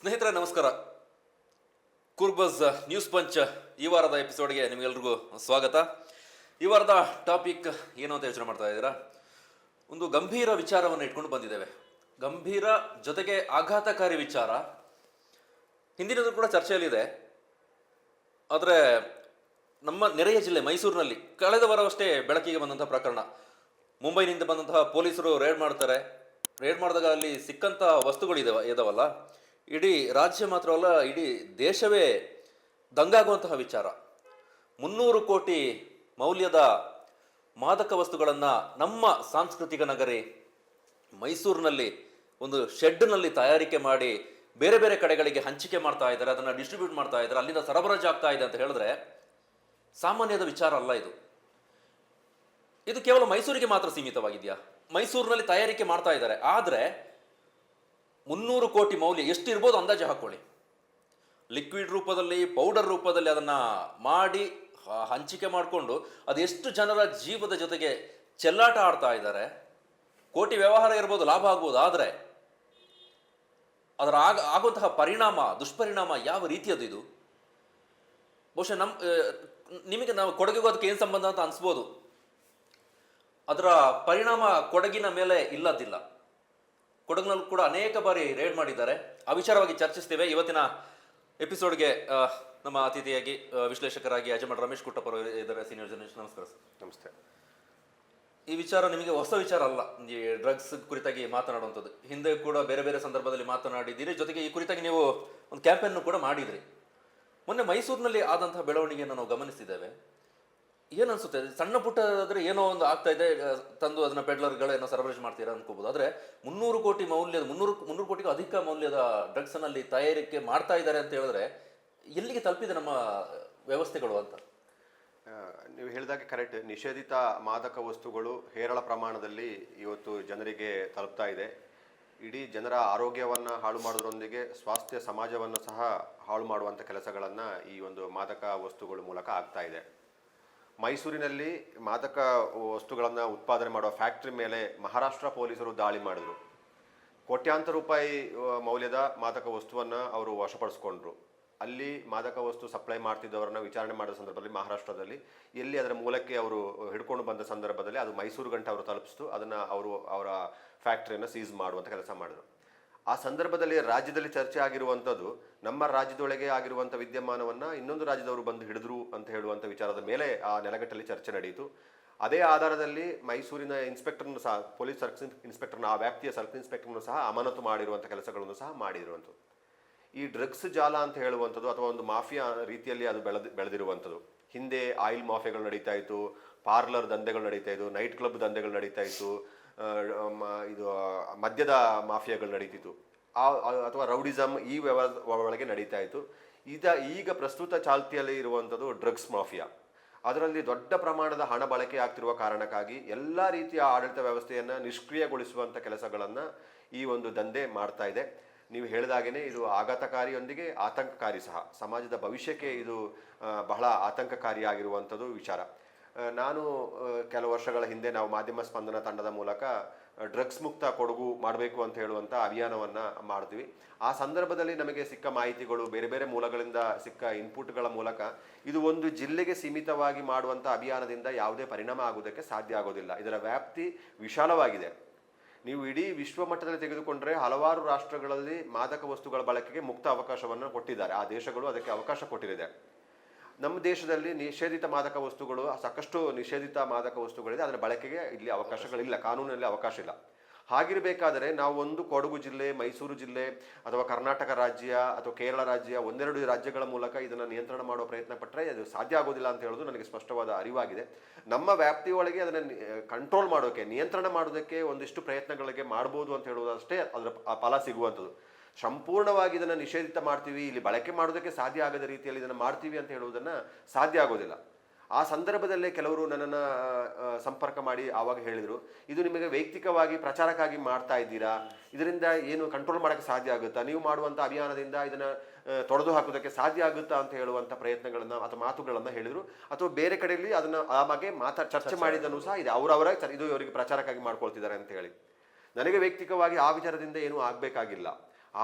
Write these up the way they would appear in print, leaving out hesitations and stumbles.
ಸ್ನೇಹಿತರೆ ನಮಸ್ಕಾರ. ಕುರ್ಬಸ್ news punch ಈ ವಾರದ ಎಪಿಸೋಡ್ಗೆ ನಿಮಗೆಲ್ರಿಗೂ ಸ್ವಾಗತ. ಈ ವಾರದ ಟಾಪಿಕ್ ಏನು ಅಂತ ಯೋಚನೆ ಮಾಡ್ತಾ ಇದ್ದೀರಾ? ಒಂದು ಗಂಭೀರ ವಿಚಾರವನ್ನು ಇಟ್ಕೊಂಡು ಬಂದಿದ್ದೇವೆ. ಗಂಭೀರ ಜೊತೆಗೆ ಆಘಾತಕಾರಿ ವಿಚಾರ. ಹಿಂದಿನದು ಕೂಡ ಚರ್ಚೆಯಲ್ಲಿದೆ. ಆದರೆ ನಮ್ಮ ನೆರೆಯ ಜಿಲ್ಲೆ ಮೈಸೂರಿನಲ್ಲಿ ಕಳೆದ ವಾರವಷ್ಟೇ ಬೆಳಕಿಗೆ ಬಂದಂತಹ ಪ್ರಕರಣ. ಮುಂಬೈನಿಂದ ಬಂದಂತಹ ಪೊಲೀಸರು ರೇಡ್ ಮಾಡ್ತಾರೆ. ರೇಡ್ ಮಾಡಿದಾಗ ಅಲ್ಲಿ ಸಿಕ್ಕಂಥ ಇದಾವಲ್ಲ, ಇಡೀ ರಾಜ್ಯ ಮಾತ್ರವಲ್ಲ, ಇಡೀ ದೇಶವೇ ದಂಗಾಗುವಂತಹ ವಿಚಾರ. 300 ಕೋಟಿ ಮೌಲ್ಯದ ಮಾದಕ ವಸ್ತುಗಳನ್ನು ನಮ್ಮ ಸಾಂಸ್ಕೃತಿಕ ನಗರಿ ಮೈಸೂರಿನಲ್ಲಿ ಒಂದು ಶೆಡ್ನಲ್ಲಿ ತಯಾರಿಕೆ ಮಾಡಿ ಬೇರೆ ಬೇರೆ ಕಡೆಗಳಿಗೆ ಹಂಚಿಕೆ ಮಾಡ್ತಾ ಇದ್ದಾರೆ, ಅದನ್ನು ಡಿಸ್ಟ್ರಿಬ್ಯೂಟ್ ಮಾಡ್ತಾ ಇದ್ದಾರೆ, ಅಲ್ಲಿಂದ ಸರಬರಾಜು ಆಗ್ತಾ ಇದೆ ಅಂತ ಹೇಳಿದ್ರೆ ಸಾಮಾನ್ಯದ ವಿಚಾರ ಅಲ್ಲ ಇದು. ಇದು ಕೇವಲ ಮೈಸೂರಿಗೆ ಮಾತ್ರ ಸೀಮಿತವಾಗಿದೆಯಾ? ಮೈಸೂರಿನಲ್ಲಿ ತಯಾರಿಕೆ ಮಾಡ್ತಾ ಇದ್ದಾರೆ, ಆದರೆ 300 ಕೋಟಿ ಮೌಲ್ಯ ಎಷ್ಟಿರ್ಬೋದು ಅಂದಾಜು ಹಾಕೊಳ್ಳಿ. ಲಿಕ್ವಿಡ್ ರೂಪದಲ್ಲಿ, ಪೌಡರ್ ರೂಪದಲ್ಲಿ ಅದನ್ನು ಮಾಡಿ ಹಂಚಿಕೆ ಮಾಡಿಕೊಂಡು ಅದೆಷ್ಟು ಜನರ ಜೀವದ ಜೊತೆಗೆ ಚೆಲ್ಲಾಟ ಆಡ್ತಾ ಇದ್ದಾರೆ. ಕೋಟಿ ವ್ಯವಹಾರ ಇರ್ಬೋದು, ಲಾಭ ಆಗ್ಬೋದು, ಆದರೆ ಅದರ ಆಗುವಂತಹ ಪರಿಣಾಮ, ದುಷ್ಪರಿಣಾಮ ಯಾವ ರೀತಿಯದು ಇದು? ಬಹುಶಃ ನಿಮಗೆ ನಾವು ಕೊಡಗಿಗೂ ಅದಕ್ಕೆ ಏನು ಸಂಬಂಧ ಅಂತ ಅನಿಸ್ಬೋದು. ಅದರ ಪರಿಣಾಮ ಕೊಡಗಿನ ಮೇಲೆ ಇಲ್ಲದಿಲ್ಲ. ಕೊಡಗಿನಲ್ಲೂ ಕೂಡ ಅನೇಕ ಬಾರಿ ರೇಡ್ ಮಾಡಿದ್ದಾರೆ. ಆ ವಿಚಾರವಾಗಿ ಚರ್ಚಿಸ್ತೇವೆ. ಇವತ್ತಿನ ಎಪಿಸೋಡ್ಗೆ ನಮ್ಮ ಅತಿಥಿಯಾಗಿ ವಿಶ್ಲೇಷಕರಾಗಿ ಅಜಮಡ್ ರಮೇಶ್ ಕುಟ್ಟಪ್ಪರು ಇದ್ದಾರೆ, ಸೀನಿಯರ್ ಜರ್ನಲಿಸ್ಟ್. ನಮಸ್ಕಾರ ಸರ್. ನಮಸ್ತೆ. ಈ ವಿಚಾರ ನಿಮಗೆ ಹೊಸ ವಿಚಾರ ಅಲ್ಲ, ಈ ಡ್ರಗ್ಸ್ ಕುರಿತಾಗಿ ಮಾತನಾಡುವಂಥದ್ದು. ಹಿಂದೆ ಕೂಡ ಬೇರೆ ಬೇರೆ ಸಂದರ್ಭದಲ್ಲಿ ಮಾತನಾಡಿದ್ದೀರಿ, ಜೊತೆಗೆ ಈ ಕುರಿತಾಗಿ ನೀವು ಒಂದು ಕ್ಯಾಂಪೇನ್ ಕೂಡ ಮಾಡಿದ್ರಿ. ಮೊನ್ನೆ ಮೈಸೂರಿನಲ್ಲಿ ಆದಂತಹ ಬೆಳವಣಿಗೆಯನ್ನು ನಾವು ಗಮನಿಸಿದ್ದೇವೆ. ಏನನ್ಸುತ್ತೆ? ಸಣ್ಣ ಪುಟ್ಟ ಆದರೆ ಏನೋ ಒಂದು ಆಗ್ತಾ ಇದೆ, ತಂದು ಅದನ್ನ ಪೆಡ್ಲರ್ಗಳೇನೋ ಸರಬರಾಜು ಮಾಡ್ತೀರಾ ಅನ್ಕೋಬಹುದು. ಆದರೆ 300 ಕೋಟಿ ಮೌಲ್ಯದ 300 ಕೋಟಿಗೂ ಅಧಿಕ ಮೌಲ್ಯದ ಡ್ರಗ್ಸ್ ಅಲ್ಲಿ ತಯಾರಿಕೆ ಮಾಡ್ತಾ ಇದ್ದಾರೆ ಅಂತ ಹೇಳಿದ್ರೆ ಎಲ್ಲಿಗೆ ತಲುಪಿದೆ ನಮ್ಮ ವ್ಯವಸ್ಥೆಗಳು ಅಂತ? ನೀವು ಹೇಳಿದಾಗೆ ಕರೆಕ್ಟ್. ನಿಷೇಧಿತ ಮಾದಕ ವಸ್ತುಗಳು ಹೇರಳ ಪ್ರಮಾಣದಲ್ಲಿ ಇವತ್ತು ಜನರಿಗೆ ತಲುಪ್ತಾ ಇದೆ. ಇಡೀ ಜನರ ಆರೋಗ್ಯವನ್ನು ಹಾಳು ಮಾಡೋದ್ರೊಂದಿಗೆ ಸ್ವಾಸ್ಥ್ಯ ಸಮಾಜವನ್ನು ಸಹ ಹಾಳು ಮಾಡುವಂಥ ಕೆಲಸಗಳನ್ನು ಈ ಒಂದು ಮಾದಕ ವಸ್ತುಗಳ ಮೂಲಕ ಆಗ್ತಾ ಇದೆ. ಮೈಸೂರಿನಲ್ಲಿ ಮಾದಕ ವಸ್ತುಗಳನ್ನು ಉತ್ಪಾದನೆ ಮಾಡುವ ಫ್ಯಾಕ್ಟ್ರಿ ಮೇಲೆ ಮಹಾರಾಷ್ಟ್ರ ಪೊಲೀಸರು ದಾಳಿ ಮಾಡಿದರು. ಕೋಟ್ಯಾಂತರ ರೂಪಾಯಿ ಮೌಲ್ಯದ ಮಾದಕ ವಸ್ತುವನ್ನು ಅವರು ವಶಪಡಿಸ್ಕೊಂಡ್ರು. ಅಲ್ಲಿ ಮಾದಕ ವಸ್ತು ಸಪ್ಲೈ ಮಾಡ್ತಿದ್ದವರನ್ನ ವಿಚಾರಣೆ ಮಾಡಿದ ಸಂದರ್ಭದಲ್ಲಿ ಮಹಾರಾಷ್ಟ್ರದಲ್ಲಿ ಎಲ್ಲಿ ಅದರ ಮೂಲಕ್ಕೆ ಅವರು ಹಿಡ್ಕೊಂಡು ಬಂದ ಸಂದರ್ಭದಲ್ಲಿ ಅದು ಮೈಸೂರು ಗಂಟೆ ಅವರು ತಲುಪಿಸ್ತು. ಅದನ್ನು ಅವರ ಫ್ಯಾಕ್ಟ್ರಿಯನ್ನು ಸೀಸ್ ಮಾಡುವಂಥ ಕೆಲಸ ಮಾಡಿದರು. ಆ ಸಂದರ್ಭದಲ್ಲಿ ರಾಜ್ಯದಲ್ಲಿ ಚರ್ಚೆ ಆಗಿರುವಂಥದ್ದು ನಮ್ಮ ರಾಜ್ಯದೊಳಗೆ ಆಗಿರುವಂಥ ವಿದ್ಯಮಾನವನ್ನು ಇನ್ನೊಂದು ರಾಜ್ಯದವರು ಬಂದು ಹಿಡಿದ್ರು ಅಂತ ಹೇಳುವಂಥ ವಿಚಾರದ ಮೇಲೆ ಆ ನೆಲಗಟ್ಟಲ್ಲಿ ಚರ್ಚೆ ನಡೆಯಿತು. ಅದೇ ಆಧಾರದಲ್ಲಿ ಮೈಸೂರಿನ ಇನ್ಸ್ಪೆಕ್ಟರ್ನು ಸಹ, ಪೊಲೀಸ್ ಸರ್ಕಲ್ ಇನ್ಸ್ಪೆಕ್ಟರ್ನ, ಆ ವ್ಯಾಪ್ತಿಯ ಸರ್ಕಲ್ ಇನ್ಸ್ಪೆಕ್ಟರ್ನು ಸಹ ಅಮಾನತು ಮಾಡಿರುವಂಥ ಕೆಲಸಗಳನ್ನು ಸಹ ಮಾಡಿರುವಂಥದ್ದು. ಈ ಡ್ರಗ್ಸ್ ಜಾಲ ಅಂತ ಹೇಳುವಂಥದ್ದು ಅಥವಾ ಒಂದು ಮಾಫಿಯಾ ರೀತಿಯಲ್ಲಿ ಅದು ಬೆಳೆದಿರುವಂಥದ್ದು. ಹಿಂದೆ ಆಯಿಲ್ ಮಾಫಿಯಾಗಳು ನಡೀತಾ ಇತ್ತು, ಪಾರ್ಲರ್ ದಂಧೆಗಳು ನಡೀತಾ ಇತ್ತು, ನೈಟ್ ಕ್ಲಬ್ ದಂಧೆಗಳು ನಡೀತಾ ಇತ್ತು, ಇದು ಮದ್ಯದ ಮಾಫಿಯಾಗಳು ನಡೀತಿತ್ತು, ಅಥವಾ ರೌಡಿಸಮ್ ಈ ಒಳಗೆ ನಡೀತಾ ಇತ್ತು. ಈಗ ಪ್ರಸ್ತುತ ಚಾಲ್ತಿಯಲ್ಲಿ ಇರುವಂಥದ್ದು ಡ್ರಗ್ಸ್ ಮಾಫಿಯಾ. ಅದರಲ್ಲಿ ದೊಡ್ಡ ಪ್ರಮಾಣದ ಹಣ ಬಳಕೆ ಆಗ್ತಿರುವ ಕಾರಣಕ್ಕಾಗಿ ಎಲ್ಲ ರೀತಿಯ ಆಡಳಿತ ವ್ಯವಸ್ಥೆಯನ್ನು ನಿಷ್ಕ್ರಿಯಗೊಳಿಸುವಂಥ ಕೆಲಸಗಳನ್ನು ಈ ಒಂದು ದಂಧೆ ಮಾಡ್ತಾ ಇದೆ. ನೀವು ಹೇಳಿದಾಗೇ ಇದು ಆಘಾತಕಾರಿಯೊಂದಿಗೆ ಆತಂಕಕಾರಿ ಸಹ. ಸಮಾಜದ ಭವಿಷ್ಯಕ್ಕೆ ಇದು ಬಹಳ ಆತಂಕಕಾರಿಯಾಗಿರುವಂಥದ್ದು ವಿಚಾರ. ನಾನು ಕೆಲವು ವರ್ಷಗಳ ಹಿಂದೆ ನಾವು ಮಾಧ್ಯಮ ಸ್ಪಂದನ ತಂಡದ ಮೂಲಕ ಡ್ರಗ್ಸ್ ಮುಕ್ತ ಕೊಡಗು ಮಾಡಬೇಕು ಅಂತ ಹೇಳುವಂಥ ಅಭಿಯಾನವನ್ನು ಮಾಡ್ತೀವಿ. ಆ ಸಂದರ್ಭದಲ್ಲಿ ನಮಗೆ ಸಿಕ್ಕ ಮಾಹಿತಿಗಳು, ಬೇರೆ ಬೇರೆ ಮೂಲಗಳಿಂದ ಸಿಕ್ಕ ಇನ್ಪುಟ್ಗಳ ಮೂಲಕ ಇದು ಒಂದು ಜಿಲ್ಲೆಗೆ ಸೀಮಿತವಾಗಿ ಮಾಡುವಂಥ ಅಭಿಯಾನದಿಂದ ಯಾವುದೇ ಪರಿಣಾಮ ಆಗುವುದಕ್ಕೆ ಸಾಧ್ಯ ಆಗೋದಿಲ್ಲ. ಇದರ ವ್ಯಾಪ್ತಿ ವಿಶಾಲವಾಗಿದೆ. ನೀವು ಇಡೀ ವಿಶ್ವ ಮಟ್ಟದಲ್ಲಿ ತೆಗೆದುಕೊಂಡ್ರೆ ಹಲವಾರು ರಾಷ್ಟ್ರಗಳಲ್ಲಿ ಮಾದಕ ವಸ್ತುಗಳ ಬಳಕೆಗೆ ಮುಕ್ತ ಅವಕಾಶವನ್ನು ಕೊಟ್ಟಿದ್ದಾರೆ. ಆ ದೇಶಗಳು ಅದಕ್ಕೆ ಅವಕಾಶ ಕೊಟ್ಟಿದೆ. ನಮ್ಮ ದೇಶದಲ್ಲಿ ನಿಷೇಧಿತ ಮಾದಕ ವಸ್ತುಗಳು, ಸಾಕಷ್ಟು ನಿಷೇಧಿತ ಮಾದಕ ವಸ್ತುಗಳಿದೆ, ಅದರ ಬಳಕೆಗೆ ಇಲ್ಲಿ ಅವಕಾಶಗಳಿಲ್ಲ, ಕಾನೂನಲ್ಲಿ ಅವಕಾಶ ಇಲ್ಲ. ಹಾಗಿರಬೇಕಾದರೆ ನಾವು ಒಂದು ಕೊಡಗು ಜಿಲ್ಲೆ, ಮೈಸೂರು ಜಿಲ್ಲೆ ಅಥವಾ ಕರ್ನಾಟಕ ರಾಜ್ಯ ಅಥವಾ ಕೇರಳ ರಾಜ್ಯ, ಒಂದೆರಡು ರಾಜ್ಯಗಳ ಮೂಲಕ ಇದನ್ನು ನಿಯಂತ್ರಣ ಮಾಡುವ ಪ್ರಯತ್ನ ಪಟ್ಟರೆ ಅದು ಸಾಧ್ಯ ಆಗೋದಿಲ್ಲ ಅಂತ ಹೇಳೋದು ನನಗೆ ಸ್ಪಷ್ಟವಾದ ಅರಿವಾಗಿದೆ. ನಮ್ಮ ವ್ಯಾಪ್ತಿಯೊಳಗೆ ಅದನ್ನು ಕಂಟ್ರೋಲ್ ಮಾಡೋಕ್ಕೆ, ನಿಯಂತ್ರಣ ಮಾಡೋದಕ್ಕೆ ಒಂದಿಷ್ಟು ಪ್ರಯತ್ನಗಳಿಗೆ ಮಾಡ್ಬೋದು ಅಂತ ಹೇಳೋದಷ್ಟೇ ಅದರ ಫಲ ಸಿಗುವಂಥದ್ದು. ಸಂಪೂರ್ಣವಾಗಿ ಇದನ್ನು ನಿಷೇಧಿತ ಮಾಡ್ತೀವಿ, ಇಲ್ಲಿ ಬಳಕೆ ಮಾಡೋದಕ್ಕೆ ಸಾಧ್ಯ ಆಗದ ರೀತಿಯಲ್ಲಿ ಇದನ್ನು ಮಾಡ್ತೀವಿ ಅಂತ ಹೇಳುವುದನ್ನು ಸಾಧ್ಯ ಆಗೋದಿಲ್ಲ. ಆ ಸಂದರ್ಭದಲ್ಲೇ ಕೆಲವರು ನನ್ನನ್ನು ಸಂಪರ್ಕ ಮಾಡಿ ಆವಾಗ ಹೇಳಿದರು, ಇದು ನಿಮಗೆ ವೈಯಕ್ತಿಕವಾಗಿ ಪ್ರಚಾರಕ್ಕಾಗಿ ಮಾಡ್ತಾ ಇದ್ದೀರಾ, ಇದರಿಂದ ಏನು ಕಂಟ್ರೋಲ್ ಮಾಡೋಕ್ಕೆ ಸಾಧ್ಯ ಆಗುತ್ತಾ, ನೀವು ಮಾಡುವಂಥ ಅಭಿಯಾನದಿಂದ ಇದನ್ನು ತೊಡೆದು ಹಾಕೋದಕ್ಕೆ ಸಾಧ್ಯ ಆಗುತ್ತಾ ಅಂತ ಹೇಳುವಂಥ ಪ್ರಯತ್ನಗಳನ್ನು ಅಥವಾ ಮಾತುಗಳನ್ನು ಹೇಳಿದರು. ಅಥವಾ ಬೇರೆ ಕಡೆಯಲ್ಲಿ ಅದನ್ನು ಆ ಬಗ್ಗೆ ಚರ್ಚೆ ಮಾಡಿದ್ದನ್ನು ಸಹ ಇದೆ. ಇದು ಇವರಿಗೆ ಪ್ರಚಾರಕ್ಕಾಗಿ ಮಾಡ್ಕೊಳ್ತಿದ್ದಾರೆ ಅಂತ ಹೇಳಿ. ನನಗೆ ವೈಯಕ್ತಿಕವಾಗಿ ಆ ವಿಚಾರದಿಂದ ಏನೂ ಆಗಬೇಕಾಗಿಲ್ಲ.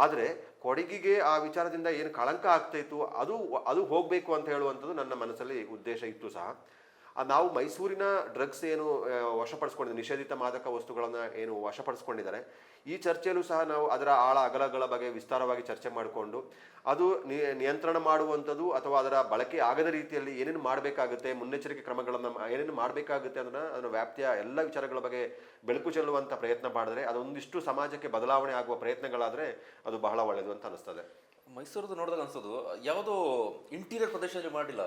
ಆದರೆ ಕೊಡಗಿಗೆ ಆ ವಿಚಾರದಿಂದ ಏನು ಕಳಂಕ ಆಗ್ತಾಯಿತ್ತು ಅದು ಅದು ಹೋಗಬೇಕು ಅಂತ ಹೇಳುವಂಥದ್ದು ನನ್ನ ಮನಸ್ಸಲ್ಲಿ ಉದ್ದೇಶ ಇತ್ತು ಸಹ. ನಾವು ಮೈಸೂರಿನ ಡ್ರಗ್ಸ್ ಏನು ವಶಪಡಿಸ್ಕೊಂಡಿದ್ದಾರೆ, ನಿಷೇಧಿತ ಮಾದಕ ವಸ್ತುಗಳನ್ನು ಏನು ವಶಪಡಿಸ್ಕೊಂಡಿದ್ದಾರೆ, ಈ ಚರ್ಚೆಯಲ್ಲೂ ಸಹ ನಾವು ಅದರ ಆಳ ಅಗಲಗಳ ಬಗ್ಗೆ ವಿಸ್ತಾರವಾಗಿ ಚರ್ಚೆ ಮಾಡಿಕೊಂಡು ಅದು ನಿಯಂತ್ರಣ ಮಾಡುವಂಥದ್ದು ಅಥವಾ ಅದರ ಬಳಕೆ ಆಗದ ರೀತಿಯಲ್ಲಿ ಏನೇನು ಮಾಡಬೇಕಾಗುತ್ತೆ, ಮುನ್ನೆಚ್ಚರಿಕೆ ಕ್ರಮಗಳನ್ನು ಏನೇನು ಮಾಡಬೇಕಾಗುತ್ತೆ ಅದರ ವ್ಯಾಪ್ತಿಯ ಎಲ್ಲ ವಿಚಾರಗಳ ಬಗ್ಗೆ ಬೆಳಕು ಚೆಲ್ಲುವಂಥ ಪ್ರಯತ್ನ ಮಾಡಿದ್ರೆ, ಅದೊಂದಿಷ್ಟು ಸಮಾಜಕ್ಕೆ ಬದಲಾವಣೆ ಆಗುವ ಪ್ರಯತ್ನಗಳಾದರೆ ಅದು ಬಹಳ ಒಳ್ಳೆಯದು ಅಂತ ಅನಿಸ್ತದೆ. ಮೈಸೂರದ್ದು ನೋಡಿದಾಗ ಅನ್ಸೋದು ಯಾವುದೋ ಇಂಟೀರಿಯರ್ ಪ್ರದೇಶದಲ್ಲಿ ಮಾಡಿಲ್ಲ,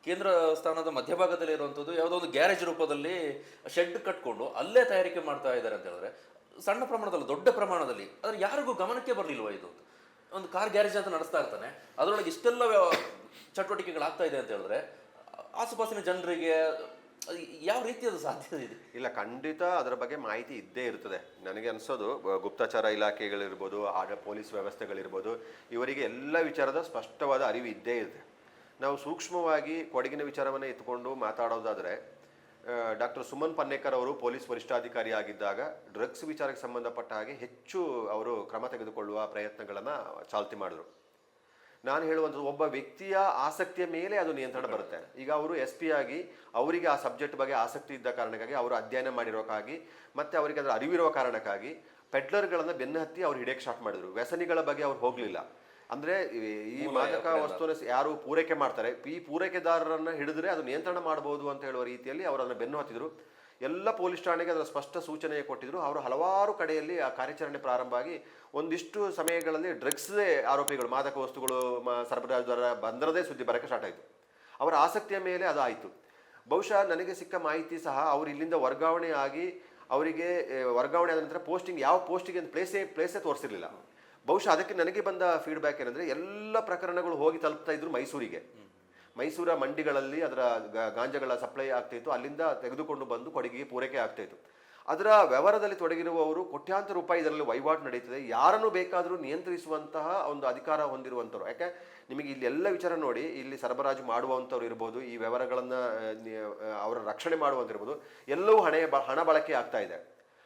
ಕೇಂದ್ರ ಸ್ಥಾನದ ಮಧ್ಯಭಾಗದಲ್ಲಿ ಇರುವಂಥದ್ದು ಯಾವುದೋ ಒಂದು ಗ್ಯಾರೇಜ್ ರೂಪದಲ್ಲಿ ಶೆಡ್ ಕಟ್ಕೊಂಡು ಅಲ್ಲೇ ತಯಾರಿಕೆ ಮಾಡ್ತಾ ಇದ್ದಾರೆ ಅಂತ ಹೇಳಿದ್ರೆ, ಸಣ್ಣ ಪ್ರಮಾಣದಲ್ಲಿ ದೊಡ್ಡ ಪ್ರಮಾಣದಲ್ಲಿ, ಆದರೆ ಯಾರಿಗೂ ಗಮನಕ್ಕೆ ಬರಲಿಲ್ವ? ಇದು ಒಂದು ಕಾರ್ ಗ್ಯಾರೇಜ್ ಅಂತ ನಡೆಸ್ತಾ ಇರ್ತಾನೆ, ಅದರೊಳಗೆ ಇಷ್ಟೆಲ್ಲ ಚಟುವಟಿಕೆಗಳಾಗ್ತಾ ಇದೆ ಅಂತ ಹೇಳಿದ್ರೆ ಆಸುಪಾಸಿನ ಜನರಿಗೆ ಯಾವ ರೀತಿ ಅದು ಸಾಧ್ಯ ಇದೆ? ಇಲ್ಲ, ಖಂಡಿತ ಅದರ ಬಗ್ಗೆ ಮಾಹಿತಿ ಇದ್ದೇ ಇರ್ತದೆ. ನನಗೆ ಅನಿಸೋದು ಗುಪ್ತಚರ ಇಲಾಖೆಗಳಿರ್ಬೋದು, ಪೊಲೀಸ್ ವ್ಯವಸ್ಥೆಗಳಿರ್ಬೋದು, ಇವರಿಗೆ ಎಲ್ಲ ವಿಚಾರದ ಸ್ಪಷ್ಟವಾದ ಅರಿವು ಇದ್ದೇ ಇದೆ. ನಾವು ಸೂಕ್ಷ್ಮವಾಗಿ ಕೊಡಗಿನ ವಿಚಾರವನ್ನು ಎತ್ಕೊಂಡು ಮಾತಾಡೋದಾದರೆ, ಡಾಕ್ಟರ್ ಸುಮನ್ ಪನ್ನೇಕರ್ ಅವರು ಪೊಲೀಸ್ ವರಿಷ್ಠಾಧಿಕಾರಿ ಆಗಿದ್ದಾಗ ಡ್ರಗ್ಸ್ ವಿಚಾರಕ್ಕೆ ಸಂಬಂಧಪಟ್ಟ ಹಾಗೆ ಹೆಚ್ಚು ಅವರು ಕ್ರಮ ತೆಗೆದುಕೊಳ್ಳುವ ಪ್ರಯತ್ನಗಳನ್ನು ಚಾಲ್ತಿ ಮಾಡಿದ್ರು. ನಾನು ಹೇಳುವಂಥದ್ದು, ಒಬ್ಬ ವ್ಯಕ್ತಿಯ ಆಸಕ್ತಿಯ ಮೇಲೆ ಅದು ನಿಯಂತ್ರಣ ಬರುತ್ತೆ. ಈಗ ಅವರು SP ಆಗಿ ಅವರಿಗೆ ಆ ಸಬ್ಜೆಕ್ಟ್ ಬಗ್ಗೆ ಆಸಕ್ತಿ ಇದ್ದ ಕಾರಣಕ್ಕಾಗಿ, ಅವರು ಅಧ್ಯಯನ ಮಾಡಿರೋಕ್ಕಾಗಿ, ಮತ್ತು ಅವರಿಗೆ ಅದರ ಅರಿವಿರುವ ಕಾರಣಕ್ಕಾಗಿ ಪೆಡ್ಲರ್ಗಳನ್ನು ಬೆನ್ನು ಹತ್ತಿ ಅವ್ರು ಹಿಡಿಯೋಕ್ಕೆ ಸ್ಟಾರ್ಟ್ ಮಾಡಿದ್ರು. ವ್ಯಸನಿಗಳ ಬಗ್ಗೆ ಅವ್ರು ಹೋಗಲಿಲ್ಲ. ಅಂದರೆ ಈ ಮಾದಕ ವಸ್ತುವನ್ನು ಯಾರು ಪೂರೈಕೆ ಮಾಡ್ತಾರೆ, ಈ ಪೂರೈಕೆದಾರರನ್ನು ಹಿಡಿದ್ರೆ ಅದು ನಿಯಂತ್ರಣ ಮಾಡಬಹುದು ಅಂತ ಹೇಳುವ ರೀತಿಯಲ್ಲಿ ಅವರನ್ನು ಬೆನ್ನು ಹತ್ತಿದ್ರು. ಎಲ್ಲ ಪೊಲೀಸ್ ಠಾಣೆಗೆ ಅದರ ಸ್ಪಷ್ಟ ಸೂಚನೆ ಕೊಟ್ಟಿದ್ರು. ಅವರು ಹಲವಾರು ಕಡೆಯಲ್ಲಿ ಆ ಕಾರ್ಯಾಚರಣೆ ಪ್ರಾರಂಭ ಆಗಿ ಒಂದಿಷ್ಟು ಸಮಯಗಳಲ್ಲಿ ಡ್ರಗ್ಸ್ದೇ ಆರೋಪಿಗಳು, ಮಾದಕ ವಸ್ತುಗಳು ಸರಬರಾಜುದಾರ ಬಂದರದೇ ಸುದ್ದಿ ಬರೋಕ್ಕೆ ಸ್ಟಾರ್ಟ್ ಆಯಿತು. ಅವರ ಆಸಕ್ತಿಯ ಮೇಲೆ ಅದು ಆಯಿತು. ಬಹುಶಃ ನನಗೆ ಸಿಕ್ಕ ಮಾಹಿತಿ ಸಹ, ಅವರು ಇಲ್ಲಿಂದ ವರ್ಗಾವಣೆ ಆಗಿ ಅವರಿಗೆ ವರ್ಗಾವಣೆ ಆದ ನಂತರ ಪೋಸ್ಟಿಂಗ್, ಯಾವ ಪೋಸ್ಟಿಗೆ ಅಂತ ಪ್ಲೇಸೇ ತೋರಿಸಿರಲಿಲ್ಲ. ಬಹುಶಃ ಅದಕ್ಕೆ ನನಗೆ ಬಂದ ಫೀಡ್ಬ್ಯಾಕ್ ಏನಂದರೆ, ಎಲ್ಲ ಪ್ರಕರಣಗಳು ಹೋಗಿ ತಲುಪ್ತಾ ಇದ್ರು ಮೈಸೂರಿಗೆ. ಮೈಸೂರ ಮಂಡಿಗಳಲ್ಲಿ ಅದರ ಗಾಂಜಾಗಳ ಸಪ್ಲೈ ಆಗ್ತಾಯಿತ್ತು, ಅಲ್ಲಿಂದ ತೆಗೆದುಕೊಂಡು ಬಂದು ಕೊಡಗಿಗೆ ಪೂರೈಕೆ ಆಗ್ತಾಯಿತ್ತು. ಅದರ ವ್ಯವಹಾರದಲ್ಲಿ ತೊಡಗಿರುವವರು ಕೋಟ್ಯಾಂತರ ರೂಪಾಯಿ ಇದರಲ್ಲಿ ವಹಿವಾಟು ನಡೀತದೆ. ಯಾರನ್ನು ಬೇಕಾದರೂ ನಿಯಂತ್ರಿಸುವಂತಹ ಒಂದು ಅಧಿಕಾರ ಹೊಂದಿರುವಂಥವ್ರು. ಯಾಕೆ ನಿಮಗೆ ಇಲ್ಲಿ ಎಲ್ಲ ವಿಚಾರ ನೋಡಿ, ಇಲ್ಲಿ ಸರಬರಾಜು ಮಾಡುವಂಥವ್ರು ಇರ್ಬೋದು, ಈ ವ್ಯವಹಾರಗಳನ್ನು ಅವರ ರಕ್ಷಣೆ ಮಾಡುವಂತಿರ್ಬೋದು, ಎಲ್ಲವೂ ಹಣ ಬಳಕೆ ಆಗ್ತಾ ಇದೆ.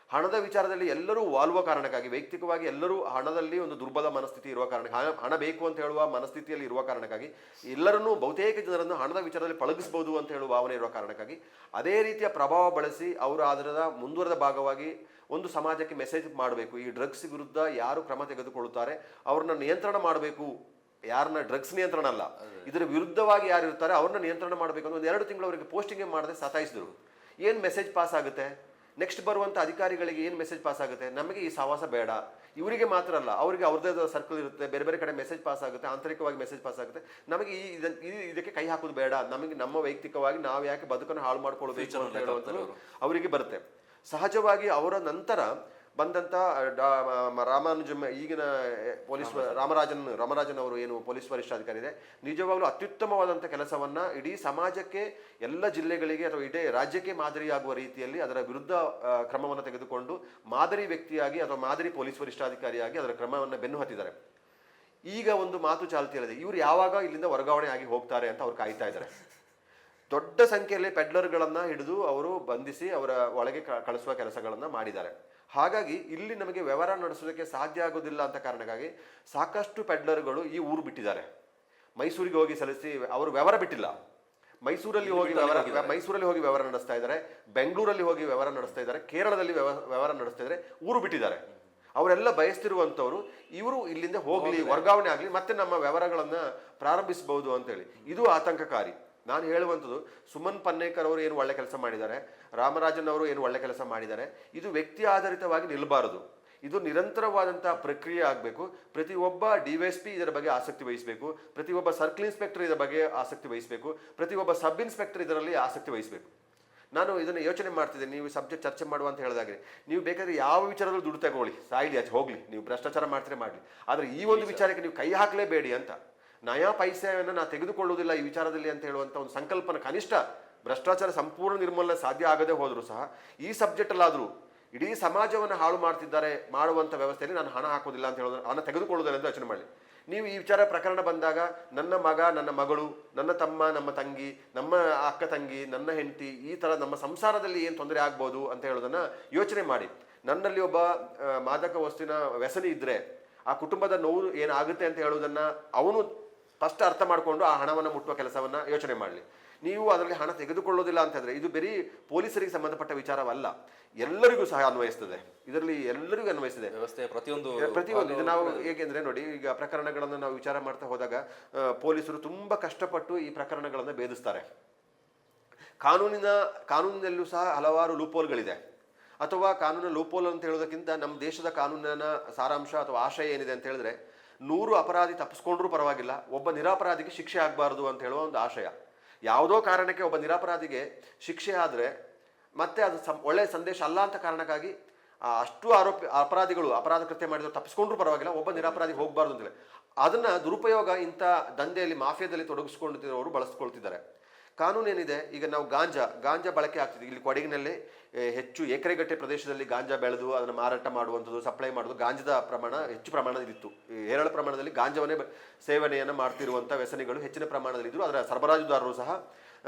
ಹಣದ ವಿಚಾರದಲ್ಲಿ ಎಲ್ಲರೂ ವಾಲುವ ಕಾರಣಕ್ಕಾಗಿ, ವೈಯಕ್ತಿಕವಾಗಿ ಎಲ್ಲರೂ ಹಣದಲ್ಲಿ ಒಂದು ದುರ್ಬಲ ಮನಸ್ಥಿತಿ ಇರುವ ಕಾರಣ, ಹಣ ಬೇಕು ಅಂತ ಹೇಳುವ ಮನಸ್ಥಿತಿಯಲ್ಲಿ ಇರುವ ಕಾರಣಕ್ಕಾಗಿ ಎಲ್ಲರನ್ನೂ, ಬಹುತೇಕ ಜನರನ್ನು ಹಣದ ವಿಚಾರದಲ್ಲಿ ಪಳಗಿಸ್ಬೋದು ಅಂತ ಹೇಳುವ ಭಾವನೆ ಇರುವ ಕಾರಣಕ್ಕಾಗಿ ಅದೇ ರೀತಿಯ ಪ್ರಭಾವ ಬಳಸಿ ಅವರು ಅದರ ಮುಂದುವರೆದ ಭಾಗವಾಗಿ ಒಂದು ಸಮಾಜಕ್ಕೆ ಮೆಸೇಜ್ ಮಾಡಬೇಕು. ಈ ಡ್ರಗ್ಸ್ ವಿರುದ್ಧ ಯಾರು ಕ್ರಮ ತೆಗೆದುಕೊಳ್ಳುತ್ತಾರೆ ಅವ್ರನ್ನ ನಿಯಂತ್ರಣ ಮಾಡಬೇಕು. ಯಾರನ್ನ ಡ್ರಗ್ಸ್ ನಿಯಂತ್ರಣ ಅಲ್ಲ, ಇದರ ವಿರುದ್ಧವಾಗಿ ಯಾರು ಇರ್ತಾರೆ ಅವ್ರನ್ನ ನಿಯಂತ್ರಣ ಮಾಡಬೇಕು ಅಂತ 2 ತಿಂಗಳು ಅವರಿಗೆ ಪೋಸ್ಟಿಂಗ್ ಮಾಡದೆ ಸತಾಯಿಸಿದ್ರು. ಏನು ಮೆಸೇಜ್ ಪಾಸ್ ಆಗುತ್ತೆ? ನೆಕ್ಸ್ಟ್ ಬರುವಂಥ ಅಧಿಕಾರಿಗಳಿಗೆ ಏನು ಮೆಸೇಜ್ ಪಾಸ್ ಆಗುತ್ತೆ? ನಮಗೆ ಈ ಸಹವಾಸ ಬೇಡ. ಇವರಿಗೆ ಮಾತ್ರ ಅಲ್ಲ, ಅವರಿಗೆ ಅವ್ರದ್ದೇ ಸರ್ಕಲ್ ಇರುತ್ತೆ, ಬೇರೆ ಬೇರೆ ಕಡೆ ಮೆಸೇಜ್ ಪಾಸ್ ಆಗುತ್ತೆ, ಆಂತರಿಕವಾಗಿ ಮೆಸೇಜ್ ಪಾಸ್ ಆಗುತ್ತೆ. ನಮಗೆ ಇದಕ್ಕೆ ಕೈ ಹಾಕೋದು ಬೇಡ, ನಮಗೆ ನಮ್ಮ ವೈಯಕ್ತಿಕವಾಗಿ ನಾವು ಯಾಕೆ ಬದುಕನ್ನು ಹಾಳು ಮಾಡ್ಕೊಳ್ಬೇಕು ಅಂತ ಹೇಳುವಂಥದ್ದು ಅವರಿಗೆ ಬರುತ್ತೆ. ಸಹಜವಾಗಿ ಅವರ ನಂತರ ಬಂದಂಥ ಈಗಿನ ಪೊಲೀಸ್ ರಾಮರಾಜನ್ ಅವರು ಏನು ಪೊಲೀಸ್ ವರಿಷ್ಠಾಧಿಕಾರಿ ಇದೆ, ನಿಜವಾಗ್ಲೂ ಅತ್ಯುತ್ತಮವಾದಂಥ ಕೆಲಸವನ್ನು ಇಡೀ ಸಮಾಜಕ್ಕೆ, ಎಲ್ಲ ಜಿಲ್ಲೆಗಳಿಗೆ ಅಥವಾ ಇಡೀ ರಾಜ್ಯಕ್ಕೆ ಮಾದರಿಯಾಗುವ ರೀತಿಯಲ್ಲಿ ಅದರ ವಿರುದ್ಧ ಕ್ರಮವನ್ನು ತೆಗೆದುಕೊಂಡು ಮಾದರಿ ವ್ಯಕ್ತಿಯಾಗಿ ಅಥವಾ ಮಾದರಿ ಪೊಲೀಸ್ ವರಿಷ್ಠಾಧಿಕಾರಿಯಾಗಿ ಅದರ ಕ್ರಮವನ್ನು ಬೆನ್ನು ಹತ್ತಿದ್ದಾರೆ. ಈಗ ಒಂದು ಮಾತು ಚಾಲ್ತಿಯಲ್ಲಿದೆ, ಇವರು ಯಾವಾಗ ಇಲ್ಲಿಂದ ವರ್ಗಾವಣೆ ಆಗಿ ಹೋಗ್ತಾರೆ ಅಂತ ಅವ್ರು ಕಾಯ್ತಾ ಇದ್ದಾರೆ. ದೊಡ್ಡ ಸಂಖ್ಯೆಯಲ್ಲಿ ಪೆಡ್ಲರ್ಗಳನ್ನು ಹಿಡಿದು ಅವರು ಬಂಧಿಸಿ ಅವರ ಒಳಗೆ ಕಳಿಸುವ ಕೆಲಸಗಳನ್ನು ಮಾಡಿದ್ದಾರೆ. ಹಾಗಾಗಿ ಇಲ್ಲಿ ನಮಗೆ ವ್ಯವಹಾರ ನಡೆಸೋದಕ್ಕೆ ಸಾಧ್ಯ ಆಗೋದಿಲ್ಲ ಅಂತ ಕಾರಣಕ್ಕಾಗಿ ಸಾಕಷ್ಟು ಪೆಡ್ಲರ್ಗಳು ಈ ಊರು ಬಿಟ್ಟಿದ್ದಾರೆ. ಮೈಸೂರಿಗೆ ಹೋಗಿ ಸಲ್ಲಿಸಿ ಅವರು ವ್ಯವಹಾರ ಬಿಟ್ಟಿಲ್ಲ, ಮೈಸೂರಲ್ಲಿ ಹೋಗಿ ವ್ಯವಹಾರ ನಡೆಸ್ತಾ ಇದ್ದಾರೆ, ಬೆಂಗಳೂರಲ್ಲಿ ಹೋಗಿ ವ್ಯವಹಾರ ನಡೆಸ್ತಾ ಇದ್ದಾರೆ, ಕೇರಳದಲ್ಲಿ ವ್ಯವಹಾರ ನಡೆಸ್ತಾ ಇದ್ದಾರೆ, ಊರು ಬಿಟ್ಟಿದ್ದಾರೆ. ಅವರೆಲ್ಲ ಬಯಸ್ತಿರುವಂಥವ್ರು ಇವರು ಇಲ್ಲಿಂದ ಹೋಗಲಿ, ವರ್ಗಾವಣೆ ಆಗಲಿ, ಮತ್ತೆ ನಮ್ಮ ವ್ಯವಹಾರಗಳನ್ನು ಪ್ರಾರಂಭಿಸಬಹುದು ಅಂತೇಳಿ. ಇದು ಆತಂಕಕಾರಿ. ನಾನು ಹೇಳುವಂಥದ್ದು, ಸುಮನ್ ಪನ್ನೇಕರ್ ಅವರು ಏನು ಒಳ್ಳೆ ಕೆಲಸ ಮಾಡಿದ್ದಾರೆ, ರಾಮರಾಜನ್ ಅವರು ಏನು ಒಳ್ಳೆ ಕೆಲಸ ಮಾಡಿದ್ದಾರೆ, ಇದು ವ್ಯಕ್ತಿ ಆಧಾರಿತವಾಗಿ ನಿಲ್ಲಬಾರದು. ಇದು ನಿರಂತರವಾದಂಥ ಪ್ರಕ್ರಿಯೆ ಆಗಬೇಕು. ಪ್ರತಿಯೊಬ್ಬ DYSP ಇದರ ಬಗ್ಗೆ ಆಸಕ್ತಿ ವಹಿಸಬೇಕು, ಪ್ರತಿಯೊಬ್ಬ ಸರ್ಕಲ್ ಇನ್ಸ್ಪೆಕ್ಟರ್ ಇದರ ಬಗ್ಗೆ ಆಸಕ್ತಿ ವಹಿಸಬೇಕು, ಪ್ರತಿಯೊಬ್ಬ ಸಬ್ ಇನ್ಸ್ಪೆಕ್ಟರ್ ಇದರಲ್ಲಿ ಆಸಕ್ತಿ ವಹಿಸಬೇಕು. ನಾನು ಇದನ್ನು ಯೋಚನೆ ಮಾಡ್ತಿದ್ದೆ, ನೀವು ಸಬ್ಜೆಕ್ಟ್ ಚರ್ಚೆ ಮಾಡುವ ಅಂತ ಹೇಳಿದಾಗೆ, ನೀವು ಬೇಕಾದರೆ ಯಾವ ವಿಚಾರದಲ್ಲಿ ದುಡ್ಡು ತಗೊಳ್ಳಿ, ಸಾಯಿಲಿ, ಆಚೆ ಹೋಗಲಿ, ನೀವು ಭ್ರಷ್ಟಾಚಾರ ಮಾಡ್ತೀರಾ ಮಾಡಲಿ, ಆದರೆ ಈ ಒಂದು ವಿಚಾರಕ್ಕೆ ನೀವು ಕೈ ಹಾಕಲೇಬೇಡಿ ಅಂತ. ನಯಾ ಪೈಸೆಯನ್ನು ನಾನು ತೆಗೆದುಕೊಳ್ಳುವುದಿಲ್ಲ ಈ ವಿಚಾರದಲ್ಲಿ ಅಂತ ಹೇಳುವಂಥ ಒಂದು ಸಂಕಲ್ಪನ, ಕನಿಷ್ಠ ಭ್ರಷ್ಟಾಚಾರ ಸಂಪೂರ್ಣ ನಿರ್ಮೂಲನೆ ಸಾಧ್ಯ ಆಗದೆ ಹೋದರೂ ಸಹ ಈ ಸಬ್ಜೆಕ್ಟಲ್ಲಾದರೂ ಇಡೀ ಸಮಾಜವನ್ನು ಹಾಳು ಮಾಡ್ತಿದ್ದಾರೆ ಮಾಡುವಂಥ ವ್ಯವಸ್ಥೆಯಲ್ಲಿ ನಾನು ಹಣ ಹಾಕೋದಿಲ್ಲ ಅಂತ ಹೇಳೋದು, ಹಣ ತೆಗೆದುಕೊಳ್ಳೋದಿಲ್ಲ ಅಂತ ಯೋಚನೆ ಮಾಡಲಿ. ನೀವು ಈ ವಿಚಾರ ಪ್ರಕರಣ ಬಂದಾಗ ನನ್ನ ಮಗ, ನನ್ನ ಮಗಳು, ನನ್ನ ತಮ್ಮ, ನಮ್ಮ ತಂಗಿ, ನಮ್ಮ ಅಕ್ಕ ತಂಗಿ, ನನ್ನ ಹೆಂಡತಿ, ಈ ಥರ ನಮ್ಮ ಸಂಸಾರದಲ್ಲಿ ಏನು ತೊಂದರೆ ಆಗ್ಬೋದು ಅಂತ ಹೇಳೋದನ್ನು ಯೋಚನೆ ಮಾಡಿ. ನನ್ನಲ್ಲಿ ಒಬ್ಬ ಮಾದಕ ವಸ್ತುವಿನ ವ್ಯಸನಿ ಇದ್ದರೆ ಆ ಕುಟುಂಬದ ನೋವು ಏನಾಗುತ್ತೆ ಅಂತ ಹೇಳೋದನ್ನ ಅವನು ಫಸ್ಟ್ ಅರ್ಥ ಮಾಡಿಕೊಂಡು ಆ ಹಣವನ್ನು ಮುಟ್ಟುವ ಕೆಲಸವನ್ನ ಯೋಚನೆ ಮಾಡಲಿ. ನೀವು ಅದರಲ್ಲಿ ಹಣ ತೆಗೆದುಕೊಳ್ಳೋದಿಲ್ಲ ಅಂತಂದ್ರೆ ಇದು ಬರೀ ಪೊಲೀಸರಿಗೆ ಸಂಬಂಧಪಟ್ಟ ವಿಚಾರವಲ್ಲ, ಎಲ್ಲರಿಗೂ ಸಹ ಅನ್ವಯಿಸ್ತದೆ. ಇದರಲ್ಲಿ ಎಲ್ಲರಿಗೂ ಅನ್ವಯಿಸ್ತದೆ ವ್ಯವಸ್ಥೆ ಪ್ರತಿಯೊಂದು. ಇದು ನಾವು ಹೇಗೆಂದ್ರೆ ನೋಡಿ, ಈಗ ಪ್ರಕರಣಗಳನ್ನು ನಾವು ವಿಚಾರ ಮಾಡ್ತಾ ಹೋದಾಗ ಪೊಲೀಸರು ತುಂಬಾ ಕಷ್ಟಪಟ್ಟು ಈ ಪ್ರಕರಣಗಳನ್ನು ಭೇದಿಸ್ತಾರೆ. ಕಾನೂನಿನಲ್ಲೂ ಸಹ ಹಲವಾರು ಲೂಪೋಲ್ಗಳಿದೆ. ಅಥವಾ ಕಾನೂನಿನ ಲೂಪೋಲ್ ಅಂತ ಹೇಳೋದಕ್ಕಿಂತ ನಮ್ಮ ದೇಶದ ಕಾನೂನಿನ ಸಾರಾಂಶ ಅಥವಾ ಆಶಯ ಏನಿದೆ ಅಂತ ಹೇಳಿದ್ರೆ 100 ಅಪರಾಧಿ ತಪ್ಪಿಸ್ಕೊಂಡ್ರೂ ಪರವಾಗಿಲ್ಲ, ಒಬ್ಬ ನಿರಪರಾಧಿಗೆ ಶಿಕ್ಷೆ ಆಗಬಾರ್ದು ಅಂತ ಹೇಳುವ ಒಂದು ಆಶಯ. ಯಾವುದೋ ಕಾರಣಕ್ಕೆ ಒಬ್ಬ ನಿರಪರಾಧಿಗೆ ಶಿಕ್ಷೆ ಆದರೆ ಮತ್ತೆ ಅದು ಒಳ್ಳೆಯ ಸಂದೇಶ ಅಲ್ಲ ಅಂತ ಕಾರಣಕ್ಕಾಗಿ ಅಷ್ಟು ಅಪರಾಧಿಗಳು ಅಪರಾಧ ಕೃತ್ಯ ಮಾಡಿದ್ರು ತಪ್ಪಿಸ್ಕೊಂಡ್ರೂ ಪರವಾಗಿಲ್ಲ, ಒಬ್ಬ ನಿರಪರಾಧಿಗೆ ಹೋಗಬಾರ್ದು ಅಂತೇಳಿ ಅದನ್ನ ದುರುಪಯೋಗ ಇಂಥ ದಂಧೆಯಲ್ಲಿ ಮಾಫಿಯಾದಲ್ಲಿ ತೊಡಗಿಸ್ಕೊಂಡಿರೋರು ಬಳಸ್ಕೊಳ್ತಿದ್ದಾರೆ. ಕಾನೂನು ಏನಿದೆ, ಈಗ ನಾವು ಗಾಂಜಾ ಬಳಕೆ ಆಗ್ತಿದೆ. ಇಲ್ಲಿ ಕೊಡಗಿನಲ್ಲಿ ಹೆಚ್ಚು ಎಕರೆಗಟ್ಟೆ ಪ್ರದೇಶದಲ್ಲಿ ಗಾಂಜಾ ಬೆಳೆದು ಅದನ್ನು ಮಾರಾಟ ಮಾಡುವಂಥದ್ದು, ಸಪ್ಲೈ ಮಾಡೋದು, ಗಾಂಜಾದ ಪ್ರಮಾಣ ಹೆಚ್ಚು ಪ್ರಮಾಣದಲ್ಲಿತ್ತು. ಹೇರಳ ಪ್ರಮಾಣದಲ್ಲಿ ಗಾಂಜಾವನ್ನೇ ಸೇವನೆಯನ್ನು ಮಾಡ್ತಿರುವಂಥ ವ್ಯಸನಿಗಳು ಹೆಚ್ಚಿನ ಪ್ರಮಾಣದಲ್ಲಿದ್ದರು. ಅದರ ಸರಬರಾಜುದಾರರು ಸಹ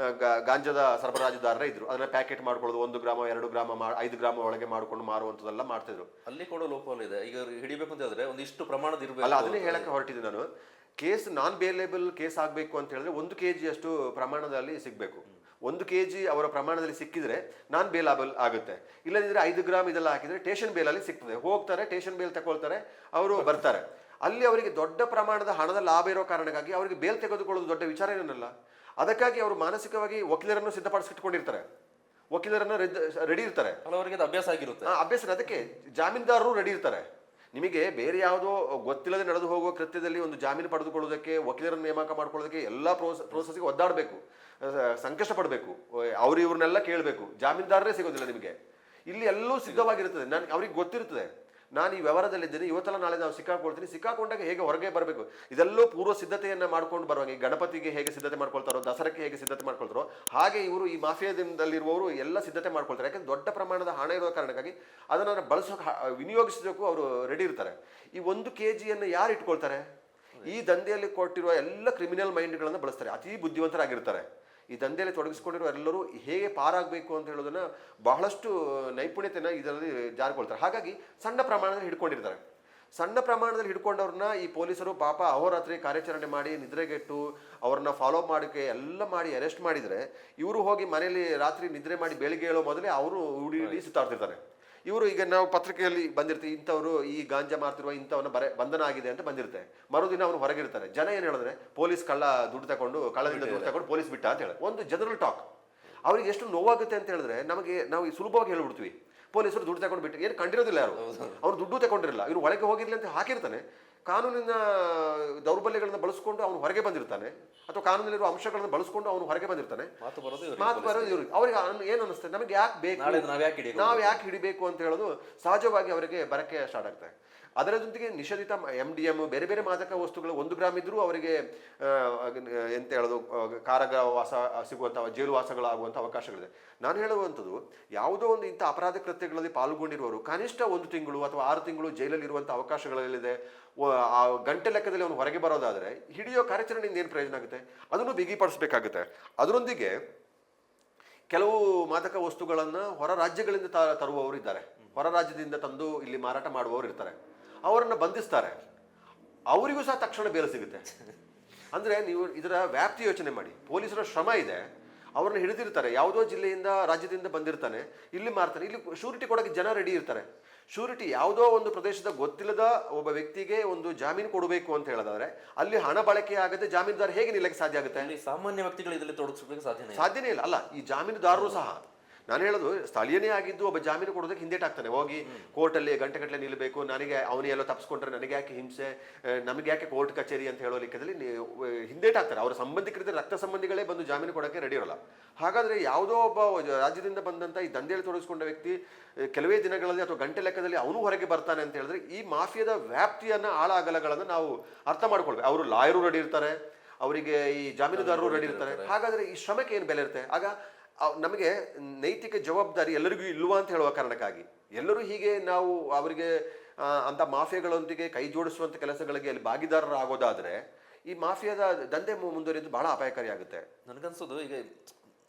ಗಾಂಜಾದ ಸರಬರಾಜುದಾರರೇ ಇದ್ರು. ಅದನ್ನ ಪ್ಯಾಕೆಟ್ ಮಾಡ್ಕೊಳ್ಳೋದು 1 ಗ್ರಾಮ 2 ಗ್ರಾಮ 5 ಗ್ರಾಮ ಒಳಗೆ ಮಾಡ್ಕೊಂಡು ಮಾರುವಂಥದ್ದೆಲ್ಲ ಮಾಡ್ತಿದ್ರು. ಅಲ್ಲಿ ಕೂಡ ಲೋಪಲ್ ಇದೆ. ಈಗ ಹಿಡಿಬೇಕು ಅಂತ ಹೇಳಿದ್ರೆ ಒಂದಿಷ್ಟು ಪ್ರಮಾಣದ ಇರಬೇಕು. ಅಲ್ಲ, ಅದನ್ನೇ ಹೇಳಕ್ಕೆ ಹೊರಟಿದ್ದೆ ನಾನು. ಕೇಸ್ ನಾನ್ ಬೇಲೇಬಲ್ ಕೇಸ್ ಆಗಬೇಕು ಅಂತ ಹೇಳಿದ್ರೆ 1 kg ಅಷ್ಟು ಪ್ರಮಾಣದಲ್ಲಿ ಸಿಗಬೇಕು. 1 kg ಅವರ ಪ್ರಮಾಣದಲ್ಲಿ ಸಿಕ್ಕಿದ್ರೆ ನಾನ್ ಬೇಲಾಬಲ್ ಆಗುತ್ತೆ. ಇಲ್ಲದಿದ್ರೆ 5 ಗ್ರಾಮ್ ಇದೆಲ್ಲ ಹಾಕಿದ್ರೆ ಟೇಷನ್ ಬೇಲಲ್ಲಿ ಸಿಗ್ತದೆ. ಹೋಗ್ತಾರೆ, ಟೇಷನ್ ಬೇಲ್ ತಗೊಳ್ತಾರೆ, ಅವರು ಬರ್ತಾರೆ. ಅಲ್ಲಿ ಅವರಿಗೆ ದೊಡ್ಡ ಪ್ರಮಾಣದ ಹಣದ ಲಾಭ ಇರೋ ಕಾರಣಕ್ಕಾಗಿ ಅವರಿಗೆ ಬೇಲ್ ತೆಗೆದುಕೊಳ್ಳೋದು ದೊಡ್ಡ ವಿಚಾರ ಏನಲ್ಲ. ಅದಕ್ಕಾಗಿ ಅವರು ಮಾನಸಿಕವಾಗಿ ವಕೀಲರನ್ನು ಸಿದ್ಧಪಡಿಸಿಟ್ಕೊಂಡಿರ್ತಾರೆ, ವಕೀಲರನ್ನು ರೆಡಿ ಇರ್ತಾರೆ. ಅವರಿಗೆ ಅಭ್ಯಾಸ ಆಗಿರುತ್ತೆ. ಅಭ್ಯಾಸ. ಅದಕ್ಕೆ ಜಾಮೀನ್ದಾರರು ರೆಡಿ ಇರ್ತಾರೆ. ನಿಮಗೆ ಬೇರೆ ಯಾವುದೋ ಗೊತ್ತಿಲ್ಲದೆ ನಡೆದು ಹೋಗುವ ಕೃತ್ಯದಲ್ಲಿ ಒಂದು ಜಾಮೀನು ಪಡೆದುಕೊಳ್ಳೋದಕ್ಕೆ, ವಕೀಲರನ್ನು ನೇಮಕ ಮಾಡ್ಕೊಳ್ಳೋದಕ್ಕೆ ಎಲ್ಲ ಪ್ರೋಸೆಸ್ಗೆ ಒದ್ದಾಡಬೇಕು, ಸಂಕಷ್ಟ ಪಡಬೇಕು, ಅವ್ರು ಇವ್ರನ್ನೆಲ್ಲ ಕೇಳಬೇಕು. ಜಾಮೀನ್ದಾರರೇ ಸಿಗೋದಿಲ್ಲ ನಿಮಗೆ. ಇಲ್ಲಿ ಎಲ್ಲೂ ಸಿದ್ಧವಾಗಿರುತ್ತದೆ. ಅವ್ರಿಗೆ ಗೊತ್ತಿರ್ತದೆ, ನಾನು ಈ ವ್ಯವಹಾರದಲ್ಲಿದ್ದೇನೆ, ಇವತ್ತಲ್ಲ ನಾಳೆ ನಾವು ಸಿಕ್ಕಾಕೊಳ್ತೀನಿ, ಸಿಕ್ಕಾಕೊಂಡಾಗ ಹೇಗೆ ಹೊರಗೆ ಬರಬೇಕು, ಇದೆಲ್ಲೂ ಪೂರ್ವ ಸಿದ್ಧತೆಯನ್ನು ಮಾಡ್ಕೊಂಡು ಬರುವಾಗ ಗಣಪತಿಗೆ ಹೇಗೆ ಸಿದ್ಧತೆ ಮಾಡ್ಕೊಳ್ತಾರೋ, ದಸರಾಕ್ಕೆ ಹೇಗೆ ಸಿದ್ಧತೆ ಮಾಡ್ಕೊಳ್ತಾರೋ, ಹಾಗೆ ಇವರು ಈ ಮಾಫಿಯಾದಲ್ಲಿರುವವರು ಎಲ್ಲ ಸಿದ್ಧತೆ ಮಾಡ್ಕೊಳ್ತಾರೆ. ಯಾಕಂದ್ರೆ ದೊಡ್ಡ ಪ್ರಮಾಣದ ಹಣ ಇರೋ ಕಾರಣಕ್ಕಾಗಿ ಅದನ್ನು ವಿನಿಯೋಗಿಸೋದಕ್ಕೂ ಅವರು ರೆಡಿ ಇರ್ತಾರೆ. ಈ 1 kg ಯಾರು ಇಟ್ಕೊಳ್ತಾರೆ? ಈ ದಂಧೆಯಲ್ಲಿ ಕೊಟ್ಟಿರುವ ಎಲ್ಲ ಕ್ರಿಮಿನಲ್ ಮೈಂಡ್ಗಳನ್ನು ಬಳಸ್ತಾರೆ. ಅತಿ ಬುದ್ಧಿವಂತರಾಗಿರ್ತಾರೆ. ಈ ದಂಧೆಯಲ್ಲಿ ತೊಡಗಿಸ್ಕೊಂಡಿರುವ ಎಲ್ಲರೂ ಹೇಗೆ ಪಾರಾಗಬೇಕು ಅಂತ ಹೇಳೋದನ್ನ ಬಹಳಷ್ಟು ನೈಪುಣ್ಯತೆಯನ್ನು ಇದರಲ್ಲಿ ಜಾರಿಕೊಳ್ತಾರೆ. ಹಾಗಾಗಿ ಸಣ್ಣ ಪ್ರಮಾಣದಲ್ಲಿ ಹಿಡ್ಕೊಂಡಿರ್ತಾರೆ. ಸಣ್ಣ ಪ್ರಮಾಣದಲ್ಲಿ ಹಿಡ್ಕೊಂಡವ್ರನ್ನ ಈ ಪೊಲೀಸರು ಪಾಪ ಅಹೋರಾತ್ರಿ ಕಾರ್ಯಾಚರಣೆ ಮಾಡಿ ನಿದ್ರೆಗೆಟ್ಟು ಅವ್ರನ್ನ ಫಾಲೋ ಮಾಡೋಕ್ಕೆ ಎಲ್ಲ ಮಾಡಿ ಅರೆಸ್ಟ್ ಮಾಡಿದರೆ, ಇವರು ಹೋಗಿ ಮನೆಯಲ್ಲಿ ರಾತ್ರಿ ನಿದ್ರೆ ಮಾಡಿ ಬೆಳಿಗ್ಗೆ ಹೇಳೋ ಮೊದಲೇ ಅವರು ಹುಡಿ ಸುತ್ತಾಡ್ತಿರ್ತಾರೆ. ಇವರು ಈಗ ನಾವು ಪತ್ರಿಕೆಯಲ್ಲಿ ಬಂದಿರ್ತೀವಿ, ಇಂಥವ್ರು ಈ ಗಾಂಜಾ ಮಾರ್ತಿರುವ ಇಂಥವನ್ನ ಬಂಧನ ಆಗಿದೆ ಅಂತ ಬಂದಿರುತ್ತೆ. ಮರುದಿನ ಅವರು ಹೊರಗಿರ್ತಾರೆ. ಜನ ಏನು ಹೇಳಿದ್ರೆ ಪೊಲೀಸ್ ಕಳ್ಳದಿಂದ ದುಡ್ಡು ತಗೊಂಡು ಪೊಲೀಸ್ ಬಿಟ್ಟ ಅಂತ ಹೇಳಿ ಒಂದು ಜನರಲ್ ಟಾಕ್. ಅವ್ರಿಗೆ ಎಷ್ಟು ನೋವಾಗುತ್ತೆ ಅಂತ ಹೇಳಿದ್ರೆ ನಾವು ಸುಲಭವಾಗಿ ಹೇಳ್ಬಿಡ್ತೀವಿ, ಪೊಲೀಸರು ದುಡ್ಡು ತಗೊಂಡು ಬಿಟ್ಟು. ಏನು ಕಂಡಿರೋದಿಲ್ಲ ಯಾರು, ಅವ್ರು ದುಡ್ಡು ತಗೊಂಡಿರಲ್ಲ, ಇವ್ರು ಒಳಗೆ ಹೋಗಿರ್ಲಿ ಅಂತ ಹಾಕಿರ್ತಾನೆ. ಕಾನೂನಿನ ದೌರ್ಬಲ್ಯಗಳನ್ನ ಬಳಸ್ಕೊಂಡು ಅವನು ಹೊರಗೆ ಬಂದಿರ್ತಾನೆ, ಅಥವಾ ಕಾನೂನಲ್ಲಿರುವ ಅಂಶಗಳನ್ನು ಬಳಸ್ಕೊಂಡು ಅವನು ಹೊರಗೆ ಬಂದಿರ್ತಾನೆ. ಮಾತು ಬರೋದು ಇವ್ರಿಗೆ. ಅವ್ರಿಗೆ ಏನು ಅನಿಸ್ತದೆ, ನಮಗೆ ಯಾಕೆ ಬೇಕು, ನಾವು ಯಾಕೆ ಹಿಡಿಬೇಕು ಅಂತ ಹೇಳೋದು ಸಹಜವಾಗಿ ಅವರಿಗೆ ಬರಕ್ಕೆ ಸ್ಟಾರ್ಟ್ ಆಗ್ತದೆ. ಅದರ ಜೊತೆಗೆ ನಿಷೇಧಿತ MDM ಬೇರೆ ಬೇರೆ ಮಾದಕ ವಸ್ತುಗಳು 1 ಗ್ರಾಮ್ ಇದ್ರೂ ಅವರಿಗೆ ಎಂತ ಹೇಳೋದು ಕಾರಾಗೃಹವಾಸ ಸಿಗುವಂಥ, ಜೈಲು ವಾಸಗಳಾಗುವಂಥ ಅವಕಾಶಗಳಿದೆ. ನಾನು ಹೇಳುವಂಥದ್ದು, ಯಾವುದೋ ಒಂದು ಇಂಥ ಅಪರಾಧ ಕೃತ್ಯಗಳಲ್ಲಿ ಪಾಲ್ಗೊಂಡಿರುವವರು ಕನಿಷ್ಠ 1 ತಿಂಗಳು ಅಥವಾ 6 ತಿಂಗಳು ಜೈಲಲ್ಲಿ ಇರುವಂಥ ಅವಕಾಶಗಳಿದೆ. ಆ ಗಂಟೆ ಲೆಕ್ಕದಲ್ಲಿ ಅವನು ಹೊರಗೆ ಬರೋದಾದರೆ ಹಿಡಿಯೋ ಕಾರ್ಯಾಚರಣೆಯಿಂದ ಏನು ಪ್ರಯೋಜನ ಆಗುತ್ತೆ, ಅದನ್ನು ಬಿಗಿಪಡಿಸಬೇಕಾಗುತ್ತೆ. ಅದರೊಂದಿಗೆ ಕೆಲವು ಮಾದಕ ವಸ್ತುಗಳನ್ನು ಹೊರ ರಾಜ್ಯಗಳಿಂದ ತರುವವರು ಇದ್ದಾರೆ, ಹೊರ ರಾಜ್ಯದಿಂದ ತಂದು ಇಲ್ಲಿ ಮಾರಾಟ ಮಾಡುವವರು ಇರ್ತಾರೆ. ಅವರನ್ನು ಬಂಧಿಸ್ತಾರೆ, ಅವರಿಗೂ ಸಹ ತಕ್ಷಣ ಬೇಲ್ ಸಿಗುತ್ತೆ. ಅಂದರೆ ನೀವು ಇದರ ವ್ಯಾಪ್ತಿ ಯೋಚನೆ ಮಾಡಿ. ಪೊಲೀಸರ ಶ್ರಮ ಇದೆ, ಅವ್ರನ್ನ ಹಿಡಿದಿರ್ತಾರೆ, ಯಾವುದೋ ಜಿಲ್ಲೆಯಿಂದ ರಾಜ್ಯದಿಂದ ಬಂದಿರ್ತಾನೆ, ಇಲ್ಲಿ ಮಾರ್ತಾನೆ. ಇಲ್ಲಿ ಶೂರಿಟಿ ಕೊಡೋಕ್ಕೆ ಜನ ರೆಡಿ ಇರ್ತಾರೆ. ಶೂರಿಟಿ ಯಾವುದೋ ಒಂದು ಪ್ರದೇಶದ ಗೊತ್ತಿಲ್ಲದ ಒಬ್ಬ ವ್ಯಕ್ತಿಗೆ ಒಂದು ಜಾಮೀನು ಕೊಡಬೇಕು ಅಂತ ಹೇಳೋದಾದ್ರೆ ಅಲ್ಲಿ ಹಣ ಬಳಕೆ ಆಗದೆ ಜಾಮೀನುದಾರ ಹೇಗೆ ನಿಲ್ಲಕ್ಕೆ ಸಾಧ್ಯ ಆಗುತ್ತೆ? ಸಾಮಾನ್ಯ ವ್ಯಕ್ತಿಗಳು ಇದರಲ್ಲಿ ತೊಡಗಿಸಬೇಕು ಸಾಧ್ಯನೇ ಇಲ್ಲ. ಅಲ್ಲ, ಈ ಜಾಮೀನುದಾರರು ಸಹ, ನಾನು ಹೇಳೋದು, ಸ್ಥಳೀಯನೇ ಆಗಿದ್ದು ಒಬ್ಬ ಜಾಮೀನು ಕೊಡೋದಕ್ಕೆ ಹಿಂದೇಟಾಗ್ತಾನೆ. ಹೋಗಿ ಕೋರ್ಟಲ್ಲಿ ಗಂಟೆಗಟ್ಟಲೆ ನಿಲ್ಲಬೇಕು, ನನಗೆ ಅವನಿಗೆಲ್ಲೋ ತಪ್ಪಿಸ್ಕೊಂಡ್ರೆ ನನಗೆ ಯಾಕೆ ಹಿಂಸೆ, ನಮಗೆ ಯಾಕೆ ಕೋರ್ಟ್ ಕಚೇರಿ ಅಂತ ಹೇಳೋ ಲೆಕ್ಕದಲ್ಲಿ ಹಿಂದೇಟಾಗ್ತಾರೆ. ಅವರ ಸಂಬಂಧಿಕರಿದ್ದರೆ ರಕ್ತ ಸಂಬಂಧಿಗಳೇ ಬಂದು ಜಾಮೀನು ಕೊಡೋಕ್ಕೆ ರೆಡಿ ಇರೋಲ್ಲ. ಹಾಗಾದರೆ ಯಾವುದೋ ಒಬ್ಬ ರಾಜ್ಯದಿಂದ ಬಂದಂಥ ಈ ದಂಧೆಯಲ್ಲಿ ತೊಡಗಿಸ್ಕೊಂಡ ವ್ಯಕ್ತಿ ಕೆಲವೇ ದಿನಗಳಲ್ಲಿ ಅಥವಾ ಗಂಟೆ ಲೆಕ್ಕದಲ್ಲಿ ಅವನು ಹೊರಗೆ ಬರ್ತಾನೆ ಅಂತ ಹೇಳಿದ್ರೆ ಈ ಮಾಫಿಯಾದ ವ್ಯಾಪ್ತಿಯನ್ನು, ಆಳ ಅಗಲಗಳನ್ನು ನಾವು ಅರ್ಥ ಮಾಡ್ಕೊಳ್ಬೇಕು. ಅವರು ಲಾಯರು ರೆಡಿ ಇರ್ತಾರೆ, ಅವರಿಗೆ ಈ ಜಾಮೀನುದಾರರು ರೆಡಿ ಇರ್ತಾರೆ. ಹಾಗಾದರೆ ಈ ಶ್ರಮಕ್ಕೆ ಏನು ಬೆಲೆ ಇರುತ್ತೆ? ಆಗ ನಮಗೆ ನೈತಿಕ ಜವಾಬ್ದಾರಿ ಎಲ್ಲರಿಗೂ ಇಲ್ವಾ ಅಂತ ಹೇಳುವ ಕಾರಣಕ್ಕಾಗಿ ಎಲ್ಲರೂ ಹೀಗೆ ನಾವು ಅವರಿಗೆ ಅಂಥ ಮಾಫಿಯಾಗಳೊಂದಿಗೆ ಕೈ ಜೋಡಿಸುವಂಥ ಕೆಲಸಗಳಿಗೆ ಅಲ್ಲಿ ಭಾಗಿದಾರರಾಗೋದಾದರೆ ಈ ಮಾಫಿಯಾದ ದಂಧೆ ಮುಂದುವರಿಯೋದು ಬಹಳ ಅಪಾಯಕಾರಿ ಆಗುತ್ತೆ. ನನಗನ್ಸೋದು, ಈಗ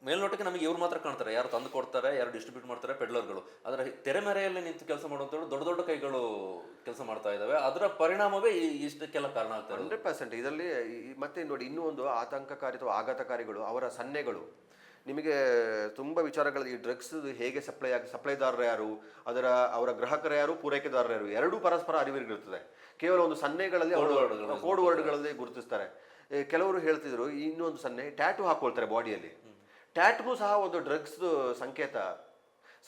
ಮೇಲ್ನೋಟಕ್ಕೆ ನಮಗೆ ಇವ್ರು ಮಾತ್ರ ಕಾಣ್ತಾರೆ, ಯಾರು ತಂದು ಕೊಡ್ತಾರೆ, ಯಾರು ಡಿಸ್ಟ್ರಿಬ್ಯೂಟ್ ಮಾಡ್ತಾರೆ, ಪೆಡ್ಲರ್ಗಳು. ಅದರ ತೆರೆಮರೆಯಲ್ಲಿ ನಿಂತು ಕೆಲಸ ಮಾಡುವಂಥವ್ರು ದೊಡ್ಡ ದೊಡ್ಡ ಕೈಗಳು ಕೆಲಸ ಮಾಡ್ತಾ ಇದ್ದಾವೆ. ಅದರ ಪರಿಣಾಮವೇ ಇಷ್ಟಕ್ಕೆಲ್ಲ ಕಾರಣ ಆಗ್ತದೆ. 100% ಇದರಲ್ಲಿ ಮತ್ತೆ ನೋಡಿ, ಇನ್ನೂ ಒಂದು ಆತಂಕಕಾರಿ ಅಥವಾ ಆಘಾತಕಾರಿಗಳು ಅವರ ಸನ್ನೆಗಳು. ನಿಮಗೆ ತುಂಬ ವಿಚಾರಗಳು, ಈ ಡ್ರಗ್ಸ್ ಹೇಗೆ ಸಪ್ಲೈದಾರರು ಯಾರು, ಅವರ ಗ್ರಾಹಕರು ಯಾರು, ಪೂರೈಕೆದಾರರು ಯಾರು, ಎರಡೂ ಪರಸ್ಪರ ಅರಿವಿರುತ್ತದೆ. ಕೇವಲ ಒಂದು ಸನ್ನೆಗಳಲ್ಲಿ ಅವರು ಕೋಡ್ ವರ್ಡ್ಗಳಲ್ಲಿ ಗುರುತಿಸ್ತಾರೆ. ಕೆಲವರು ಹೇಳ್ತಿದ್ರು, ಇನ್ನೊಂದು ಸನ್ನೆ ಟ್ಯಾಟೂ ಹಾಕೊಳ್ತಾರೆ ಬಾಡಿಯಲ್ಲಿ. ಟ್ಯಾಟೂ ಸಹ ಒಂದು ಡ್ರಗ್ಸ್ ಸಂಕೇತ.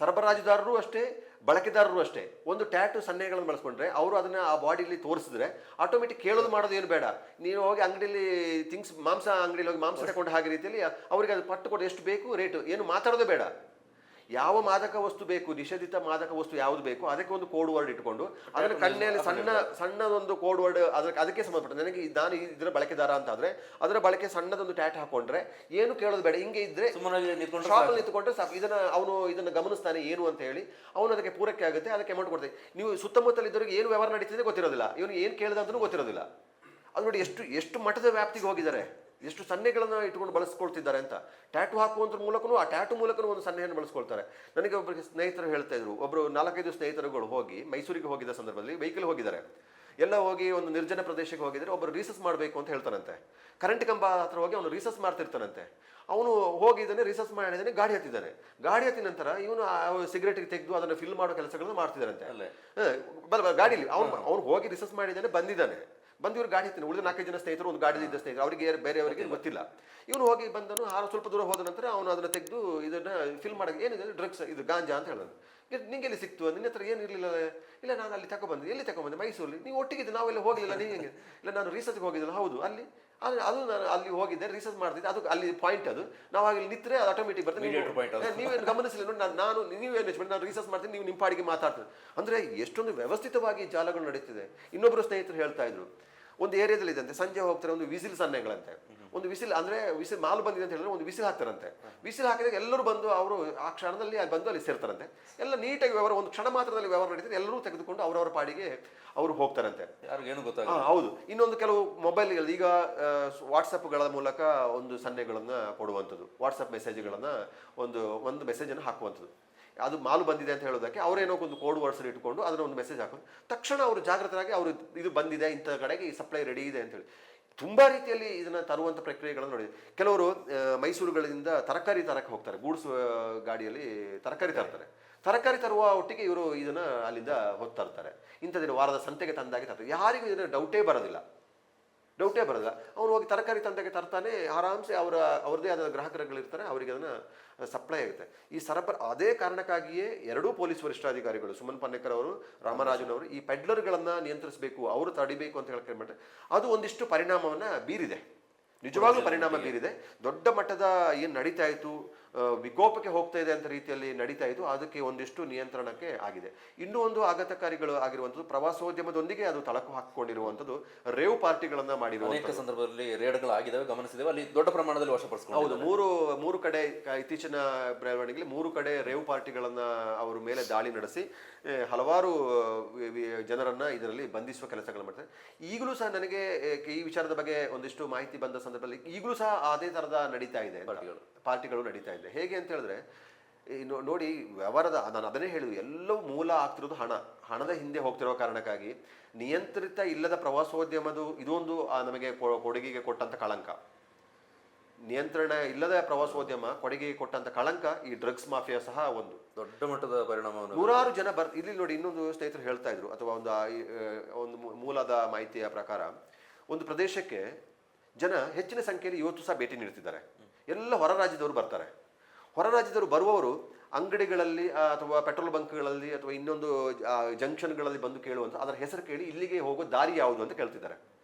ಸರಬರಾಜುದಾರರು ಅಷ್ಟೇ, ಬಳಕೆದಾರರು ಅಷ್ಟೇ. ಒಂದು ಟ್ಯಾಟೂ ಸನ್ನೆಗಳನ್ನು ಬಳಸ್ಕೊಂಡ್ರೆ ಅವರು ಅದನ್ನ ಆ ಬಾಡಿಯಲ್ಲಿ ತೋರಿಸಿದ್ರೆ ಆಟೋಮೆಟಿಕ್ ಕೇಳೋದು ಮಾಡೋದು ಏನು ಬೇಡ. ನೀವು ಹೋಗಿ ಅಂಗಡಿಯಲ್ಲಿ ಮಾಂಸ ಅಂಗಡಿಯಲ್ಲಿ ಹೋಗಿ ಮಾಂಸ ತಗೊಂಡು ಹಾಗೆ ರೀತಿಯಲ್ಲಿ ಅವರಿಗೆ ಅದು ಪಟ್ಟು ಕೊಟ್ಟು ಎಷ್ಟು ಬೇಕು ರೇಟು ಏನು ಮಾತಾಡೋದೇ ಬೇಡ. ಯಾವ ಮಾದಕ ವಸ್ತು ಬೇಕು, ನಿಷೇಧಿತ ಮಾದಕ ವಸ್ತು ಯಾವುದು ಬೇಕು ಅದಕ್ಕೆ ಒಂದು ಕೋಡ್ ವರ್ಡ್ ಇಟ್ಕೊಂಡು ಅದರ ಕಣ್ಣಲ್ಲಿ ಸಣ್ಣದೊಂದು ಕೋಡ್ ವರ್ಡ್ ಅದಕ್ಕೆ ಸಂಬಂಧಪಟ್ಟ ನನಗೆ ನಾನು ಇದರ ಬಳಕೆದಾರ ಅಂತ ಆದ್ರೆ ಅದರ ಬಳಕೆ ಸಣ್ಣದೊಂದು ಟ್ಯಾಟ್ ಹಾಕೊಂಡ್ರೆ ಏನು ಕೇಳೋದು ಬೇಡ. ಹಿಂಗೆ ಇದ್ರೆ ಶಾಪಲ್ಲಿ ನಿಂತ್ಕೊಂಡ್ರೆ ಸಾಕು. ಇದನ್ನ ಗಮನಿಸ್ತಾನೆ ಏನು ಅಂತ ಹೇಳಿ ಅವನು ಅದಕ್ಕೆ ಪೂರೈಕೆ ಆಗುತ್ತೆ, ಅದಕ್ಕೆ ಅಮೌಂಟ್ ಕೊಡ್ತೇವೆ. ನೀವು ಸುತ್ತಮುತ್ತಲ ಇದ್ದವರಿಗೆ ಏನು ವ್ಯವಹಾರ ನಡೀತಿದೆ ಗೊತ್ತಿರೋದಿಲ್ಲ, ಇವನು ಏನು ಕೇಳಿದ ಅಂತಲೂ ಗೊತ್ತಿರೋದಿಲ್ಲ. ಅದು ನೋಡಿ ಎಷ್ಟು ಮಟ್ಟದ ವ್ಯಾಪ್ತಿಗೆ ಹೋಗಿದ್ದಾರೆ, ಎಷ್ಟು ಸನ್ನೆಗಳನ್ನು ಇಟ್ಕೊಂಡು ಬಳಸ್ಕೊಳ್ತಿದ್ದಾರೆ ಅಂತ. ಟ್ಯಾಟು ಹಾಕುವಂಥ ಮೂಲಕನೂ ಆ ಟ್ಯಾಟು ಮೂಲಕನೂ ಒಂದು ಸನ್ನೆಯನ್ನು ಬಳಸ್ಕೊಳ್ತಾರೆ. ನನಗೆ ಒಬ್ಬರಿಗೆ ಸ್ನೇಹಿತರು ಹೇಳ್ತಾ ಇದ್ರು, ಒಬ್ಬರು 4-5 ಸ್ನೇಹಿತರುಗಳು ಹೋಗಿ ಮೈಸೂರಿಗೆ ಹೋಗಿದ್ದ ಸಂದರ್ಭದಲ್ಲಿ ವೆಹಿಕಲ್ ಹೋಗಿದ್ದಾರೆ. ಎಲ್ಲ ಹೋಗಿ ಒಂದು ನಿರ್ಜನ ಪ್ರದೇಶಕ್ಕೆ ಹೋಗಿದ್ರೆ ಒಬ್ಬರು ರೀಸಸ್ ಮಾಡಬೇಕು ಅಂತ ಹೇಳ್ತಾನಂತೆ. ಕರೆಂಟ್ ಕಂಬ ಹತ್ರ ಹೋಗಿ ಅವನು ರೀಸಸ್ ಮಾಡ್ತಿರ್ತಾನಂತೆ. ಅವನು ಹೋಗಿದ್ದಾನೆ, ರೀಸಸ್ ಮಾಡಿದ್ದಾನೆ, ಗಾಡಿ ಹತ್ತಿದ್ದಾನೆ. ಗಾಡಿ ಹತ್ತಿದ ನಂತರ ಇವನು ಸಿಗರೇಟ್ಗೆ ತೆಗೆದು ಅದನ್ನು ಫಿಲ್ ಮಾಡೋ ಕೆಲಸಗಳನ್ನು ಮಾಡ್ತಿದ್ದಾರಂತೆ ಗಾಡಿಲಿ. ಅವನು ಹೋಗಿ ರಿಸಸ್ ಮಾಡಿದ್ದಾನೆ, ಬಂದಿದ್ದಾನೆ. ಇವ್ರು ಗಾಡಿ ಹತ್ತಿನ ಉಳಿದ 4 ಜನ ಸ್ನೇಹಿತರು ಒಂದು ಗಾಡಿ ಇದ್ದ ಸ್ನೇಹಿತರು, ಅವರಿಗೆ ಬೇರೆಯವರಿಗೆ ಗೊತ್ತಿಲ್ಲ. ಇವನು ಹೋಗಿ ಬಂದನು, ಸ್ವಲ್ಪ ದೂರ ಹೋದ ನಂತರ ಅವನು ಅದನ್ನು ತೆಗೆದು ಇದನ್ನ ಫಿಲ್ ಮಾಡಕ್ಕೆ ಏನಿದೆ ಡ್ರಗ್ಸ್, ಇದು ಗಾಂಜಾ ಅಂತ ಹೇಳೋದು. ನಿಂಗೆ ಎಲ್ಲಿ ಸಿಕ್ತು, ನಿನ್ನ ಹತ್ರ ಏನು ಇರಲಿಲ್ಲ? ಇಲ್ಲ ನಾನು ಅಲ್ಲಿ ತಗೊಬಂದೆ. ಎಲ್ಲಿ ತಗೊಂಬಂದೆ? ಮೈಸೂರಲ್ಲಿ. ನೀವು ಒಟ್ಟಿಗಿದ್ದು ನಾವೆಲ್ಲ ಹೋಗಲಿಲ್ಲ. ನೀವು ಹೆಂಗೆ? ಇಲ್ಲ ನಾನು ರೀಸರ್ಚ್ಗೆ ಹೋಗಿದ್ದಲ್ಲ. ಹೌದು ಅಲ್ಲಿ ಅದು ನಾನು ಅಲ್ಲಿ ಹೋಗಿದ್ದೆ, ರಿಸರ್ಚ್ ಮಾಡ್ತಿದ್ದೆ. ಅದು ಅಲ್ಲಿ ಪಾಯಿಂಟ್ ಅದು ನಾವು ಅಲ್ಲಿ ನಿಂತರೆ ಅದು ಆಟೋಮೆಟಿಕ್ ಬರ್ತದೆ. ನೀವೇನು ಗಮನಿಸಲಿಲ್ಲ ನೋಡಿ, ನೀವೇನು ಹೆಚ್ಚು ನಾನು ರಿಸರ್ಚ್ ಮಾಡ್ತೀನಿ, ನೀವು ನಿಮ್ಮ ಪಾಡಿಗೆ ಮಾತಾಡ್ತೀನಿ. ಅಂದರೆ ಎಷ್ಟೊಂದು ವ್ಯವಸ್ಥಿತವಾಗಿ ಜಾಲಗಳು ನಡೀತಿದೆ. ಇನ್ನೊಬ್ಬರು ಸ್ನೇಹಿತರು ಹೇಳ್ತಾ ಇದ್ರು, ಒಂದು ಏರಿಯಾದಲ್ಲಿ ಇದಂತೆ ಸಂಜೆ ಹೋಗ್ತಾರೆ, ಒಂದು ವಿಸಿಲ್ ಸನ್ನೆಗಳಂತೆ. ಒಂದು ವಿಸಿಲ್ ಅಂದ್ರೆ ವಿಸಿಲ್ ಮಾಲು ಬಂದಿದೆ ಅಂತ ಹೇಳಿದ್ರೆ ಒಂದು ವಿಸಿಲ್ ಹಾಕ್ತಾರಂತೆ. ವಿಸಿಲ್ ಹಾಕಿದಾಗ ಎಲ್ಲರೂ ಬಂದು ಅವರು ಆ ಕ್ಷಣದಲ್ಲಿ ಬಂದು ಅಲ್ಲಿ ಸೇರ್ತಾರಂತೆ. ಎಲ್ಲ ನೀಟಾಗಿ ವ್ಯವಹಾರ, ಒಂದು ಕ್ಷಣ ಮಾತ್ರದಲ್ಲಿ ವ್ಯವಹಾರ ನಡೀತದೆ. ಎಲ್ಲರೂ ತೆಗೆದುಕೊಂಡು ಅವರವರ ಪಾಡಿಗೆ ಅವರು ಹೋಗ್ತಾರಂತೆ. ಹೌದು. ಇನ್ನೊಂದು ಕೆಲವು ಮೊಬೈಲ್ ಈಗ ವಾಟ್ಸಪ್ಗಳ ಮೂಲಕ ಒಂದು ಸನ್ನೆಗಳನ್ನ ಕೊಡುವಂಥದ್ದು, ವಾಟ್ಸಪ್ ಮೆಸೇಜ್ಗಳನ್ನ ಒಂದು ಮೆಸೇಜನ್ನು ಹಾಕುವಂಥದ್ದು. ಅದು ಮಾಲು ಬಂದಿದೆ ಅಂತ ಹೇಳೋದಕ್ಕೆ ಅವರೇನೋ ಒಂದು ಕೋಡ್ ವರ್ಡ್ಸ್ ಇಟ್ಕೊಂಡು ಅದನ್ನ ಒಂದು ಮೆಸೇಜ್ ಹಾಕೋದು. ತಕ್ಷಣ ಅವರು ಜಾಗೃತರಾಗಿ ಅವರು ಇದು ಬಂದಿದೆ, ಇಂಥ ಕಡೆಗೆ ಈ ಸಪ್ಲೈ ರೆಡಿ ಇದೆ ಅಂತೇಳಿ ತುಂಬಾ ರೀತಿಯಲ್ಲಿ ಇದನ್ನ ತರುವಂಥ ಪ್ರಕ್ರಿಯೆಗಳನ್ನು ನೋಡಿದೆ. ಕೆಲವರು ಮೈಸೂರುಗಳಿಂದ ತರಕಾರಿ ತರಕ್ಕೆ ಹೋಗ್ತಾರೆ, ಗೂಡ್ಸ್ ಗಾಡಿಯಲ್ಲಿ ತರಕಾರಿ ತರ್ತಾರೆ. ತರಕಾರಿ ತರುವ ಒಟ್ಟಿಗೆ ಇವರು ಇದನ್ನ ಅಲ್ಲಿಂದ ಹೊತ್ತರ್ತಾರೆ. ಇಂಥದಿನ ವಾರದ ಸಂತೆಗೆ ತಂದಾಗಿ ತರ್ತಾರೆ. ಯಾರಿಗೂ ಇದನ್ನ ಡೌಟೇ ಬರೋದಿಲ್ಲ. ಅವನು ಹೋಗಿ ತರಕಾರಿ ತಂದಾಗೆ ತರ್ತಾನೆ, ಆರಾಮ್ಸೆ ಅವ್ರದ್ದೇ ಆದ ಗ್ರಾಹಕರುಗಳಿರ್ತಾರೆ, ಅವರಿಗೆ ಅದನ್ನ ಸಪ್ಲೈ ಆಗುತ್ತೆ. ಅದೇ ಕಾರಣಕ್ಕಾಗಿಯೇ ಎರಡೂ ಪೊಲೀಸ್ ವರಿಷ್ಠಾಧಿಕಾರಿಗಳು ಸುಮನ್ ಪನ್ನೇಕರ್ ಅವರು, ರಾಮರಾಜನ್ ಅವರು ಈ ಪೆಡ್ಲರ್ಗಳನ್ನ ನಿಯಂತ್ರಿಸಬೇಕು, ಅವರು ತಡಿಬೇಕು ಅಂತ ಹೇಳ್ಕೊಂಡ್ಬಿಟ್ರೆ ಅದು ಒಂದಿಷ್ಟು ಪರಿಣಾಮವನ್ನ ಬೀರಿದೆ. ನಿಜವಾಗ್ಲೂ ಪರಿಣಾಮ ಬೀರಿದೆ. ದೊಡ್ಡ ಮಟ್ಟದ ಏನು ನಡೀತಾ ಇತ್ತು, ವಿಕೋಪಕ್ಕೆ ಹೋಗ್ತಾ ಇದೆ ಅಂತ ರೀತಿಯಲ್ಲಿ ನಡೀತಾ ಇತ್ತು, ಅದಕ್ಕೆ ಒಂದಿಷ್ಟು ನಿಯಂತ್ರಣಕ್ಕೆ ಆಗಿದೆ. ಇನ್ನೂ ಒಂದು ಆಘಾತಕಾರಿಗಳು ಆಗಿರುವಂಥದ್ದು, ಪ್ರವಾಸೋದ್ಯಮದೊಂದಿಗೆ ಅದು ತಳಕು ಹಾಕಿಕೊಂಡಿರುವಂಥದ್ದು, ರೇವ್ ಪಾರ್ಟಿಗಳನ್ನ ಮಾಡಿರುವ ಅನೇಕ ಸಂದರ್ಭದಲ್ಲಿ ರೇಡ್ಗಳಾಗಿದ್ದಾವೆ, ಗಮನಿಸಿದ್ದೇವೆ. ಅಲ್ಲಿ ದೊಡ್ಡ ಪ್ರಮಾಣದಲ್ಲಿ ವಶಪಡಿಸಿಕೊಂಡು. ಹೌದು, ಮೂರು ಕಡೆ ಇತ್ತೀಚಿನ ಬೆಳವಣಿಗೆಯಲ್ಲಿ 3 ಕಡೆ ರೇವ್ ಪಾರ್ಟಿಗಳನ್ನ ಅವರ ಮೇಲೆ ದಾಳಿ ನಡೆಸಿ ಹಲವಾರು ಜನರನ್ನ ಇದರಲ್ಲಿ ಬಂಧಿಸುವ ಕೆಲಸಗಳು ಮಾಡ್ತಾರೆ. ಈಗಲೂ ಸಹ ನನಗೆ ಈ ವಿಚಾರದ ಬಗ್ಗೆ ಒಂದಿಷ್ಟು ಮಾಹಿತಿ ಬಂದ ಸಂದರ್ಭದಲ್ಲಿ ಈಗಲೂ ಸಹ ಅದೇ ತರದ ನಡೀತಾ ಇದೆ, ಪಾರ್ಟಿಗಳು ನಡೀತಾ ಇದೆ. ಹೇಗೆ ಅಂತ ಹೇಳಿದ್ರೆ ನೋಡಿ, ವ್ಯವಹಾರದ ನಾನು ಅದನ್ನೇ ಹೇಳಿದ್ರು, ಎಲ್ಲವೂ ಮೂಲ ಆಗ್ತಿರೋದು ಹಣದ ಹಿಂದೆ ಹೋಗ್ತಿರೋ ಕಾರಣಕ್ಕಾಗಿ ನಿಯಂತ್ರಿತ ಇಲ್ಲದ ಪ್ರವಾಸೋದ್ಯಮದು ಇದೊಂದು ನಮಗೆ ಕೊಡುಗೆಗೆ ಕೊಟ್ಟಂತ ಕಳಂಕ. ನಿಯಂತ್ರಣ ಇಲ್ಲದ ಪ್ರವಾಸೋದ್ಯಮ ಕೊಡುಗೆಗೆ ಕೊಟ್ಟಂತ ಕಳಂಕ ಈ ಡ್ರಗ್ಸ್ ಮಾಫಿಯಾ ಸಹ ಒಂದು ದೊಡ್ಡ ಮಟ್ಟದ ಪರಿಣಾಮವನ್ನು. 100 ಜನ ಇಲ್ಲಿ ನೋಡಿ, ಇನ್ನೊಂದು ಸ್ನೇಹಿತರು ಹೇಳ್ತಾ ಇದ್ರು, ಅಥವಾ ಒಂದು ಮೂಲದ ಮಾಹಿತಿಯ ಪ್ರಕಾರ ಒಂದು ಪ್ರದೇಶಕ್ಕೆ ಜನ ಹೆಚ್ಚಿನ ಸಂಖ್ಯೆಯಲ್ಲಿ ಇವತ್ತು ಸಹ ಭೇಟಿ ನೀಡ್ತಿದ್ದಾರೆ. ಎಲ್ಲ ಹೊರ ರಾಜ್ಯದವರು ಬರ್ತಾರೆ. ಹೊರ ರಾಜ್ಯದವರು ಬರುವವರು ಅಂಗಡಿಗಳಲ್ಲಿ ಅಥವಾ ಪೆಟ್ರೋಲ್ ಬಂಕ್ಗಳಲ್ಲಿ ಅಥವಾ ಇನ್ನೊಂದು ಜಂಕ್ಷನ್ಗಳಲ್ಲಿ ಬಂದು ಕೇಳುವಂಥ ಅದರ ಹೆಸರು ಕೇಳಿ ಇಲ್ಲಿಗೆ ಹೋಗೋ ದಾರಿ ಯಾವುದು ಅಂತ ಕೇಳ್ತಿದ್ದಾರೆ.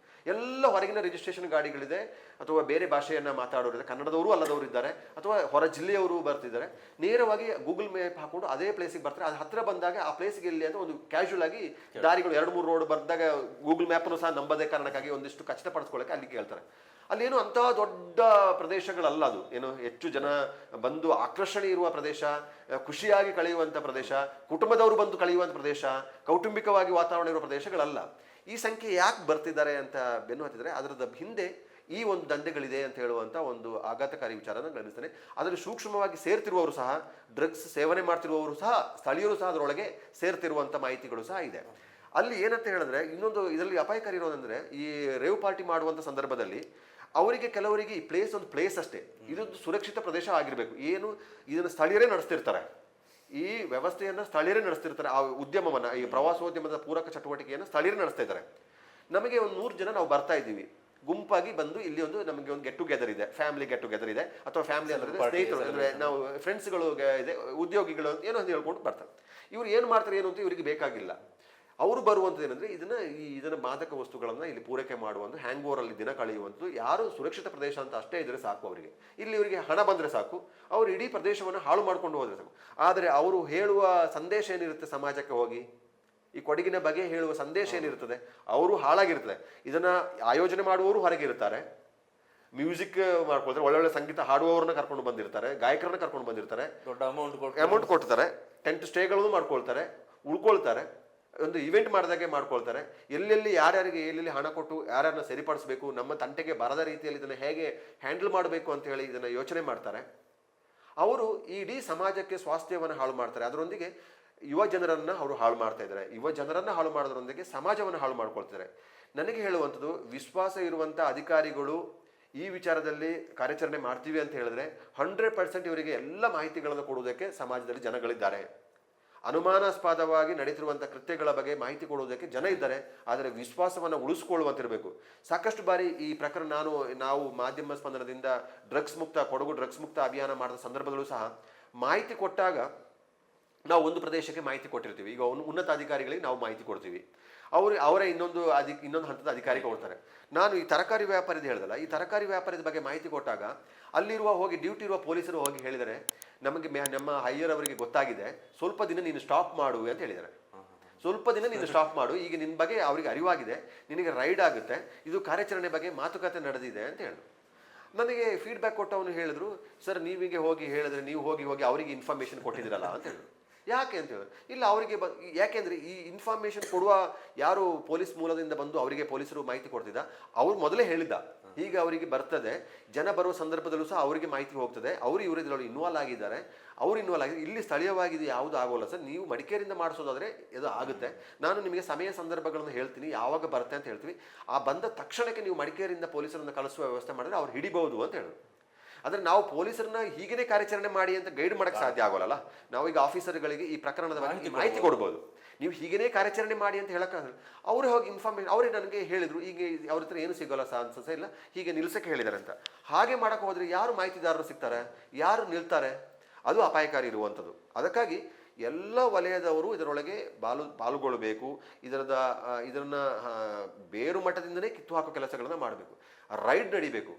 ಎಲ್ಲ ಹೊರಗಿನ ರಿಜಿಸ್ಟ್ರೇಷನ್ ಗಾಡಿಗಳಿದೆ, ಅಥವಾ ಬೇರೆ ಭಾಷೆಯನ್ನ ಮಾತಾಡೋರಿದ್ದಾರೆ, ಕನ್ನಡದವರು ಅಲ್ಲದವರು ಇದ್ದಾರೆ, ಅಥವಾ ಹೊರ ಜಿಲ್ಲೆಯವರು ಬರ್ತಿದ್ದಾರೆ. ನೇರವಾಗಿ ಗೂಗಲ್ ಮ್ಯಾಪ್ ಹಾಕೊಂಡು ಅದೇ ಪ್ಲೇಸಿಗೆ ಬರ್ತಾರೆ. ಅದು ಹತ್ರ ಬಂದಾಗ ಆ ಪ್ಲೇಸ್ಗೆ ಎಲ್ಲಿ ಅಂತ ಒಂದು ಕ್ಯಾಶುವಲ್ ಆಗಿ ದಾರಿಗಳು 2-3 ರೋಡ್ ಬಂದಾಗ ಗೂಗಲ್ ಮ್ಯಾಪನ್ನು ಸಹ ನಂಬದೇ ಕಾರಣಕ್ಕಾಗಿ ಒಂದಿಷ್ಟು ಖಚಿತಪಡಿಸ್ಕೊಳ್ಳೋಕೆ ಅಲ್ಲಿಗೆ ಹೇಳ್ತಾರೆ. ಅಲ್ಲೇನು ಅಂಥ ದೊಡ್ಡ ಪ್ರದೇಶಗಳಲ್ಲ, ಅದು ಏನು ಹೆಚ್ಚು ಜನ ಬಂದು ಆಕರ್ಷಣೆ ಇರುವ ಪ್ರದೇಶ, ಖುಷಿಯಾಗಿ ಕಳೆಯುವಂಥ ಪ್ರದೇಶ, ಕುಟುಂಬದವರು ಬಂದು ಕಳೆಯುವಂಥ ಪ್ರದೇಶ, ಕೌಟುಂಬಿಕವಾಗಿ ವಾತಾವರಣ ಇರುವ ಪ್ರದೇಶಗಳಲ್ಲ. ಈ ಸಂಖ್ಯೆ ಯಾಕೆ ಬರ್ತಿದ್ದಾರೆ ಅಂತ ಬೆನ್ನು ಹತ್ತಿದ್ರೆ ಅದರದ ಹಿಂದೆ ಈ ಒಂದು ದಂಧೆಗಳಿದೆ ಅಂತ ಹೇಳುವಂಥ ಒಂದು ಆಘಾತಕಾರಿ ವಿಚಾರ ನನಗೆ ಅನಿಸ್ತದೆ. ಅದರಲ್ಲಿ ಸೂಕ್ಷ್ಮವಾಗಿ ಸೇರ್ತಿರುವವರು ಸಹ, ಡ್ರಗ್ಸ್ ಸೇವನೆ ಮಾಡ್ತಿರುವವರು ಸಹ, ಸ್ಥಳೀಯರು ಸಹ ಅದರೊಳಗೆ ಸೇರ್ತಿರುವಂಥ ಮಾಹಿತಿಗಳು ಸಹ ಇದೆ. ಅಲ್ಲಿ ಏನಂತ ಹೇಳಿದ್ರೆ, ಇನ್ನೊಂದು ಇದರಲ್ಲಿ ಅಪಾಯಕಾರಿ ಇರೋದಂದ್ರೆ, ಈ ರೇವ್ ಪಾರ್ಟಿ ಮಾಡುವಂಥ ಸಂದರ್ಭದಲ್ಲಿ ಅವರಿಗೆ ಕೆಲವರಿಗೆ ಈ ಪ್ಲೇಸ್ ಒಂದು ಪ್ಲೇಸ್ ಅಷ್ಟೇ, ಇದೊಂದು ಸುರಕ್ಷಿತ ಪ್ರದೇಶ ಆಗಿರಬೇಕು. ಏನು ಇದನ್ನು ಸ್ಥಳೀಯರೇ ನಡೆಸ್ತಿರ್ತಾರೆ, ಈ ವ್ಯವಸ್ಥೆಯನ್ನು ಸ್ಥಳೀಯರೇ ನಡೆಸ್ತಿರ್ತಾರೆ. ಆ ಉದ್ಯಮವನ್ನು, ಈ ಪ್ರವಾಸೋದ್ಯಮದ ಪೂರಕ ಚಟುವಟಿಕೆಯನ್ನು ಸ್ಥಳೀಯರೇ ನಡೆಸ್ತಾ ಇದ್ದಾರೆ. ನಮಗೆ ಒಂದು 100 ಜನ ನಾವು ಬರ್ತಾ ಇದ್ದೀವಿ, ಗುಂಪಾಗಿ ಬಂದು ಇಲ್ಲಿ ನಮಗೆ ಒಂದು ಗೆಟ್ ಟುಗೆದರ್ ಇದೆ, ಫ್ಯಾಮಿಲಿ ಗೆಟ್ ಟುಗೆದರ್ ಇದೆ, ಅಥವಾ ಫ್ಯಾಮಿಲಿ ಅಂದ್ರೆ ಸ್ನೇಹಿತರು ಅಂದ್ರೆ ನಾವು ಫ್ರೆಂಡ್ಸ್ಗಳು ಇದೆ, ಉದ್ಯೋಗಿಗಳು ಏನೋ ಒಂದು ಹೇಳ್ಕೊಂಡು ಬರ್ತಾರೆ. ಇವ್ರು ಏನು ಮಾಡ್ತಾರೆ ಏನು ಅಂತ ಇವರಿಗೆ ಬೇಕಾಗಿಲ್ಲ. ಅವರು ಬರುವಂಥದ್ದು ಏನಂದ್ರೆ, ಇದನ್ನ ಮಾದಕ ವಸ್ತುಗಳನ್ನ ಇಲ್ಲಿ ಪೂರೈಕೆ ಮಾಡುವಂಥ, ಹ್ಯಾಂಗ್ ಓವರ್ ಅಲ್ಲಿ ದಿನ ಕಳೆಯುವಂಥದ್ದು. ಯಾರು ಸುರಕ್ಷಿತ ಪ್ರದೇಶ ಅಂತ ಅಷ್ಟೇ ಇದ್ರೆ ಸಾಕು ಅವರಿಗೆ. ಇಲ್ಲಿ ಇವರಿಗೆ ಹಣ ಬಂದ್ರೆ ಸಾಕು, ಅವರು ಇಡೀ ಪ್ರದೇಶವನ್ನು ಹಾಳು ಮಾಡ್ಕೊಂಡು ಹೋದ್ರೆ ಸಾಕು. ಆದರೆ ಅವರು ಹೇಳುವ ಸಂದೇಶ ಏನಿರುತ್ತೆ ಸಮಾಜಕ್ಕೆ ಹೋಗಿ, ಈ ಕೊಡಗಿನ ಬಗ್ಗೆ ಹೇಳುವ ಸಂದೇಶ ಏನಿರ್ತದೆ, ಅವರು ಹಾಳಾಗಿರ್ತದೆ. ಇದನ್ನ ಆಯೋಜನೆ ಮಾಡುವವರು ಹೊರಗೆ ಇರ್ತಾರೆ, ಮ್ಯೂಸಿಕ್ ಮಾಡ್ಕೊಳ್ತಾರೆ, ಒಳ್ಳೊಳ್ಳೆ ಸಂಗೀತ ಹಾಡುವವ್ರನ್ನ ಕರ್ಕೊಂಡು ಬಂದಿರ್ತಾರೆ, ಗಾಯಕರನ್ನ ಕರ್ಕೊಂಡು ಬಂದಿರ್ತಾರೆ, ದೊಡ್ಡ ಅಮೌಂಟ್ ಕೊಡ್ತಾರೆ, ಟೆಂಟ್ ಸ್ಟೇಗಳನ್ನು ಮಾಡ್ಕೊಳ್ತಾರೆ, ಉಳ್ಕೊಳ್ತಾರೆ, ಒಂದು ಇವೆಂಟ್ ಮಾಡಿದಾಗೆ ಮಾಡ್ಕೊಳ್ತಾರೆ. ಎಲ್ಲೆಲ್ಲಿ ಯಾರ್ಯಾರಿಗೆ ಎಲ್ಲೆಲ್ಲಿ ಹಣ ಕೊಟ್ಟು ಯಾರ್ಯಾರನ್ನ ಸರಿಪಡಿಸಬೇಕು, ನಮ್ಮ ತಂಟೆಗೆ ಬರದ ರೀತಿಯಲ್ಲಿ ಇದನ್ನು ಹೇಗೆ ಹ್ಯಾಂಡಲ್ ಮಾಡಬೇಕು ಅಂತ ಹೇಳಿ ಇದನ್ನು ಯೋಚನೆ ಮಾಡ್ತಾರೆ. ಅವರು ಇಡೀ ಸಮಾಜಕ್ಕೆ ಸ್ವಾಸ್ಥ್ಯವನ್ನು ಹಾಳು ಮಾಡ್ತಾರೆ. ಅದರೊಂದಿಗೆ ಯುವ ಜನರನ್ನು ಅವರು ಹಾಳು ಮಾಡ್ತಾ ಇದ್ದಾರೆ. ಯುವ ಜನರನ್ನು ಹಾಳು ಮಾಡೋದ್ರೊಂದಿಗೆ ಸಮಾಜವನ್ನು ಹಾಳು ಮಾಡ್ಕೊಳ್ತಿದ್ದಾರೆ. ನನಗೆ ಹೇಳುವಂಥದ್ದು, ವಿಶ್ವಾಸ ಇರುವಂಥ ಅಧಿಕಾರಿಗಳು ಈ ವಿಚಾರದಲ್ಲಿ ಕಾರ್ಯಾಚರಣೆ ಮಾಡ್ತೀವಿ ಅಂತ ಹೇಳಿದ್ರೆ 100% ಇವರಿಗೆ ಎಲ್ಲ ಮಾಹಿತಿಗಳನ್ನು ಕೊಡುವುದಕ್ಕೆ ಸಮಾಜದಲ್ಲಿ ಜನಗಳಿದ್ದಾರೆ. ಅನುಮಾನಾಸ್ಪದವಾಗಿ ನಡೀತಿರುವಂಥ ಕೃತ್ಯಗಳ ಬಗ್ಗೆ ಮಾಹಿತಿ ಕೊಡುವುದಕ್ಕೆ ಜನ ಇದ್ದಾರೆ. ಆದರೆ ವಿಶ್ವಾಸವನ್ನು ಉಳಿಸ್ಕೊಳ್ಳುವಂತಿರಬೇಕು. ಸಾಕಷ್ಟು ಬಾರಿ ಈ ಪ್ರಕರಣ ನಾವು ಮಾಧ್ಯಮ ಸ್ಪಂದನದಿಂದ ಕೊಡಗು ಡ್ರಗ್ಸ್ ಮುಕ್ತ ಅಭಿಯಾನ ಮಾಡಿದ ಸಂದರ್ಭದಲ್ಲೂ ಸಹ ಮಾಹಿತಿ ಕೊಟ್ಟಾಗ ನಾವು ಒಂದು ಪ್ರದೇಶಕ್ಕೆ ಮಾಹಿತಿ ಕೊಟ್ಟಿರ್ತೀವಿ. ಈಗ ಉನ್ನತ ಅಧಿಕಾರಿಗಳಿಗೆ ನಾವು ಮಾಹಿತಿ ಕೊಡ್ತೀವಿ, ಅವರೇ ಇನ್ನೊಂದು ಹಂತದ ಅಧಿಕಾರಿಗೆ ಕೊಡ್ತಾರೆ. ನಾನು ಈ ತರಕಾರಿ ವ್ಯಾಪಾರಿದ ಹೇಳ್ದಲ್ಲ, ಈ ತರಕಾರಿ ವ್ಯಾಪಾರದ ಬಗ್ಗೆ ಮಾಹಿತಿ ಕೊಟ್ಟಾಗ ಹೋಗಿ ಡ್ಯೂಟಿ ಇರುವ ಪೊಲೀಸರು ಹೋಗಿ ಹೇಳಿದರೆ, ನಮಗೆ ನಮ್ಮ ಹೈಯರ್ ಅವರಿಗೆ ಗೊತ್ತಾಗಿದೆ, ಸ್ವಲ್ಪ ದಿನ ನೀನು ಸ್ಟಾಪ್ ಮಾಡು ಅಂತ ಹೇಳಿದ್ದಾರೆ. ಸ್ವಲ್ಪ ದಿನ ನೀನು ಸ್ಟಾಪ್ ಮಾಡು, ಈಗ ನಿನ್ನ ಬಗ್ಗೆ ಅವರಿಗೆ ಅರಿವಾಗಿದೆ, ನಿನಗೆ ರೈಡ್ ಆಗುತ್ತೆ, ಇದು ಕಾರ್ಯಾಚರಣೆ ಬಗ್ಗೆ ಮಾತುಕತೆ ನಡೆದಿದೆ ಅಂತ ಹೇಳಿದ್ರು. ನನಗೆ ಫೀಡ್ಬ್ಯಾಕ್ ಕೊಟ್ಟವನು ಹೇಳಿದ್ರು, ಸರ್ ನೀವಿಗೆ ಹೋಗಿ ಹೇಳಿದ್ರೆ ನೀವು ಹೋಗಿ ಅವರಿಗೆ ಇನ್ಫಾರ್ಮೇಶನ್ ಕೊಟ್ಟಿದ್ದೀರಲ್ಲ ಅಂತ ಹೇಳಿದ್ರು. ಯಾಕೆ ಅಂತ ಹೇಳಿದ್ರು. ಇಲ್ಲ, ಅವರಿಗೆ ಯಾಕೆಂದ್ರೆ ಈ ಇನ್ಫಾರ್ಮೇಶನ್ ಕೊಡುವ ಯಾರು ಪೊಲೀಸ್ ಮೂಲದಿಂದ ಬಂದು ಅವರಿಗೆ ಪೊಲೀಸರು ಮಾಹಿತಿ ಕೊಡ್ತಿದ್ದ, ಅವ್ರು ಮೊದಲೇ ಹೇಳಿದ್ದ, ಈಗ ಅವರಿಗೆ ಬರ್ತದೆ, ಜನ ಬರುವ ಸಂದರ್ಭದಲ್ಲೂ ಸಹ ಅವರಿಗೆ ಮಾಹಿತಿ ಹೋಗ್ತದೆ, ಇವರು ಇದರಲ್ಲಿ ಇನ್ವಾಲ್ವ್ ಆಗಿದ್ದಾರೆ, ಇಲ್ಲಿ ಸ್ಥಳೀಯವಾಗಿ ಇದು ಯಾವುದು ಆಗೋಲ್ಲ ಸರ್, ನೀವು ಮಡಿಕೇರಿಯಿಂದ ಮಾಡಿಸೋದಾದ್ರೆ ಇದು ಆಗುತ್ತೆ, ನಾನು ನಿಮಗೆ ಸಮಯ ಸಂದರ್ಭಗಳನ್ನು ಹೇಳ್ತೀನಿ, ಯಾವಾಗ ಬರುತ್ತೆ ಅಂತ ಹೇಳ್ತೀವಿ, ಆ ಬಂದ ತಕ್ಷಣಕ್ಕೆ ನೀವು ಮಡಿಕೇರಿಯಿಂದ ಪೊಲೀಸರನ್ನು ಕಳಿಸುವ ವ್ಯವಸ್ಥೆ ಮಾಡಿದ್ರೆ ಅವ್ರು ಹಿಡಿಬಹುದು ಅಂತ ಹೇಳಿದ್ರು. ಆದರೆ ನಾವು ಪೊಲೀಸರನ್ನ ಹೀಗೇ ಕಾರ್ಯಾಚರಣೆ ಮಾಡಿ ಅಂತ ಗೈಡ್ ಮಾಡಕ್ಕೆ ಸಾಧ್ಯ ಆಗೋಲ್ಲ. ನಾವು ಈಗ ಆಫೀಸರ್ಗಳಿಗೆ ಈ ಪ್ರಕರಣದ ಬಗ್ಗೆ ಮಾಹಿತಿ ಕೊಡ್ಬೋದು, ನೀವು ಹೀಗೇ ಕಾರ್ಯಾಚರಣೆ ಮಾಡಿ ಅಂತ ಹೇಳಕ್ಕಾಗಲ್ಲ. ಅವರೇ ಹೋಗಿ ಇನ್ಫಾರ್ಮೇಶನ್ ಅವರೇ ನನಗೆ ಹೇಳಿದ್ರು, ಈಗ ಅವ್ರ ಹತ್ರ ಏನು ಸಿಗೋಲ್ಲ ಅನ್ಸೇ ಇಲ್ಲ, ಹೀಗೆ ನಿಲ್ಸಕ್ಕೆ ಹೇಳಿದ್ದಾರೆ ಅಂತ. ಹಾಗೆ ಮಾಡಕ್ಕೆ ಹೋದ್ರೆ ಯಾರು ಮಾಹಿತಿದಾರರು ಸಿಗ್ತಾರೆ, ಯಾರು ನಿಲ್ತಾರೆ, ಅದು ಅಪಾಯಕಾರಿ ಇರುವಂಥದ್ದು. ಅದಕ್ಕಾಗಿ ಎಲ್ಲ ವಲಯದವರು ಇದರೊಳಗೆ ಪಾಲ್ಗೊಳ್ಳಬೇಕು. ಇದನ್ನ ಬೇರು ಮಟ್ಟದಿಂದನೇ ಕಿತ್ತು ಹಾಕೋ ಕೆಲಸಗಳನ್ನ ಮಾಡಬೇಕು. ರೈಡ್ ನಡಿಬೇಕು,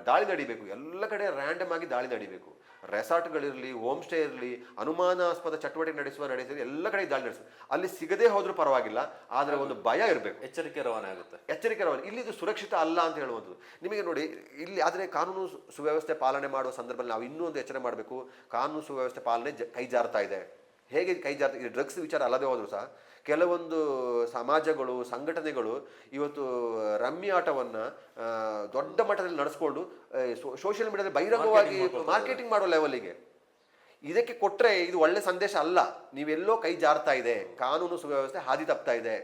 ದಾಳಿ ನಡಿಬೇಕು, ಎಲ್ಲ ಕಡೆ ರ್ಯಾಂಡಮ್ ಆಗಿ ದಾಳಿ ನಡಿಬೇಕು. ರೆಸಾರ್ಟ್ಗಳಿರಲಿ, ಹೋಮ್ ಸ್ಟೇ ಇರಲಿ, ಅನುಮಾನಾಸ್ಪದ ಚಟುವಟಿಕೆ ನಡೆಸಿದ್ರೆ ಎಲ್ಲ ಕಡೆ ದಾಳಿ ನಡೆಸಬೇಕು. ಅಲ್ಲಿ ಸಿಗದೇ ಹೋದ್ರೂ ಪರವಾಗಿಲ್ಲ, ಆದರೆ ಒಂದು ಭಯ ಇರಬೇಕು, ಎಚ್ಚರಿಕೆ ರವಾನೆ ಆಗುತ್ತೆ. ಇಲ್ಲಿ ಇದು ಸುರಕ್ಷಿತ ಅಲ್ಲ ಅಂತ ಹೇಳುವಂಥದ್ದು. ನಿಮಗೆ ನೋಡಿ, ಇಲ್ಲಿ ಆದರೆ ಕಾನೂನು ಸುವ್ಯವಸ್ಥೆ ಪಾಲನೆ ಮಾಡುವ ಸಂದರ್ಭದಲ್ಲಿ ನಾವು ಇನ್ನೂ ಒಂದು ಎಚ್ಚರ ಮಾಡಬೇಕು. ಕಾನೂನು ಸುವ್ಯವಸ್ಥೆ ಪಾಲನೆ ಕೈ ಜಾರ್ತಾ ಇದೆ. ಹೇಗೆ ಕೈ ಜಾರ್ತಾ ಇದೆ? ಡ್ರಗ್ಸ್ ವಿಚಾರ ಅಲ್ಲದೆ ಹೋದ್ರು ಸಹ ಕೆಲವೊಂದು ಸಮಾಜಗಳು, ಸಂಘಟನೆಗಳು ಇವತ್ತು ರಮ್ಮಿ ಆಟವನ್ನು ದೊಡ್ಡ ಮಟ್ಟದಲ್ಲಿ ನಡೆಸ್ಕೊಂಡು ಸೋಷಿಯಲ್ ಮೀಡಿಯಾದಲ್ಲಿ ಬಹಿರಂಗವಾಗಿ ಮಾರ್ಕೆಟಿಂಗ್ ಮಾಡೋ ಲೆವೆಲ್ಗೆ. ಇದಕ್ಕೆ ಕೊಟ್ಟರೆ ಇದು ಒಳ್ಳೆ ಸಂದೇಶ ಅಲ್ಲ. ನೀವೆಲ್ಲೋ ಕೈ ಜಾರ್ತಾ ಇದೆ, ಕಾನೂನು ಸುವ್ಯವಸ್ಥೆ ಹಾದಿ ತಪ್ತಾ ಇದೆ,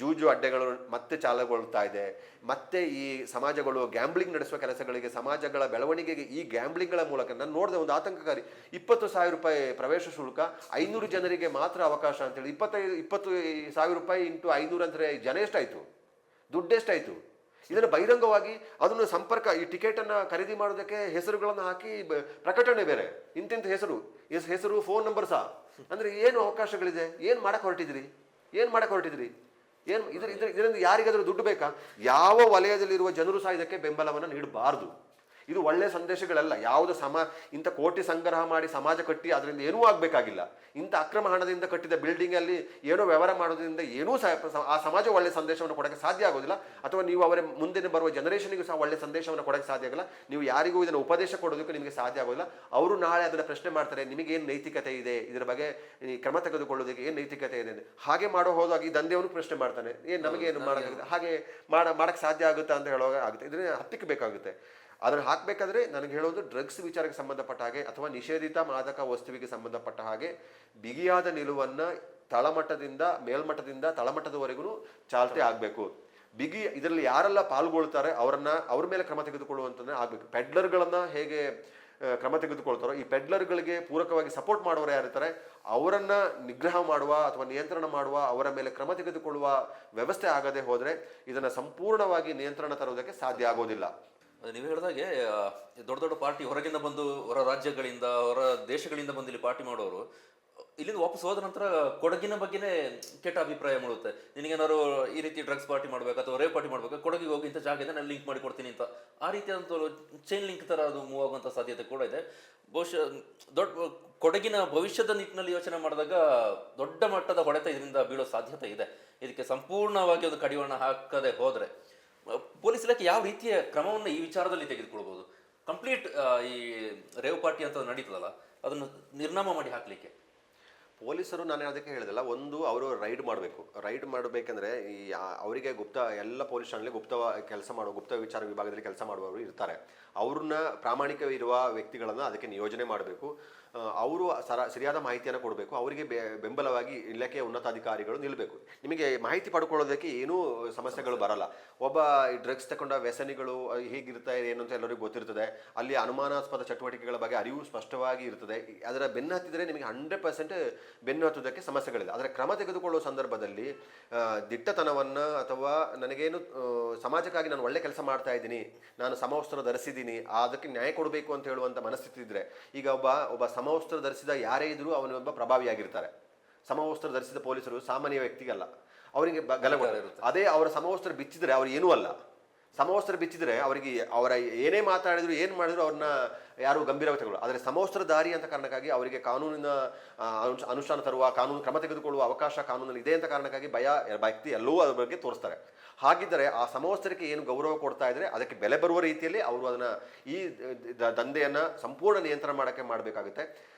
ಜೂಜು ಅಡ್ಡೆಗಳು ಮತ್ತೆ ಚಾಲಗೊಳ್ತಾ ಇದೆ, ಮತ್ತೆ ಈ ಸಮಾಜಗಳು ಗ್ಯಾಂಬ್ಲಿಂಗ್ ನಡೆಸುವ ಕೆಲಸಗಳಿಗೆ, ಸಮಾಜಗಳ ಬೆಳವಣಿಗೆಗೆ ಈ ಗ್ಯಾಂಬ್ಲಿಂಗ್ಗಳ ಮೂಲಕ ನಾನು ನೋಡಿದೆ ಒಂದು ಆತಂಕಕಾರಿ. 20,000 ರೂಪಾಯಿ ಪ್ರವೇಶ ಶುಲ್ಕ, 500 ಜನರಿಗೆ ಮಾತ್ರ ಅವಕಾಶ ಅಂತೇಳಿ, 20,000 ರೂಪಾಯಿ ಇಂಟು 500 ಅಂದರೆ ಜನ ಎಷ್ಟಾಯ್ತು, ದುಡ್ಡು ಎಷ್ಟಾಯ್ತು? ಇದನ್ನು ಬಹಿರಂಗವಾಗಿ ಅದನ್ನು ಸಂಪರ್ಕ, ಈ ಟಿಕೆಟನ್ನು ಖರೀದಿ ಮಾಡೋದಕ್ಕೆ ಹೆಸರುಗಳನ್ನು ಹಾಕಿ ಪ್ರಕಟಣೆ ಬೇರೆ, ಇಂತಿಂಥ ಹೆಸರು ಫೋನ್ ನಂಬರ್ ಸಹ. ಅಂದರೆ ಏನು ಅವಕಾಶಗಳಿದೆ? ಏನು ಮಾಡಕ್ಕೆ ಹೊರಟಿದ್ರಿ? ಇದರಿಂದ ಯಾರಿಗಾದರೂ ದುಡ್ಡು ಬೇಕಾ? ಯಾವ ವಲಯದಲ್ಲಿರುವ ಜನರು ಸಹ ಇದಕ್ಕೆ ಬೆಂಬಲವನ್ನು ನೀಡಬಾರ್ದು. ಇದು ಒಳ್ಳೆ ಸಂದೇಶಗಳೆಲ್ಲ. ಯಾವುದು ಇಂಥ ಕೋಟಿ ಸಂಗ್ರಹ ಮಾಡಿ ಸಮಾಜ ಕಟ್ಟಿ ಅದರಿಂದ ಏನೂ ಆಗಬೇಕಾಗಿಲ್ಲ. ಇಂಥ ಅಕ್ರಮ ಹಣದಿಂದ ಕಟ್ಟಿದ ಬಿಲ್ಡಿಂಗ್ ಅಲ್ಲಿ ಏನೋ ವ್ಯವಹಾರ ಮಾಡೋದ್ರಿಂದ ಏನೂ ಆ ಸಮಾಜ ಒಳ್ಳೆ ಸಂದೇಶವನ್ನು ಕೊಡೋಕ್ಕೆ ಸಾಧ್ಯ ಆಗೋದಿಲ್ಲ. ಅಥವಾ ನೀವು ಅವರ ಮುಂದೆ ಬರುವ ಜನರೇಷನ್ಗೂ ಸಹ ಒಳ್ಳೆ ಸಂದೇಶವನ್ನು ಕೊಡೋಕ್ಕೆ ಸಾಧ್ಯ ಆಗಲ್ಲ. ನೀವು ಯಾರಿಗೂ ಇದನ್ನು ಉಪದೇಶ ಕೊಡೋದಕ್ಕೆ ನಿಮಗೆ ಸಾಧ್ಯ ಆಗೋದಿಲ್ಲ. ಅವರು ನಾಳೆ ಅದನ್ನು ಪ್ರಶ್ನೆ ಮಾಡ್ತಾರೆ, ನಿಮಗೆ ಏನು ನೈತಿಕತೆ ಇದೆ, ಇದರ ಬಗ್ಗೆ ಕ್ರಮ ತೆಗೆದುಕೊಳ್ಳೋದಕ್ಕೆ ಏನು ನೈತಿಕತೆ ಇದೆ. ಹಾಗೆ ಮಾಡೋ ಹೋದಾಗ ಈ ದಂಧೆಯವನು ಪ್ರಶ್ನೆ ಮಾಡ್ತಾನೆ, ನಮಗೆ ಏನು ಮಾಡೋಕ್ಕಾಗುತ್ತೆ, ಹಾಗೆ ಮಾಡಕ್ಕೆ ಸಾಧ್ಯ ಆಗುತ್ತಾ ಅಂತ ಹೇಳುವಾಗ ಆಗುತ್ತೆ. ಇದನ್ನ ಹತ್ತಿಕ್ಕೆ ಬೇಕಾಗುತ್ತೆ. ಅದನ್ನು ಹಾಕಬೇಕಾದ್ರೆ ನನಗೆ ಹೇಳೋದು ಡ್ರಗ್ಸ್ ವಿಚಾರಕ್ಕೆ ಸಂಬಂಧಪಟ್ಟ ಹಾಗೆ ಅಥವಾ ನಿಷೇಧಿತ ಮಾದಕ ವಸ್ತುವಿಗೆ ಸಂಬಂಧಪಟ್ಟ ಹಾಗೆ ಬಿಗಿಯಾದ ನಿಲುವನ್ನು ತಳಮಟ್ಟದಿಂದ ಮೇಲ್ಮಟ್ಟದಿಂದ ತಳಮಟ್ಟದವರೆಗೂ ಚಾಲ್ತಿ ಆಗಬೇಕು. ಇದರಲ್ಲಿ ಯಾರೆಲ್ಲ ಪಾಲ್ಗೊಳ್ತಾರೆ ಅವ್ರ ಮೇಲೆ ಕ್ರಮ ತೆಗೆದುಕೊಳ್ಳುವಂಥದ್ದೇ ಆಗಬೇಕು. ಪೆಡ್ಲರ್ಗಳನ್ನು ಹೇಗೆ ಕ್ರಮ ತೆಗೆದುಕೊಳ್ತಾರೋ, ಈ ಪೆಡ್ಲರ್ಗಳಿಗೆ ಪೂರಕವಾಗಿ ಸಪೋರ್ಟ್ ಮಾಡೋರು ಯಾರಿರ್ತಾರೆ ಅವರನ್ನ ನಿಗ್ರಹ ಮಾಡುವ ಅಥವಾ ನಿಯಂತ್ರಣ ಮಾಡುವ, ಅವರ ಮೇಲೆ ಕ್ರಮ ತೆಗೆದುಕೊಳ್ಳುವ ವ್ಯವಸ್ಥೆ ಆಗದೆ ಹೋದರೆ ಇದನ್ನು ಸಂಪೂರ್ಣವಾಗಿ ನಿಯಂತ್ರಣ ತರುವುದಕ್ಕೆ ಸಾಧ್ಯ ಆಗೋದಿಲ್ಲ. ನೀವು ಹೇಳಿದಾಗೆ ದೊಡ್ಡ ದೊಡ್ಡ ಪಾರ್ಟಿ ಹೊರಗಿಂದ ಬಂದು ಹೊರ ರಾಜ್ಯಗಳಿಂದ ಹೊರ ದೇಶಗಳಿಂದ ಬಂದು ಇಲ್ಲಿ ಪಾರ್ಟಿ ಮಾಡೋರು ಇಲ್ಲಿಂದ ವಾಪಸ್ ಹೋದ ನಂತರ ಕೊಡಗಿನ ಬಗ್ಗೆನೇ ಕೆಟ್ಟ ಅಭಿಪ್ರಾಯ ಮೂಡುತ್ತೆ. ನಿನಗೇನಾದ್ರು ಈ ರೀತಿ ಡ್ರಗ್ಸ್ ಪಾರ್ಟಿ ಮಾಡ್ಬೇಕು ಅಥವಾ ರೇವ್ ಪಾರ್ಟಿ ಮಾಡ್ಬೇಕು, ಕೊಡಗಿಗೆ ಹೋಗಿ ಇಂಥ ಜಾಗ ಇದೆ ನಾನು ಲಿಂಕ್ ಮಾಡಿ ಕೊಡ್ತೀನಿ ಅಂತ, ಆ ರೀತಿಯಾದಂಥ ಚೈನ್ ಲಿಂಕ್ ಥರ ಅದು ಮೂವ್ ಆಗುವಂಥ ಸಾಧ್ಯತೆ ಕೂಡ ಇದೆ. ಬಹುಶಃ ಕೊಡಗಿನ ಭವಿಷ್ಯದ ನಿಟ್ಟಿನಲ್ಲಿ ಯೋಚನೆ ಮಾಡಿದಾಗ ದೊಡ್ಡ ಮಟ್ಟದ ಹೊಡೆತ ಇದರಿಂದ ಬೀಳೋ ಸಾಧ್ಯತೆ ಇದೆ. ಇದಕ್ಕೆ ಸಂಪೂರ್ಣವಾಗಿ ಒಂದು ಕಡಿವಾಣ ಹಾಕದೆ ಹೋದರೆ ಪೊಲೀಸ್ ಇಲಾಖೆ ಯಾವ ರೀತಿಯ ಕ್ರಮವನ್ನು ಈ ವಿಚಾರದಲ್ಲಿ ತೆಗೆದುಕೊಳ್ಬೋದು? ಕಂಪ್ಲೀಟ್ ಈ ರೇವ್ ಪಾರ್ಟಿ ಅಂತ ನಡೀತದಲ್ಲ, ಅದನ್ನು ನಿರ್ನಾಮ ಮಾಡಿ ಹಾಕಲಿಕ್ಕೆ ಪೊಲೀಸರು, ನಾನು ಅದಕ್ಕೆ ಹೇಳಿದಲ್ಲ, ಒಂದು ಅವರು ರೈಡ್ ಮಾಡಬೇಕಂದ್ರೆ ಅವರಿಗೆ ಎಲ್ಲ ಪೊಲೀಸ್ ಠಾಣೆಯಲ್ಲಿ ಗುಪ್ತ ವಿಚಾರ ವಿಭಾಗದಲ್ಲಿ ಕೆಲಸ ಮಾಡುವವರು ಇರ್ತಾರೆ. ಅವ್ರನ್ನ ಪ್ರಾಮಾಣಿಕ ಇರುವ ವ್ಯಕ್ತಿಗಳನ್ನು ಅದಕ್ಕೆ ನಿಯೋಜನೆ ಮಾಡಬೇಕು. ಅವರು ಸರಿಯಾದ ಮಾಹಿತಿಯನ್ನು ಕೊಡಬೇಕು. ಅವರಿಗೆ ಬೆಂಬಲವಾಗಿ ಇಲಾಖೆಯ ಉನ್ನತಾಧಿಕಾರಿಗಳು ನಿಲ್ಲಬೇಕು. ನಿಮಗೆ ಮಾಹಿತಿ ಪಡ್ಕೊಳ್ಳೋದಕ್ಕೆ ಏನೂ ಸಮಸ್ಯೆಗಳು ಬರಲ್ಲ. ಒಬ್ಬ ಡ್ರಗ್ಸ್ ತಗೊಂಡ ವ್ಯಸನಿಗಳು ಹೇಗಿರ್ತಾರೆ ಏನು ಅಂತ ಎಲ್ಲರಿಗೂ ಗೊತ್ತಿರ್ತದೆ. ಅಲ್ಲಿ ಅನುಮಾನಾಸ್ಪದ ಚಟುವಟಿಕೆಗಳ ಬಗ್ಗೆ ಅರಿವು ಸ್ಪಷ್ಟವಾಗಿ ಇರ್ತದೆ. ಅದರ ಬೆನ್ನು ಹತ್ತಿದರೆ ನಿಮಗೆ 100% ಬೆನ್ನು ಹತ್ತುವುದಕ್ಕೆ ಸಮಸ್ಯೆಗಳಿಲ್ಲ. ಆದರೆ ಕ್ರಮ ತೆಗೆದುಕೊಳ್ಳುವ ಸಂದರ್ಭದಲ್ಲಿ ದಿಟ್ಟತನವನ್ನು ಅಥವಾ ನನಗೇನು ಸಮಾಜಕ್ಕಾಗಿ ನಾನು ಒಳ್ಳೆ ಕೆಲಸ ಮಾಡ್ತಾ ಇದ್ದೀನಿ, ನಾನು ಸಮವಸ್ತ್ರ ಧರಿಸಿದ್ದೀನಿ, ಅದಕ್ಕೆ ನ್ಯಾಯ ಕೊಡಬೇಕು ಅಂತ ಹೇಳುವಂಥ ಮನಸ್ಥಿತಿ ಇದ್ದರೆ, ಈಗ ಒಬ್ಬ ಸಮವಸ್ತ್ರ ಧರಿಸಿದ ಯಾರೇ ಇದ್ರೂ ಅವನೊಬ್ಬ ಪ್ರಭಾವಿಯಾಗಿರ್ತಾರೆ. ಸಮವಸ್ತ್ರ ಧರಿಸಿದ ಪೊಲೀಸರು ಸಾಮಾನ್ಯ ವ್ಯಕ್ತಿಗಲ್ಲ, ಅವರಿಗೆ ಇರುತ್ತೆ. ಅದೇ ಅವರ ಸಮವಸ್ತ್ರ ಬಿಚ್ಚಿದ್ರೆ ಅವ್ರು ಏನೂ ಅಲ್ಲ. ಸಮವಸ್ತ್ರ ಬಿಚ್ಚಿದ್ರೆ ಅವರಿಗೆ ಅವರ ಏನೇ ಮಾತಾಡಿದ್ರು ಏನು ಮಾಡಿದ್ರು ಅವ್ರನ್ನ ಯಾರು ಗಂಭೀರವಾಗಿ ತಗೊಳ್ಳೋ. ಆದರೆ ಸಮವಸ್ತ್ರಧಾರಿ ಅಂತ ಕಾರಣಕ್ಕಾಗಿ ಅವರಿಗೆ ಕಾನೂನಿನ ಅನುಷ್ಠಾನ ತರುವ, ಕಾನೂನು ಕ್ರಮ ತೆಗೆದುಕೊಳ್ಳುವ ಅವಕಾಶ ಕಾನೂನಲ್ಲಿ ಇದೆ ಅಂತ ಕಾರಣಕ್ಕಾಗಿ ಭಕ್ತಿ ಎಲ್ಲವೂ ಅದ್ರ ಬಗ್ಗೆ ತೋರಿಸ್ತಾರೆ. ಹಾಗಿದ್ದರೆ ಆ ಸಮವಸ್ತ್ರಕ್ಕೆ ಏನು ಗೌರವ ಕೊಡ್ತಾ ಇದ್ರೆ ಅದಕ್ಕೆ ಬೆಲೆ ಬರುವ ರೀತಿಯಲ್ಲಿ ಅವರು ಅದನ್ನು ಈ ದಂಧೆಯನ್ನು ಸಂಪೂರ್ಣ ನಿಯಂತ್ರಣ ಮಾಡೋಕ್ಕೆ ಮಾಡಬೇಕಾಗುತ್ತೆ.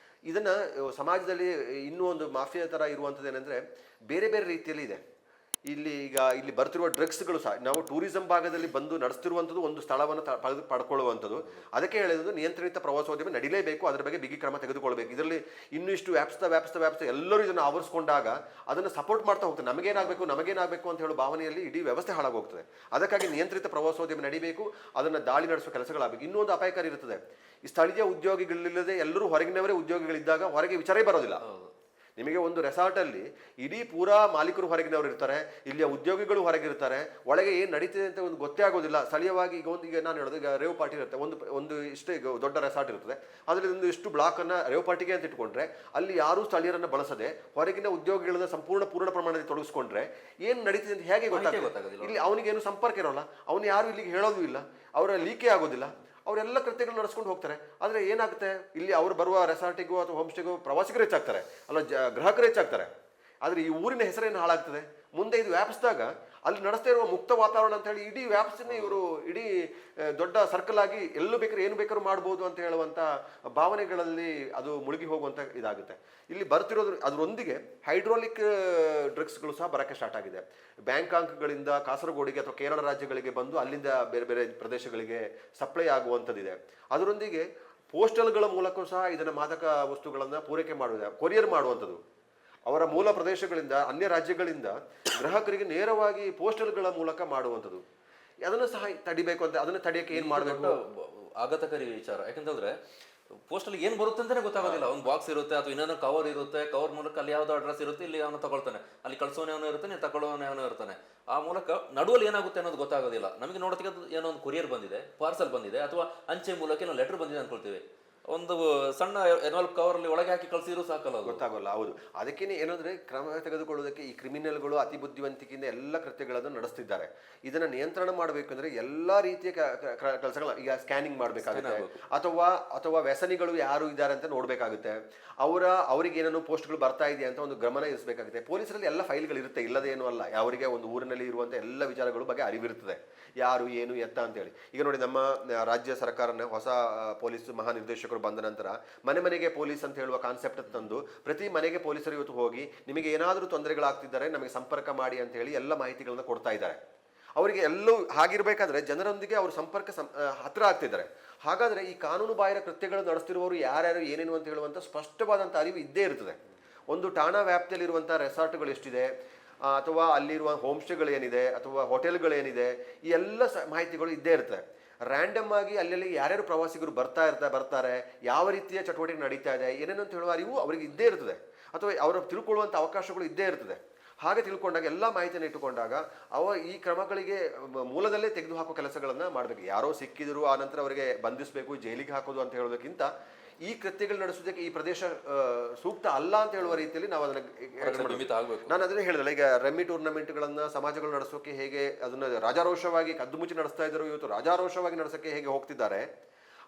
ಇದನ್ನು ಸಮಾಜದಲ್ಲಿ ಇನ್ನೂ ಒಂದು ಮಾಫಿಯಾ ಥರ ಇರುವಂಥದ್ದು ಏನಂದರೆ ಬೇರೆ ಬೇರೆ ರೀತಿಯಲ್ಲಿ ಇದೆ. ಇಲ್ಲಿ ಬರ್ತಿರುವ ಡ್ರಗ್ಸ್ಗಳು ಸಹ ನಾವು ಟೂರಿಸಂ ಭಾಗದಲ್ಲಿ ಬಂದು ನಡೆಸ್ತಿರುವಂಥದ್ದು ಒಂದು ಸ್ಥಳವನ್ನು ಪಡ್ಕೊಳ್ಳುವಂಥದ್ದು. ಅದಕ್ಕೆ ಹೇಳಿದ್ದು ನಿಯಂತ್ರಿತ ಪ್ರವಾಸೋದ್ಯಮ ನಡೀಲೇಬೇಕು, ಅದರ ಬಗ್ಗೆ ಬಿಗಿ ಕ್ರಮ ತೆಗೆದುಕೊಳ್ಬೇಕು. ಇದರಲ್ಲಿ ಇನ್ನೂ ಇಷ್ಟು ವ್ಯಾಪಿಸ್ತಾ ಎಲ್ಲರೂ ಇದನ್ನು ಆವರಿಸ್ಕೊಂಡಾಗ ಅದನ್ನು ಸಪೋರ್ಟ್ ಮಾಡ್ತಾ ಹೋಗ್ತಾರೆ. ನಮಗೇನಾಗಬೇಕು ಅಂತ ಹೇಳೋ ಭಾವನೆಯಲ್ಲಿ ಇಡೀ ವ್ಯವಸ್ಥೆ ಹಾಳಾಗೋಗ್ತದೆ. ಅದಕ್ಕಾಗಿ ನಿಯಂತ್ರಿತ ಪ್ರವಾಸೋದ್ಯಮ ನಡೀಬೇಕು, ಅದನ್ನು ದಾಳಿ ನಡೆಸುವ ಕೆಲಸಗಳಾಗಬೇಕು. ಇನ್ನೊಂದು ಅಪಾಯಕಾರಿ ಇರ್ತದೆ, ಈ ಸ್ಥಳೀಯ ಉದ್ಯೋಗಿಗಳಿಲ್ಲದೆ ಎಲ್ಲರೂ ಹೊರಗಿನವರೇ ಉದ್ಯೋಗಿಗಳಿದ್ದಾಗ ಹೊರಗೆ ವಿಚಾರೇ ಬರೋದಿಲ್ಲ. ನಿಮಗೆ ಒಂದು ರೆಸಾರ್ಟಲ್ಲಿ ಇಡೀ ಪೂರಾ ಮಾಲೀಕರು ಹೊರಗಿನವರು ಇರ್ತಾರೆ, ಇಲ್ಲಿಯ ಉದ್ಯೋಗಿಗಳು ಹೊರಗಿರ್ತಾರೆ, ಒಳಗೆ ಏನು ನಡೀತಿದೆ ಅಂತ ಒಂದು ಗೊತ್ತೇ ಆಗೋದಿಲ್ಲ. ಸ್ಥಳೀಯವಾಗಿ ಈಗ ನಾನು ಹೇಳೋದು, ಈಗ ರೇವ್ ಪಾರ್ಟಿ ಇರುತ್ತೆ, ಒಂದು ಇಷ್ಟೇ ದೊಡ್ಡ ರೆಸಾರ್ಟ್ ಇರ್ತದೆ, ಅದರಲ್ಲಿ ಒಂದು ಇಷ್ಟು ಬ್ಲಾಕನ್ನು ರೇವ್ ಪಾರ್ಟಿಗೆ ಅಂತ ಇಟ್ಕೊಂಡ್ರೆ ಅಲ್ಲಿ ಯಾರೂ ಸ್ಥಳೀಯರನ್ನು ಬಳಸದೆ ಹೊರಗಿನ ಉದ್ಯೋಗಿಗಳನ್ನ ಪೂರ್ಣ ಪ್ರಮಾಣದಲ್ಲಿ ತೊಡಗಿಸ್ಕೊಂಡ್ರೆ ಏನು ನಡೀತಿದೆ ಅಂತ ಹೇಗೆ ಗೊತ್ತಾಗೋದಿಲ್ಲ. ಇಲ್ಲಿ ಅವನಿಗೇನು ಸಂಪರ್ಕ ಇರೋಲ್ಲ, ಅವನು ಯಾರು ಇಲ್ಲಿಗೆ ಹೇಳೋದು ಇಲ್ಲ, ಅವರ ಲೀಕೇ ಆಗೋದಿಲ್ಲ, ಅವರೆಲ್ಲ ಕೃತ್ಯಗಳು ನಡೆಸ್ಕೊಂಡು ಹೋಗ್ತಾರೆ. ಆದರೆ ಏನಾಗುತ್ತೆ, ಇಲ್ಲಿ ಅವರು ಬರುವ ರೆಸಾರ್ಟಿಗೂ ಅಥವಾ ಹೋಮ್ ಸ್ಟೇಗೂ ಪ್ರವಾಸಿಗರು ಹೆಚ್ಚಾಗ್ತಾರೆ, ಅಲ್ಲ ಗ್ರಾಹಕರು ಹೆಚ್ಚಾಗ್ತಾರೆ. ಆದರೆ ಈ ಊರಿನ ಹೆಸರೇನು ಹಾಳಾಗ್ತದೆ. ಮುಂದೆ ಇದು ವ್ಯಾಪಿಸಿದಾಗ ಅಲ್ಲಿ ನಡೆಸ್ತಾ ಇರುವ ಮುಕ್ತ ವಾತಾವರಣ ಅಂತ ಹೇಳಿ ಇಡೀ ವ್ಯಾಪ್ತಿನೇ ಇವರು ಇಡೀ ದೊಡ್ಡ ಸರ್ಕಲ್ ಆಗಿ ಎಲ್ಲೂ ಬೇಕಾದ್ರೆ ಏನು ಬೇಕಾದ್ರೂ ಮಾಡ್ಬೋದು ಅಂತ ಹೇಳುವಂಥ ಭಾವನೆಗಳಲ್ಲಿ ಅದು ಮುಳುಗಿ ಹೋಗುವಂಥ ಇದಾಗುತ್ತೆ. ಇಲ್ಲಿ ಬರ್ತಿರೋದು ಅದರೊಂದಿಗೆ ಹೈಡ್ರೋಲಿಕ್ ಡ್ರಗ್ಸ್ಗಳು ಸಹ ಬರೋಕ್ಕೆ ಸ್ಟಾರ್ಟ್ ಆಗಿದೆ. ಬ್ಯಾಂಕಾಕ್ಗಳಿಂದ ಕಾಸರಗೋಡಿಗೆ ಅಥವಾ ಕೇರಳ ರಾಜ್ಯಗಳಿಗೆ ಬಂದು ಅಲ್ಲಿಂದ ಬೇರೆ ಬೇರೆ ಪ್ರದೇಶಗಳಿಗೆ ಸಪ್ಲೈ ಆಗುವಂಥದ್ದಿದೆ. ಅದರೊಂದಿಗೆ ಪೋಸ್ಟಲ್ಗಳ ಮೂಲಕ ಸಹ ಇದನ್ನು ಮಾದಕ ವಸ್ತುಗಳನ್ನು ಪೂರೈಕೆ ಕೊರಿಯರ್ ಮಾಡುವಂಥದ್ದು. ಅವರ ಮೂಲ ಪ್ರದೇಶಗಳಿಂದ ಅನ್ಯ ರಾಜ್ಯಗಳಿಂದ ಗ್ರಾಹಕರಿಗೆ ನೇರವಾಗಿ ಪೋಸ್ಟಲ್ಗಳ ಮೂಲಕ ಮಾಡುವಂಥದ್ದು. ಅದನ್ನು ಸಹ ತಡಿಬೇಕು ಅಂತ, ಅದನ್ನು ತಡೆಯಕ್ಕೆ ಏನು ಮಾಡಬೇಕು? ಆಘಾತಕಾರಿ ವಿಚಾರ. ಯಾಕಂತಂದ್ರೆ ಪೋಸ್ಟಲ್ ಏನು ಬರುತ್ತೆ ಅಂತಾನೆ ಗೊತ್ತಾಗೋದಿಲ್ಲ. ಒಂದು ಬಾಕ್ಸ್ ಇರುತ್ತೆ ಅಥವಾ ಇನ್ನೊಂದು ಕವರ್ ಇರುತ್ತೆ, ಕವರ್ ಮೂಲಕ ಅಲ್ಲಿ ಯಾವ್ದು ಅಡ್ರೆಸ್ ಇರುತ್ತೆ, ಇಲ್ಲಿ ಅವನು ತಗೊಳ್ತಾನೆ, ಅಲ್ಲಿ ಕಳಿಸೋನೇ ಇರ್ತಾನೆ, ತಗೊಳ್ಳೋನೇ ಇರ್ತಾನೆ. ಆ ಮೂಲಕ ನಡುವಲ್ಲಿ ಏನಾಗುತ್ತೆ ಅನ್ನೋದು ಗೊತ್ತಾಗೋದಿಲ್ಲ. ನಮಗೆ ನೋಡೋದಕ್ಕೆ ಏನೋ ಒಂದು ಕೊರಿಯರ್ ಬಂದಿದೆ, ಪಾರ್ಸಲ್ ಬಂದಿದೆ, ಅಥವಾ ಅಂಚೆ ಮೂಲಕ ಏನೋ ಲೆಟರ್ ಬಂದಿದೆ ಅನ್ಕೊಳ್ತೀವಿ. ಒಂದು ಸಣ್ಣ ಎನ್ವಲ್ಪ್ ಕವರ್ ಅಲ್ಲಿ ಒಳಗೆ ಹಾಕಿ ಕಳ್ಸಿದ್ರು ಸಾಕಲ್ಲ ಅದು. ಗೊತ್ತಾಗೋಲ್ಲ. ಹೌದು, ಅದಕ್ಕೇನೆ ಏನಂದ್ರೆ ಕ್ರಮ ತೆಗೆದುಕೊಳ್ಳುವುದಕ್ಕೆ ಈ ಕ್ರಿಮಿನಲ್ಗಳು ಅತಿ ಬುದ್ಧಿವಂತಿಕೆಯಿಂದ ಎಲ್ಲ ಕೃತ್ಯಗಳನ್ನು ನಡೆಸ್ತಿದ್ದಾರೆ. ಇದನ್ನ ನಿಯಂತ್ರಣ ಮಾಡಬೇಕಂದ್ರೆ ಎಲ್ಲಾ ರೀತಿಯ ಕೆಲಸಗಳ, ಈಗ ಸ್ಕ್ಯಾನಿಂಗ್ ಮಾಡಬೇಕಾಗುತ್ತೆ, ಅಥವಾ ಅಥವಾ ವ್ಯಸನಿಗಳು ಯಾರು ಇದ್ದಾರೆ ಅಂತ ನೋಡ್ಬೇಕಾಗುತ್ತೆ, ಅವರಿಗೆ ಏನೇನೋ ಪೋಸ್ಟ್ಗಳು ಬರ್ತಾ ಇದೆಯಾ ಅಂತ ಒಂದು ಗಮನ ಇರಿಸಬೇಕಾಗುತ್ತೆ. ಪೊಲೀಸರಲ್ಲಿ ಎಲ್ಲ ಫೈಲ್ಗಳು ಇರುತ್ತೆ, ಇಲ್ಲದೇನೂ ಅಲ್ಲ. ಅವರಿಗೆ ಒಂದು ಊರಿನಲ್ಲಿ ಇರುವಂಥ ಎಲ್ಲ ವಿಚಾರಗಳು ಬಗ್ಗೆ ಅರಿವಿರುತ್ತದೆ, ಯಾರು ಏನು ಎತ್ತ ಅಂತೇಳಿ. ಈಗ ನೋಡಿ, ನಮ್ಮ ರಾಜ್ಯ ಸರ್ಕಾರನ ಹೊಸ ಪೊಲೀಸ್ ಮಹಾನಿರ್ದೇಶಕರು ಬಂದ ನಂತರ ಮನೆ ಮನೆಗೆ ಪೊಲೀಸ್ ಅಂತ ಹೇಳುವ ಕಾನ್ಸೆಪ್ಟ್ ತಂದು ಪ್ರತಿ ಮನೆಗೆ ಪೊಲೀಸರು ಇವತ್ತು ಹೋಗಿ ನಿಮಗೆ ಏನಾದರೂ ತೊಂದರೆಗಳಾಗ್ತಿದ್ದಾರೆ ನಮಗೆ ಸಂಪರ್ಕ ಮಾಡಿ ಅಂತ ಹೇಳಿ ಎಲ್ಲ ಮಾಹಿತಿಗಳನ್ನ ಕೊಡ್ತಾ ಇದ್ದಾರೆ. ಅವರಿಗೆ ಎಲ್ಲವೂ ಹಾಗಿರ್ಬೇಕಾದ್ರೆ ಜನರೊಂದಿಗೆ ಅವರು ಸಂಪರ್ಕ ಹತ್ರ ಆಗ್ತಿದ್ದಾರೆ. ಹಾಗಾದ್ರೆ ಈ ಕಾನೂನು ಬಾಹಿರ ಕೃತ್ಯಗಳು ನಡೆಸ್ತಿರುವವರು ಯಾರ್ಯಾರು ಏನೇನು ಅಂತ ಹೇಳುವಂಥ ಸ್ಪಷ್ಟವಾದಂಥ ಅರಿವು ಇದ್ದೇ ಇರ್ತದೆ. ಒಂದು ಠಾಣಾ ವ್ಯಾಪ್ತಿಯಲ್ಲಿರುವಂಥ ರೆಸಾರ್ಟ್ಗಳು ಎಷ್ಟಿದೆ, ಅಥವಾ ಅಲ್ಲಿರುವ ಹೋಮ್ ಸ್ಟೇಗಳು ಏನಿದೆ, ಅಥವಾ ಹೋಟೆಲ್ಗಳು ಏನಿದೆ, ಈ ಎಲ್ಲ ಮಾಹಿತಿಗಳು ಇದ್ದೇ ಇರ್ತದೆ. ರ್ಯಾಂಡಮ್ ಆಗಿ ಅಲ್ಲೆಲ್ಲಿ ಯಾರ್ಯಾರು ಪ್ರವಾಸಿಗರು ಬರ್ತಾರೆ, ಯಾವ ರೀತಿಯ ಚಟುವಟಿಕೆ ನಡೀತಾ ಇದೆ, ಏನೇನು ಅಂತ ಹೇಳುವ ಅರಿವು ಅವರಿಗೆ ಇದ್ದೇ ಇರ್ತದೆ, ಅಥವಾ ಅವರು ತಿಳ್ಕೊಳ್ಳುವಂಥ ಅವಕಾಶಗಳು ಇದ್ದೇ ಇರ್ತದೆ. ಹಾಗೆ ತಿಳ್ಕೊಂಡಾಗ, ಎಲ್ಲ ಮಾಹಿತಿಯನ್ನು ಇಟ್ಟುಕೊಂಡಾಗ ಈ ಕ್ರಮಗಳಿಗೆ ಮೂಲದಲ್ಲೇ ತೆಗೆದುಹಾಕುವ ಕೆಲಸಗಳನ್ನು ಮಾಡಬೇಕು. ಯಾರೋ ಸಿಕ್ಕಿದ್ರು ಆ ನಂತರ ಅವರಿಗೆ ಬಂಧಿಸಬೇಕು, ಜೈಲಿಗೆ ಹಾಕೋದು ಅಂತ ಹೇಳೋದಕ್ಕಿಂತ ಈ ಕೃತ್ಯಗಳು ನಡೆಸೋದಕ್ಕೆ ಈ ಪ್ರದೇಶ ಸೂಕ್ತ ಅಲ್ಲ ಅಂತ ಹೇಳುವ ರೀತಿಯಲ್ಲಿ ನಾವು ನಾನು ಅದನ್ನೇ ಹೇಳಿದಲ್ಲ. ಈಗ ರೆಮ್ಮಿ ಟೂರ್ನಮೆಂಟ್ಗಳನ್ನ ಸಮಾಜಗಳು ನಡೆಸೋಕೆ ಹೇಗೆ ಅದನ್ನ ರಾಜಾರೋಷವಾಗಿ ಕದ್ದು ಮುಚ್ಚಿ ನಡೆಸ್ತಾ ಇದ್ರು, ಇವತ್ತು ರಾಜಾರೋಷವಾಗಿ ನಡೆಸೋಕೆ ಹೇಗೆ ಹೋಗ್ತಿದ್ದಾರೆ,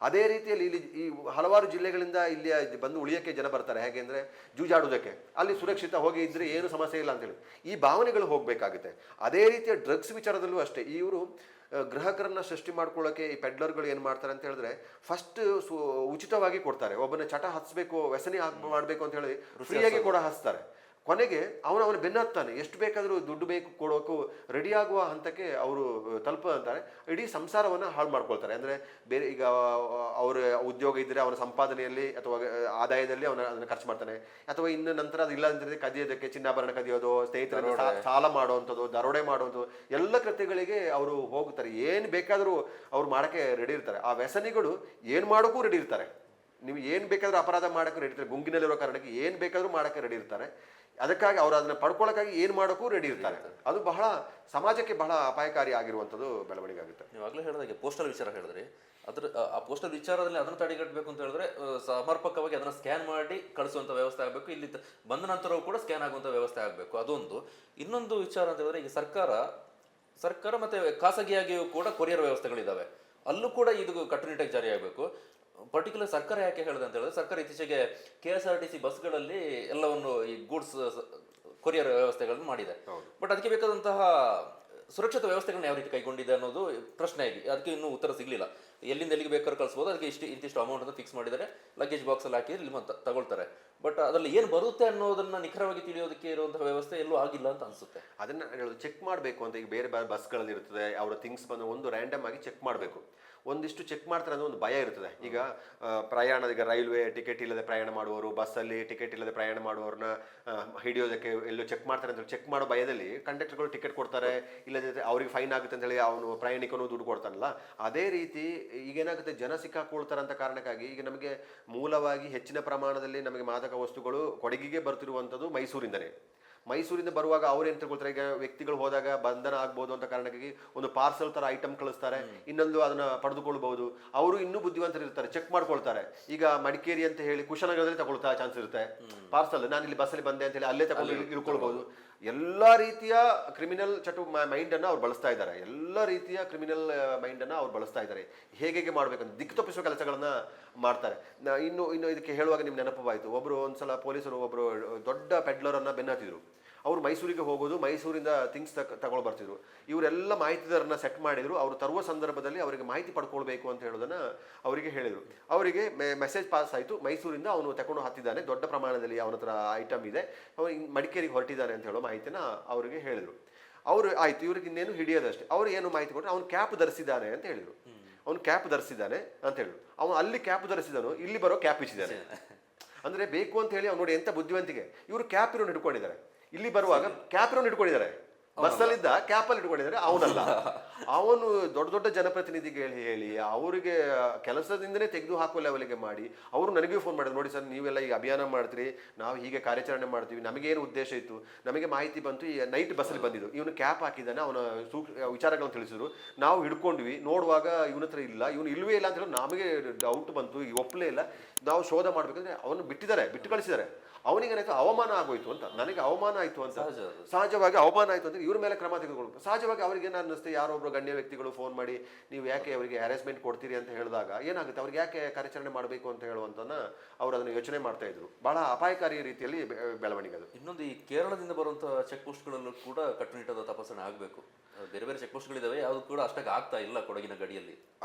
ಅದೇ ರೀತಿಯಲ್ಲಿ ಇಲ್ಲಿ ಈ ಹಲವಾರು ಜಿಲ್ಲೆಗಳಿಂದ ಇಲ್ಲಿ ಬಂದು ಉಳಿಯೋಕ್ಕೆ ಜನ ಬರ್ತಾರೆ. ಹೇಗೆ ಅಂದರೆ ಜೂಜಾಡೋದಕ್ಕೆ, ಅಲ್ಲಿ ಸುರಕ್ಷಿತ ಹೋಗಿ ಇದ್ರೆ ಏನು ಸಮಸ್ಯೆ ಇಲ್ಲ ಅಂತೇಳಿ ಈ ಭಾವನೆಗಳು ಹೋಗಬೇಕಾಗುತ್ತೆ. ಅದೇ ರೀತಿಯ ಡ್ರಗ್ಸ್ ವಿಚಾರದಲ್ಲೂ ಅಷ್ಟೇ. ಇವರು ಗ್ರಾಹಕರನ್ನ ಸೃಷ್ಟಿ ಮಾಡ್ಕೊಳ್ಳೋಕೆ ಈ ಪೆಡ್ಲರ್ಗಳು ಏನು ಮಾಡ್ತಾರೆ ಅಂತ ಹೇಳಿದ್ರೆ, ಫಸ್ಟ್ ಉಚಿತವಾಗಿ ಕೊಡ್ತಾರೆ. ಒಬ್ಬನ ಚಟ ಹಚ್ಬೇಕು, ವ್ಯಸನಿ ಮಾಡಬೇಕು ಅಂತ ಹೇಳಿ ಫ್ರೀಯಾಗಿ ಕೂಡ ಹಚ್ತಾರೆ. ಕೊನೆಗೆ ಅವನ ಬೆನ್ನತ್ತಾನೆ, ಎಷ್ಟು ಬೇಕಾದರೂ ದುಡ್ಡು ಬೇಕು ಕೊಡೋಕ್ಕೂ ರೆಡಿ ಆಗುವ ಹಂತಕ್ಕೆ ಅವರು ತಲುಪಂತಾರೆ. ಇಡೀ ಸಂಸಾರವನ್ನು ಹಾಳು ಮಾಡ್ಕೊಳ್ತಾರೆ. ಅಂದರೆ ಬೇರೆ, ಈಗ ಅವರ ಉದ್ಯೋಗ ಇದ್ದರೆ ಅವನ ಸಂಪಾದನೆಯಲ್ಲಿ ಅಥವಾ ಆದಾಯದಲ್ಲಿ ಅದನ್ನು ಖರ್ಚು ಮಾಡ್ತಾನೆ, ಅಥವಾ ಇನ್ನು ನಂತರ ಅದು ಇಲ್ಲ ಅಂದರೆ ಕದಿಯೋದಕ್ಕೆ, ಚಿನ್ನಾಭರಣ ಕದಿಯೋದು, ಸ್ನೇಹಿತರನ್ನು ಸಾಲ ಮಾಡುವಂಥದ್ದು, ದರೋಡೆ ಮಾಡುವಂಥದ್ದು, ಎಲ್ಲ ಕೃತ್ಯಗಳಿಗೆ ಅವರು ಹೋಗ್ತಾರೆ. ಏನು ಬೇಕಾದರೂ ಅವ್ರು ಮಾಡೋಕ್ಕೆ ರೆಡಿ ಇರ್ತಾರೆ. ಆ ವ್ಯಸನಿಗಳು ಏನು ಮಾಡೋಕ್ಕೂ ರೆಡಿ ಇರ್ತಾರೆ. ನೀವು ಏನು ಬೇಕಾದರೂ ಅಪರಾಧ ಮಾಡೋಕ್ಕೂ ರೆಡಿ ಇರ್ತಾರೆ. ಗುಂಗಿನಲ್ಲಿರೋ ಕಾರಣಕ್ಕೆ ಏನು ಬೇಕಾದರೂ ಮಾಡೋಕ್ಕೆ ರೆಡಿ ಇರ್ತಾರೆ. ಅದಕ್ಕಾಗಿ ಅವರು ಅದನ್ನ ಪಡ್ಕೊಳ್ಳೋಕ್ಕಾಗಿ ಏನು ಮಾಡೋಕ್ಕೂ ರೆಡಿ ಇರ್ತಾರೆ. ಅದು ಬಹಳ ಸಮಾಜಕ್ಕೆ ಬಹಳ ಅಪಾಯಕಾರಿ ಆಗಿರುವಂಥದ್ದು ಬೆಳವಣಿಗೆ ಆಗುತ್ತೆ. ನೀವು ಆಗಲೇ ಹೇಳಿದಾಗೆ ಪೋಸ್ಟಲ್ ವಿಚಾರ ಹೇಳಿದ್ರಿ. ಆ ಪೋಸ್ಟಲ್ ವಿಚಾರದಲ್ಲಿ ಅದನ್ನು ತಡೆಗಟ್ಟಬೇಕು ಅಂತ ಹೇಳಿದ್ರೆ ಸಮರ್ಪಕವಾಗಿ ಅದನ್ನು ಸ್ಕ್ಯಾನ್ ಮಾಡಿ ಕಳಿಸುವಂಥ ವ್ಯವಸ್ಥೆ ಆಗಬೇಕು. ಇಲ್ಲಿ ಬಂದ ನಂತರವೂ ಕೂಡ ಸ್ಕ್ಯಾನ್ ಆಗುವಂಥ ವ್ಯವಸ್ಥೆ ಆಗಬೇಕು. ಅದೊಂದು. ಇನ್ನೊಂದು ವಿಚಾರ ಅಂತ ಹೇಳಿದ್ರೆ, ಈಗ ಸರ್ಕಾರ ಮತ್ತೆ ಖಾಸಗಿಯಾಗಿಯೂ ಕೂಡ ಕೊರಿಯರ್ ವ್ಯವಸ್ಥೆಗಳಿದ್ದಾವೆ, ಅಲ್ಲೂ ಕೂಡ ಇದು ಕಟ್ಟುನಿಟ್ಟಾಗಿ ಜಾರಿ ಆಗಬೇಕು. ಪರ್ಟಿಕ್ಯುಲರ್ ಸರ್ಕಾರ ಯಾಕೆ ಹೇಳಿದೆ ಅಂತ ಹೇಳಿದ್ರೆ, ಸರ್ಕಾರ ಇತ್ತೀಚೆಗೆ KSRTC ಬಸ್ಗಳಲ್ಲಿ ಎಲ್ಲವನ್ನು ಈ ಗೂಡ್ಸ್ ಕೊರಿಯರ್ ವ್ಯವಸ್ಥೆಗಳನ್ನು ಮಾಡಿದೆ. ಬಟ್ ಅದಕ್ಕೆ ಬೇಕಾದಂತಹ ಸುರಕ್ಷತಾ ವ್ಯವಸ್ಥೆಗಳನ್ನ ಯಾವ ರೀತಿ ಕೈಗೊಂಡಿದೆ ಅನ್ನೋದು ಪ್ರಶ್ನೆ ಆಗಿ ಅದಕ್ಕೆ ಇನ್ನೂ ಉತ್ತರ ಸಿಗಲಿಲ್ಲ. ಎಲ್ಲಿಂದ ಎಲ್ಲಿಗೆ ಬೇಕಾದ್ರೂ ಕಳಿಸ್ಬೋದು, ಅದಕ್ಕೆ ಇಂತಿಷ್ಟು ಅಮೌಂಟ್ ಅಂತ ಫಿಕ್ಸ್ ಮಾಡಿದ್ದಾರೆ, ಲಗೇಜ್ ಬಾಕ್ಸಲ್ಲಿ ಹಾಕಿ ಇಲ್ಲಿ ತಗೊಳ್ತಾರೆ. ಬಟ್ ಅದರಲ್ಲಿ ಏನು ಬರುತ್ತೆ ಅನ್ನೋದನ್ನ ನಿಖರವಾಗಿ ತಿಳಿಯೋದಕ್ಕೆ ಇರುವಂತಹ ವ್ಯವಸ್ಥೆ ಎಲ್ಲೂ ಆಗಿಲ್ಲ ಅಂತ ಅನ್ಸುತ್ತೆ. ಅದನ್ನ ಹೇಳೋದು ಚೆಕ್ ಮಾಡಬೇಕು ಅಂತ. ಈಗ ಬೇರೆ ಬಸ್ಗಳಲ್ಲಿ ಇರ್ತದೆ, ಅವರ ಥಿಂಗ್ಸ್ ಬಂದು ಒಂದು ರ್ಯಾಂಡಮ್ ಆಗಿ ಚೆಕ್ ಮಾಡಬೇಕು. ಒಂದಿಷ್ಟು ಚೆಕ್ ಮಾಡ್ತಾರೆ ಅನ್ನೋ ಒಂದು ಭಯ ಇರ್ತದೆ. ಈಗ ಈಗ ರೈಲ್ವೆ ಟಿಕೆಟ್ ಇಲ್ಲದೆ ಪ್ರಯಾಣ ಮಾಡುವವರು, ಬಸ್ಸಲ್ಲಿ ಟಿಕೆಟ್ ಇಲ್ಲದೆ ಪ್ರಯಾಣ ಮಾಡುವವ್ರನ್ನ ಹಿಡಿಯೋದಕ್ಕೆ ಎಲ್ಲೋ ಚೆಕ್ ಮಾಡ್ತಾರೆ ಅಂತ ಚೆಕ್ ಮಾಡೋ ಭಯದಲ್ಲಿ ಕಂಡಕ್ಟರ್ಗಳು ಟಿಕೆಟ್ ಕೊಡ್ತಾರೆ, ಇಲ್ಲದಿದ್ದರೆ ಅವ್ರಿಗೆ ಫೈನ್ ಆಗುತ್ತೆ ಅಂತ ಹೇಳಿ ಅವನು ಪ್ರಯಾಣಿಕನು ದುಡ್ಡು ಕೊಡ್ತಾನಲ್ಲ. ಅದೇ ರೀತಿ ಈಗೇನಾಗುತ್ತೆ, ಜನ ಸಿಕ್ಕಾಕೊಳ್ತಾರೆ ಅಂತ ಕಾರಣಕ್ಕಾಗಿ ಈಗ ನಮಗೆ ಮೂಲವಾಗಿ ಹೆಚ್ಚಿನ ಪ್ರಮಾಣದಲ್ಲಿ ನಮಗೆ ಮಾದಕ ವಸ್ತುಗಳು ಕೊಡಗಿಗೆ ಬರ್ತಿರುವಂಥದ್ದು ಮೈಸೂರಿಂದ ಬರುವಾಗ ಅವ್ರು ಏನು ತಗೊಳ್ತಾರೆ, ಈಗ ವ್ಯಕ್ತಿಗಳು ಹೋದಾಗ ಬಂಧನ ಆಗ್ಬೋದು ಅಂತ ಕಾರಣಕ್ಕಾಗಿ ಒಂದು ಪಾರ್ಸಲ್ ತರ ಐಟಮ್ ಕಳಿಸ್ತಾರೆ, ಇನ್ನೊಂದು ಅದನ್ನ ಪಡೆದುಕೊಳ್ಬಹುದು. ಅವರು ಇನ್ನೂ ಬುದ್ಧಿವಂತರು ಇರ್ತಾರೆ, ಚೆಕ್ ಮಾಡ್ಕೊಳ್ತಾರೆ. ಈಗ ಮಡಿಕೇರಿ ಅಂತ ಹೇಳಿ ಕುಶನಗರದಲ್ಲಿ ತಗೊಳ್ತಾ ಚಾನ್ಸ್ ಇರುತ್ತೆ ಪಾರ್ಸಲ್. ನಾನು ಇಲ್ಲಿ ಬಸ್ಸಲ್ಲಿ ಬಂದೆ ಅಂತ ಹೇಳಿ ಅಲ್ಲೇ ತಗೊಂಡು ಇಳ್ಕೊಳ್ಬಹುದು. ಎಲ್ಲ ರೀತಿಯ ಕ್ರಿಮಿನಲ್ ಮೈಂಡ್ ಅನ್ನ ಅವ್ರು ಬಳಸ್ತಾ ಇದ್ದಾರೆ. ಎಲ್ಲ ರೀತಿಯ ಕ್ರಿಮಿನಲ್ ಮೈಂಡ್ ಅನ್ನ ಅವ್ರು ಬಳಸ್ತಾ ಇದ್ದಾರೆ. ಹೇಗೆ ಮಾಡ್ಬೇಕಂತ ದಿಕ್ಕು ತಪ್ಪಿಸುವ ಕೆಲಸಗಳನ್ನ ಮಾಡ್ತಾರೆ. ಇನ್ನು ಇದಕ್ಕೆ ಹೇಳುವಾಗ ನಿಮ್ಗೆ ನೆನಪವಾಯಿತು, ಒಂದ್ಸಲ ಪೊಲೀಸರು ಒಬ್ರು ದೊಡ್ಡ ಪೆಡ್ಲರ್ ಅನ್ನ ಬೆನ್ನತ್ತಿದ್ರು. ಅವ್ರು ಮೈಸೂರಿಗೆ ಹೋಗೋದು, ಮೈಸೂರಿಂದ ಥಿಂಗ್ಸ್ ತಗೊಂಡು ಬರ್ತಿದ್ರು. ಇವರೆಲ್ಲ ಮಾಹಿತಿದಾರನ್ನ ಸೆಟ್ ಮಾಡಿದ್ರು. ಅವರು ತರುವ ಸಂದರ್ಭದಲ್ಲಿ ಅವರಿಗೆ ಮಾಹಿತಿ ಪಡ್ಕೊಳ್ಬೇಕು ಅಂತ ಹೇಳೋದನ್ನ ಅವರಿಗೆ ಹೇಳಿದರು. ಅವರಿಗೆ ಮೆಸೇಜ್ ಪಾಸ್ ಆಯಿತು, ಮೈಸೂರಿಂದ ಅವನು ತಗೊಂಡು ಹತ್ತಿದ್ದಾನೆ, ದೊಡ್ಡ ಪ್ರಮಾಣದಲ್ಲಿ ಅವನ ಹತ್ರ ಐಟಮ್ ಇದೆ, ಅವನು ಮಡಿಕೇರಿಗೆ ಹೊರಟಿದ್ದಾನೆ ಅಂತ ಹೇಳೋ ಮಾಹಿತಿನ ಅವರಿಗೆ ಹೇಳಿದರು. ಅವರು ಆಯ್ತು, ಇವ್ರಿಗೆ ಇನ್ನೇನು ಹಿಡಿಯೋದಷ್ಟೇ. ಅವ್ರು ಏನು ಮಾಹಿತಿ ಕೊಟ್ಟರು, ಅವ್ನು ಕ್ಯಾಪ್ ಧರಿಸಿದ್ದಾನೆ ಅಂತ ಹೇಳಿದರು. ಅವ್ನು ಕ್ಯಾಪ್ ಧರಿಸಿದ್ದಾನೆ ಅಂತ ಹೇಳಿದ್ರು. ಅವನು ಅಲ್ಲಿ ಕ್ಯಾಪ್ ಧರಿಸಿದನು, ಇಲ್ಲಿ ಬರೋ ಕ್ಯಾಪ್ ಇಚ್ಚಿದ್ದಾನೆ. ಅಂದ್ರೆ ಬೇಕು ಅಂತ ಹೇಳಿ ಅವ್ನು ನೋಡಿ ಎಂತ ಬುದ್ಧಿವಂತಿಕೆ. ಇವರು ಕ್ಯಾಪ್ ಇರೋನು ಹಿಡ್ಕೊಂಡಿದ್ದಾರೆ, ಇಲ್ಲಿ ಬರುವಾಗ ಕ್ಯಾಪ್ ಇರೋನು ಹಿಡ್ಕೊಂಡಿದ್ದಾರೆ, ಬಸ್ಸಲ್ಲಿದ್ದ ಕ್ಯಾಪಲ್ಲಿ ಇಟ್ಕೊಂಡಿದ್ದಾರೆ, ಅವನಲ್ಲ. ಅವನು ದೊಡ್ಡ ದೊಡ್ಡ ಜನಪ್ರತಿನಿಧಿಗೆ ಹೇಳಿ ಅವರಿಗೆ ಕೆಲಸದಿಂದನೇ ತೆಗೆದು ಹಾಕುವ ಲೆವೆಲ್ಗೆ ಮಾಡಿ ಅವರು ನನಗೂ ಫೋನ್ ಮಾಡಿದ್ರು, ನೋಡಿ ಸರ್ ನೀವೆಲ್ಲ ಈಗ ಅಭಿಯಾನ ಮಾಡ್ತೀರಿ, ನಾವು ಹೀಗೆ ಕಾರ್ಯಾಚರಣೆ ಮಾಡ್ತೀವಿ, ನಮಗೇನು ಉದ್ದೇಶ ಇತ್ತು, ನಮಗೆ ಮಾಹಿತಿ ಬಂತು, ಈ ನೈಟ್ ಬಸ್ಸಲ್ಲಿ ಬಂದಿದ್ದು, ಇವನು ಕ್ಯಾಪ್ ಹಾಕಿದ್ದಾನೆ, ಅವನ ವಿಚಾರಗಳನ್ನು ತಿಳಿಸಿದ್ರು, ನಾವು ಹಿಡ್ಕೊಂಡ್ವಿ, ನೋಡುವಾಗ ಇವನ ಹತ್ರ ಇಲ್ಲ, ಇವನು ಇಲ್ವೇ ಇಲ್ಲ ಅಂತ ಹೇಳಿ ನಮಗೆ ಡೌಟ್ ಬಂತು, ಈಗ ಒಪ್ಪಲೇ ಇಲ್ಲ, ನಾವು ಶೋಧ ಮಾಡ್ಬೇಕಂದ್ರೆ ಅವನು ಬಿಟ್ಟು ಕಳಿಸಿದ್ದಾರೆ. ಅವನಿಗೆ ಏನಾಯ್ತು, ಅವಮಾನ ಆಗೋಯ್ತು ಅಂತ, ನನಗೆ ಅವಮಾನ ಆಯ್ತು ಅಂತ, ಸಹಜವಾಗಿ ಅವಮಾನ ಆಯ್ತು ಅಂತ ಇವ್ರ ಮೇಲೆ ಕ್ರಮ ತೆಗೆದುಕೊಳ್ಬೇಕು. ಸಹಜವಾಗಿ ಅವ್ರಿಗೆ ಏನು ಅನ್ನಿಸ್ತೆ, ಯಾರೊಬ್ರು ಗಣ್ಯ ವ್ಯಕ್ತಿಗಳು ಫೋನ್ ಮಾಡಿ ನೀವು ಯಾಕೆ ಅವರಿಗೆ ಹ್ಯಾರಾಸ್ಮೆಂಟ್ ಕೊಡ್ತೀರಿ ಅಂತ ಹೇಳಿದಾಗ ಏನಾಗುತ್ತೆ, ಅವ್ರಿಗೆ ಯಾಕೆ ಕಾರ್ಯಾಚರಣೆ ಮಾಡಬೇಕು ಅಂತ ಹೇಳುವಂತನ ಅವ್ರು ಅದನ್ನು ಯೋಚನೆ ಮಾಡ್ತಾ ಇದ್ರು. ಬಹಳ ಅಪಾಯಕಾರಿ ರೀತಿಯಲ್ಲಿ ಬೆಳವಣಿಗೆ ಅದು. ಇನ್ನೊಂದು, ಈ ಕೇರಳದಿಂದ ಬರುವಂತಹ ಚೆಕ್ ಪೋಸ್ಟ್ಗಳಲ್ಲೂ ಕೂಡ ಕಟ್ಟುನಿಟ್ಟಾದ ತಪಾಸಣೆ ಆಗಬೇಕು. ಬೇರೆ ಬೇರೆ ಚೆಕ್ ಪೋಸ್ಟ್ಗಳಿದಾವೆ, ಯಾವುದು ಕೂಡ ಅಷ್ಟಾಗಿ ಆಗ್ತಾ ಇಲ್ಲ ಕೊಡಗಿನ ಗಡಿಯಲ್ಲಿ.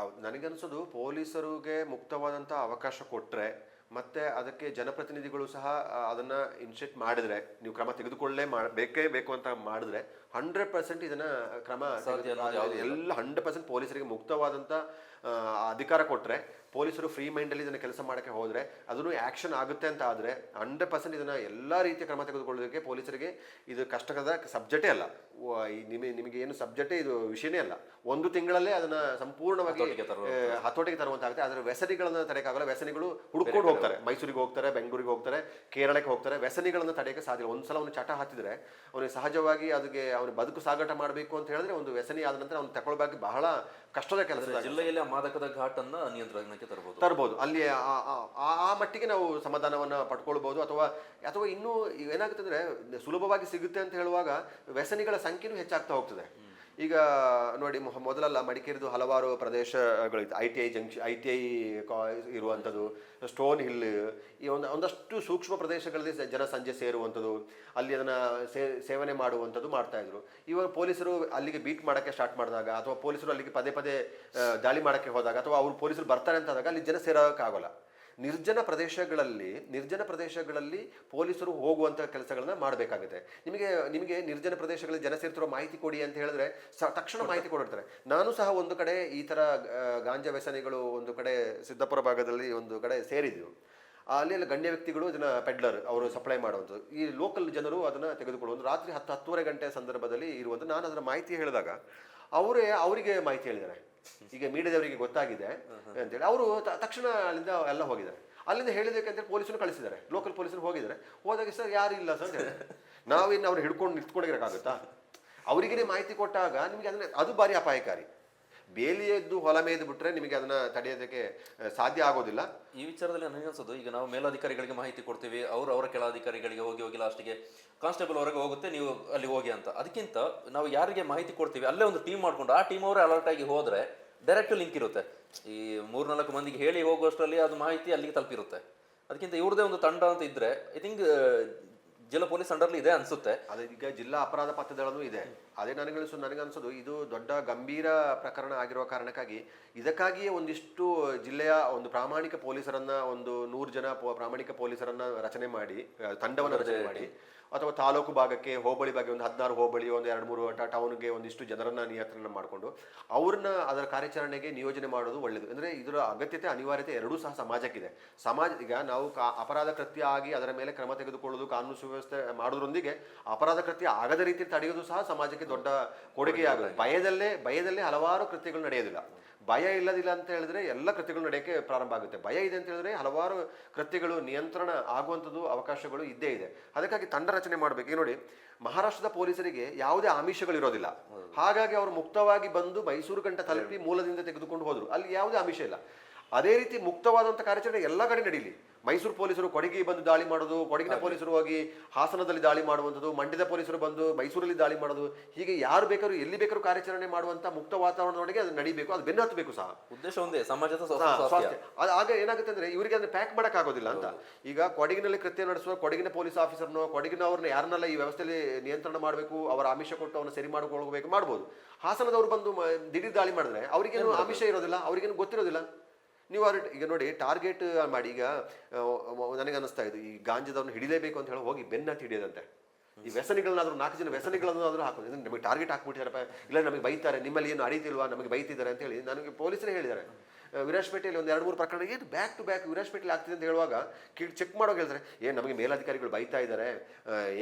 ನನಗನ್ಸೋದು ಪೊಲೀಸರಿಗೆ ಮುಕ್ತವಾದಂಥ ಅವಕಾಶ ಕೊಟ್ಟರೆ, ಮತ್ತೆ ಅದಕ್ಕೆ ಜನಪ್ರತಿನಿಧಿಗಳು ಸಹ ಅದನ್ನ ಇನಿಷಿಯೇಟ್ ಮಾಡಿದ್ರೆ, ನೀವು ಕ್ರಮ ತೆಗೆದುಕೊಳ್ಳೇ ಬೇಕೇ ಬೇಕು ಅಂತ ಮಾಡಿದ್ರೆ 100% ಇದನ್ನ ಕ್ರಮ ಎಲ್ಲ 100% ಪೊಲೀಸರಿಗೆ ಮುಕ್ತವಾದಂಥ ಅಧಿಕಾರ ಕೊಟ್ಟರೆ, ಪೊಲೀಸರು ಫ್ರೀ ಮೈಂಡಲ್ಲಿ ಇದನ್ನು ಕೆಲಸ ಮಾಡೋಕ್ಕೆ ಹೋದರೆ, ಅದನ್ನು ಆ್ಯಕ್ಷನ್ ಆಗುತ್ತೆ ಅಂತ ಆದರೆ 100% ಇದನ್ನು ಎಲ್ಲ ರೀತಿಯ ಕ್ರಮ ತೆಗೆದುಕೊಳ್ಳೋದಕ್ಕೆ ಪೊಲೀಸರಿಗೆ ಇದು ಕಷ್ಟಕರದ ಸಬ್ಜೆಕ್ಟೇ ಅಲ್ಲ. ನಿಮಗೆ ಏನು ಸಬ್ಜೆಕ್ಟೇ ಇದು ವಿಷಯನೇ ಅಲ್ಲ. 1 ತಿಂಗಳಲ್ಲೇ ಅದನ್ನು ಸಂಪೂರ್ಣವಾಗಿ ಹತೋಟಿಗೆ ತರುವಂತಾಗುತ್ತೆ. ಅದರ ವ್ಯಸನಿಗಳನ್ನು ತಡೆಯೋಕ್ಕಾಗಲ್ಲ. ವ್ಯಸನಿಗಳು ಹುಡುಕೊಂಡು ಹೋಗ್ತಾರೆ, ಮೈಸೂರಿಗೆ ಹೋಗ್ತಾರೆ, ಬೆಂಗಳೂರಿಗೆ ಹೋಗ್ತಾರೆ, ಕೇರಳಕ್ಕೆ ಹೋಗ್ತಾರೆ. ವ್ಯಸನಿಗಳನ್ನು ತಡೆಯೋಕ್ಕೆ ಸಾಧ್ಯ. ಒಂದ್ಸಲ ಅವನು ಚಟ ಹತ್ತಿದ್ರೆ ಅವನಿಗೆ ಸಹಜವಾಗಿ ಅದಕ್ಕೆ ಅವನು ಬದುಕು ಸಾಗಾಟ ಮಾಡಬೇಕು ಅಂತ ಹೇಳಿದ್ರೆ, ಒಂದು ವ್ಯಸನಿ ಆದ ನಂತರ ಅವ್ನು ತಗೊಳ್ಬೇಕು ಬಹಳ ಕಷ್ಟದ ಕೆಲಸ. ಜಿಲ್ಲೆಯಲ್ಲಿ ಮಾದಕದ ಘಾಟನ್ನ ನಿಯಂತ್ರಣಕ್ಕೆ ತರಬಹುದು. ಅಲ್ಲಿ ಆ ಮಟ್ಟಿಗೆ ನಾವು ಸಮಾಧಾನವನ್ನ ಪಡ್ಕೊಳ್ಬಹುದು. ಅಥವಾ ಇನ್ನೂ ಏನಾಗುತ್ತೆ ಅಂದ್ರೆ, ಸುಲಭವಾಗಿ ಸಿಗುತ್ತೆ ಅಂತ ಹೇಳುವಾಗ ವ್ಯಸನಿಗಳ ಸಂಖ್ಯೆನೂ ಹೆಚ್ಚಾಗ್ತಾ ಹೋಗ್ತದೆ. ಈಗ ನೋಡಿ, ಮೊದಲೆಲ್ಲ ಮಡಿಕೇರಿದು ಹಲವಾರು ಪ್ರದೇಶಗಳಿತ್ತು, ITI ಇರುವಂಥದ್ದು, ಸ್ಟೋನ್ ಹಿಲ್, ಈ ಒಂದಷ್ಟು ಸೂಕ್ಷ್ಮ ಪ್ರದೇಶಗಳಲ್ಲಿ ಜನ ಸಂಜೆ ಸೇರುವಂಥದ್ದು, ಅಲ್ಲಿ ಅದನ್ನು ಸೇವನೆ ಮಾಡುವಂಥದ್ದು ಮಾಡ್ತಾ ಇದ್ರು. ಇವಾಗ ಪೊಲೀಸರು ಅಲ್ಲಿಗೆ ಬೀಟ್ ಮಾಡೋಕ್ಕೆ ಸ್ಟಾರ್ಟ್ ಮಾಡಿದಾಗ, ಅಥವಾ ಪೊಲೀಸರು ಅಲ್ಲಿಗೆ ಪದೇ ಪದೇ ದಾಳಿ ಮಾಡೋಕ್ಕೆ ಹೋದಾಗ, ಅಥವಾ ಅವ್ರು ಪೊಲೀಸರು ಬರ್ತಾರೆ ಅಂತಾದಾಗ ಅಲ್ಲಿ ಜನ ಸೇರೋಕ್ಕಾಗಲ್ಲ. ನಿರ್ಜನ ಪ್ರದೇಶಗಳಲ್ಲಿ ಪೊಲೀಸರು ಹೋಗುವಂಥ ಕೆಲಸಗಳನ್ನ ಮಾಡಬೇಕಾಗುತ್ತೆ. ನಿಮಗೆ ನಿರ್ಜನ ಪ್ರದೇಶಗಳಲ್ಲಿ ಜನ ಸೇರ್ತಿರೋ ಮಾಹಿತಿ ಕೊಡಿ ಅಂತ ಹೇಳಿದ್ರೆ ತಕ್ಷಣ ಮಾಹಿತಿ ಕೊಡಿರ್ತಾರೆ. ನಾನು ಸಹ ಒಂದು ಕಡೆ ಈ ಥರ ಗಾಂಜಾ ವ್ಯಸನಿಗಳು ಒಂದು ಕಡೆ ಸಿದ್ದಾಪುರ ಭಾಗದಲ್ಲಿ ಒಂದು ಕಡೆ ಸೇರಿದ್ರು. ಅಲ್ಲೆಲ್ಲ ಗಣ್ಯ ವ್ಯಕ್ತಿಗಳು ಇದನ್ನ ಪೆಡ್ಲರ್ ಅವರು ಸಪ್ಲೈ ಮಾಡುವಂಥದ್ದು, ಈ ಲೋಕಲ್ ಜನರು ಅದನ್ನು ತೆಗೆದುಕೊಳ್ಳುವಂಥ ರಾತ್ರಿ 10-10:30 ಗಂಟೆ ಸಂದರ್ಭದಲ್ಲಿ ಇರುವಂಥ. ನಾನು ಅದರ ಮಾಹಿತಿ ಹೇಳಿದಾಗ ಅವರಿಗೆ ಮಾಹಿತಿ ಹೇಳಿದ್ದಾರೆ, ಈಗ ಮೀಡಿಯಾದವರಿಗೆ ಗೊತ್ತಾಗಿದೆ ಅಂತೇಳಿ ಅವರು ತಕ್ಷಣ ಅಲ್ಲಿಂದ ಎಲ್ಲ ಹೋಗಿದ್ದಾರೆ. ಅಲ್ಲಿಂದ ಹೇಳಿದಕ್ಕಂತೇಳಿ ಪೊಲೀಸರು ಕಳಿಸಿದ್ದಾರೆ, ಲೋಕಲ್ ಪೊಲೀಸರು ಹೋದಾಗ ಸರ್ ಯಾರು ಇಲ್ಲ ಸರ್ ಹೇಳಿದ್ದಾರೆ. ನಾವಿನ್ನು ಅವ್ರು ಹಿಡ್ಕೊಂಡು ನಿಂತ್ಕೊಂಡಿರೋಕ್ಕಾಗುತ್ತಾ? ಅವರಿಗೇ ಮಾಹಿತಿ ಕೊಟ್ಟಾಗ ನಿಮಗೆ ಅದು ಭಾರಿ ಅಪಾಯಕಾರಿ. ಬೇಲಿಯದ್ದು ಹೊಲ ಮೇಯ್ದು ಬಿಟ್ರೆ ನಿಮಗೆ ಅದನ್ನ ತಡೆಯೋದಕ್ಕೆ ಸಾಧ್ಯ ಆಗೋದಿಲ್ಲ. ಈ ವಿಚಾರದಲ್ಲಿ ನನಗೆ ಅನ್ಸೋದು, ಈಗ ನಾವು ಮೇಲಾಧಿಕಾರಿಗಳಿಗೆ ಮಾಹಿತಿ ಕೊಡ್ತೀವಿ, ಅವರ ಕೆಳಾಧಿಕಾರಿಗಳಿಗೆ ಹೋಗಿ ಲಾಸ್ಟಿಗೆ ಕಾನ್ಸ್ಟೇಬಲ್ ಹೊರಗೆ ಹೋಗುತ್ತೆ, ನೀವು ಅಲ್ಲಿ ಹೋಗಿ ಅಂತ. ಅದಕ್ಕಿಂತ ನಾವು ಯಾರಿಗೆ ಮಾಹಿತಿ ಕೊಡ್ತೀವಿ ಅಲ್ಲೇ ಒಂದು ಟೀಮ್ ಮಾಡ್ಕೊಂಡು ಆ ಟೀಮ್ ಅವರೇ ಅಲರ್ಟ್ ಆಗಿ ಹೋದ್ರೆ ಡೈರೆಕ್ಟ್ ಲಿಂಕ್ ಇರುತ್ತೆ. ಈ 3-4 ಮಂದಿಗೆ ಹೇಳಿ ಹೋಗುವಷ್ಟರಲ್ಲಿ ಅದು ಮಾಹಿತಿ ಅಲ್ಲಿಗೆ ತಲುಪಿರುತ್ತೆ. ಅದಕ್ಕಿಂತ ಇವ್ರದೇ ಒಂದು ತಂಡ ಅಂತ ಇದ್ರೆ ಐ ಥಿಂಕ್ ಜಿಲ್ಲಾ ಪೊಲೀಸ್ ಅಂಡರ್ಲಿ ಇದೆ ಅನ್ಸುತ್ತೆ. ಅದೇ ಈಗ ಜಿಲ್ಲಾ ಅಪರಾಧ ಪತ್ತೆದಳನೂ ಇದೆ. ಅದೇ ನನಗನ್ಸೋದು ಇದು ದೊಡ್ಡ ಗಂಭೀರ ಪ್ರಕರಣ ಆಗಿರುವ ಕಾರಣಕ್ಕಾಗಿ ಇದಕ್ಕಾಗಿಯೇ ಒಂದಿಷ್ಟು ಜಿಲ್ಲೆಯ ಒಂದು ಪ್ರಾಮಾಣಿಕ ಪೊಲೀಸರನ್ನ, ಒಂದು 100 ಜನ ಪ್ರಾಮಾಣಿಕ ಪೊಲೀಸರನ್ನ ರಚನೆ ಮಾಡಿ, ತಂಡವನ್ನು ರಚನೆ ಮಾಡಿ, ಅಥವಾ ತಾಲೂಕು ಭಾಗಕ್ಕೆ, ಹೋಬಳಿ ಬಗ್ಗೆ ಒಂದು 16 ಹೋಬಳಿ, ಒಂದು 2-3 ಟೌನ್ಗೆ ಒಂದಿಷ್ಟು ಜನರನ್ನ ನಿಯಂತ್ರಣ ಮಾಡಿಕೊಂಡು ಅವ್ರನ್ನ ಅದರ ಕಾರ್ಯಾಚರಣೆಗೆ ನಿಯೋಜನೆ ಮಾಡೋದು ಒಳ್ಳೆಯದು. ಅಂದರೆ ಇದರ ಅಗತ್ಯತೆ, ಅನಿವಾರ್ಯತೆ ಎರಡೂ ಸಹ ಸಮಾಜಕ್ಕಿದೆ. ಈಗ ನಾವು ಅಪರಾಧ ಕೃತ್ಯ ಆಗಿ ಅದರ ಮೇಲೆ ಕ್ರಮ ತೆಗೆದುಕೊಳ್ಳೋದು, ಕಾನೂನು ಸುವ್ಯವಸ್ಥೆ ಮಾಡೋದ್ರೊಂದಿಗೆ ಅಪರಾಧ ಕೃತ್ಯ ಆಗದ ರೀತಿ ತಡೆಯೋದು ಸಹ ಸಮಾಜಕ್ಕೆ ದೊಡ್ಡ ಕೊಡುಗೆಯಾಗುತ್ತೆ. ಭಯದಲ್ಲೇ ಹಲವಾರು ಕೃತ್ಯಗಳು ನಡೆಯೋದಿಲ್ಲ. ಭಯ ಇಲ್ಲದಿಲ್ಲ ಅಂತ ಹೇಳಿದ್ರೆ ಎಲ್ಲ ಕೃತ್ಯಗಳು ನಡೆಯೋಕ್ಕೆ ಪ್ರಾರಂಭ ಆಗುತ್ತೆ. ಭಯ ಇದೆ ಅಂತ ಹೇಳಿದ್ರೆ ಹಲವಾರು ಕೃತ್ಯಗಳು ನಿಯಂತ್ರಣ ಆಗುವಂಥದ್ದು ಅವಕಾಶಗಳು ಇದ್ದೇ ಇದೆ. ಅದಕ್ಕಾಗಿ ತಂಡ ರಚನೆ ಮಾಡಬೇಕು. ಈಗ ನೋಡಿ, ಮಹಾರಾಷ್ಟ್ರದ ಪೊಲೀಸರಿಗೆ ಯಾವುದೇ ಆಮಿಷಗಳಿರೋದಿಲ್ಲ. ಹಾಗಾಗಿ ಅವರು ಮುಕ್ತವಾಗಿ ಬಂದು ಮೈಸೂರು ಗಂಟ ತಲುಪಿ ಮೂಲದಿಂದ ತೆಗೆದುಕೊಂಡು ಹೋದ್ರು. ಅಲ್ಲಿ ಯಾವುದೇ ಆಮಿಷ ಇಲ್ಲ. ಅದೇ ರೀತಿ ಮುಕ್ತವಾದಂಥ ಕಾರ್ಯಾಚರಣೆ ಎಲ್ಲ ಕಡೆ ನಡೀಲಿ. ಮೈಸೂರು ಪೊಲೀಸರು ಕೊಡಗಿ ಬಂದು ದಾಳಿ ಮಾಡೋದು, ಕೊಡಗಿನ ಪೊಲೀಸರು ಹೋಗಿ ಹಾಸನದಲ್ಲಿ ದಾಳಿ ಮಾಡುವಂಥದ್ದು, ಮಂಡ್ಯದ ಪೊಲೀಸರು ಬಂದು ಮೈಸೂರಲ್ಲಿ ದಾಳಿ ಮಾಡೋದು, ಹೀಗೆ ಯಾರು ಬೇಕಾದ್ರೂ ಎಲ್ಲಿ ಬೇಕಾದ್ರೂ ಕಾರ್ಯಾಚರಣೆ ಮಾಡುವಂಥ ಮುಕ್ತ ವಾತಾವರಣದೊಳಗೆ ಅದು ನಡೀಬೇಕು. ಅದು ಬೆನ್ನು ಹತ್ತಬೇಕು ಸಹ. ಉದ್ದೇಶ ಒಂದೇ, ಸಮಾಜದ ಸ್ವಾಸ್ಥ್ಯ. ಆಗ ಏನಾಗುತ್ತೆ ಅಂದ್ರೆ ಇವರಿಗೆ ಅದನ್ನ ಪ್ಯಾಕ್ ಮಾಡೋಕ್ಕಾಗೋದಿಲ್ಲ ಅಂತ. ಈಗ ಕೊಡಗಿನಲ್ಲಿ ಕೃತ್ಯ ನಡೆಸುವ ಕೊಡಗಿನ ಪೊಲೀಸ್ ಆಫೀಸರ್ನೋ, ಕೊಡಗಿನವ್ರನ್ನ ಯಾರನ್ನೆಲ್ಲ ಈ ವ್ಯವಸ್ಥೆಯಲ್ಲಿ ನಿಯಂತ್ರಣ ಮಾಡಬೇಕು, ಅವರ ಆಮಿಷ ಕೊಟ್ಟು ಅವನ್ನ ಸರಿ ಮಾಡ್ಕೊಳ್ಬೇಕು ಮಾಡ್ಬೋದು. ಹಾಸನದವ್ರು ಬಂದು ದಿಢೀರ್ ದಾಳಿ ಮಾಡಿದ್ರೆ ಅವರಿಗೇನು ಆಮಿಷ ಇರೋದಿಲ್ಲ, ಅವರಿಗೇನು ಗೊತ್ತಿರೋದಿಲ್ಲ. ನೀವು ಈಗ ನೋಡಿ, ಟಾರ್ಗೆಟ್ ಮಾಡಿ. ಈಗ ನನಗೆ ಅನಿಸ್ತಾ ಇದೆ, ಈ ಗಾಂಜಾದವ್ರನ್ನ ಹಿಡಿಲೇಬೇಕು ಅಂತ ಹೇಳಿ ಹೋಗಿ ಬೆನ್ನಟ್ಟಿ ಹಿಡಿಯೋದಂತೆ. ಈ ವ್ಯಸನಿಗಳನ್ನಾದ್ರೂ 4 ಜನ ವ್ಯಸನಿಗಳನ್ನಾದ್ರೂ ಹಾಕೋದು, ನಮಗೆ ಟಾರ್ಗೆಟ್ ಹಾಕ್ಬಿಟ್ಟಿದಾರಪ್ಪ, ಇಲ್ಲ ನಮಗೆ ಬೈತಾರೆ, ನಿಮ್ಮಲ್ಲಿ ಏನು ಅರಿತಿಲ್ವಾ, ನಮಗೆ ಬೈತಿದ್ದಾರೆ ಅಂತ ಹೇಳಿ ನನಗೆ ಪೊಲೀಸರೇ ಹೇಳಿದ್ದಾರೆ. ವಿರಾಜಪೇಟೆಯಲ್ಲಿ ಒಂದು 2-3 ಪ್ರಕರಣ ಏನು ಬ್ಯಾಕ್ ಟು ಬ್ಯಾಕ್ ವಿರಾಜಪೇಟೆಯಲ್ಲಿ ಆಗ್ತಿದೆ ಅಂತ ಹೇಳುವಾಗ ಚೆಕ್ ಮಾಡೋಕೆ ಹೇಳ್ತಾರೆ, ಏನು ನಮಗೆ ಮೇಲಧಿಕಾರಿಗಳು ಬೈತಾ ಇದ್ದಾರೆ,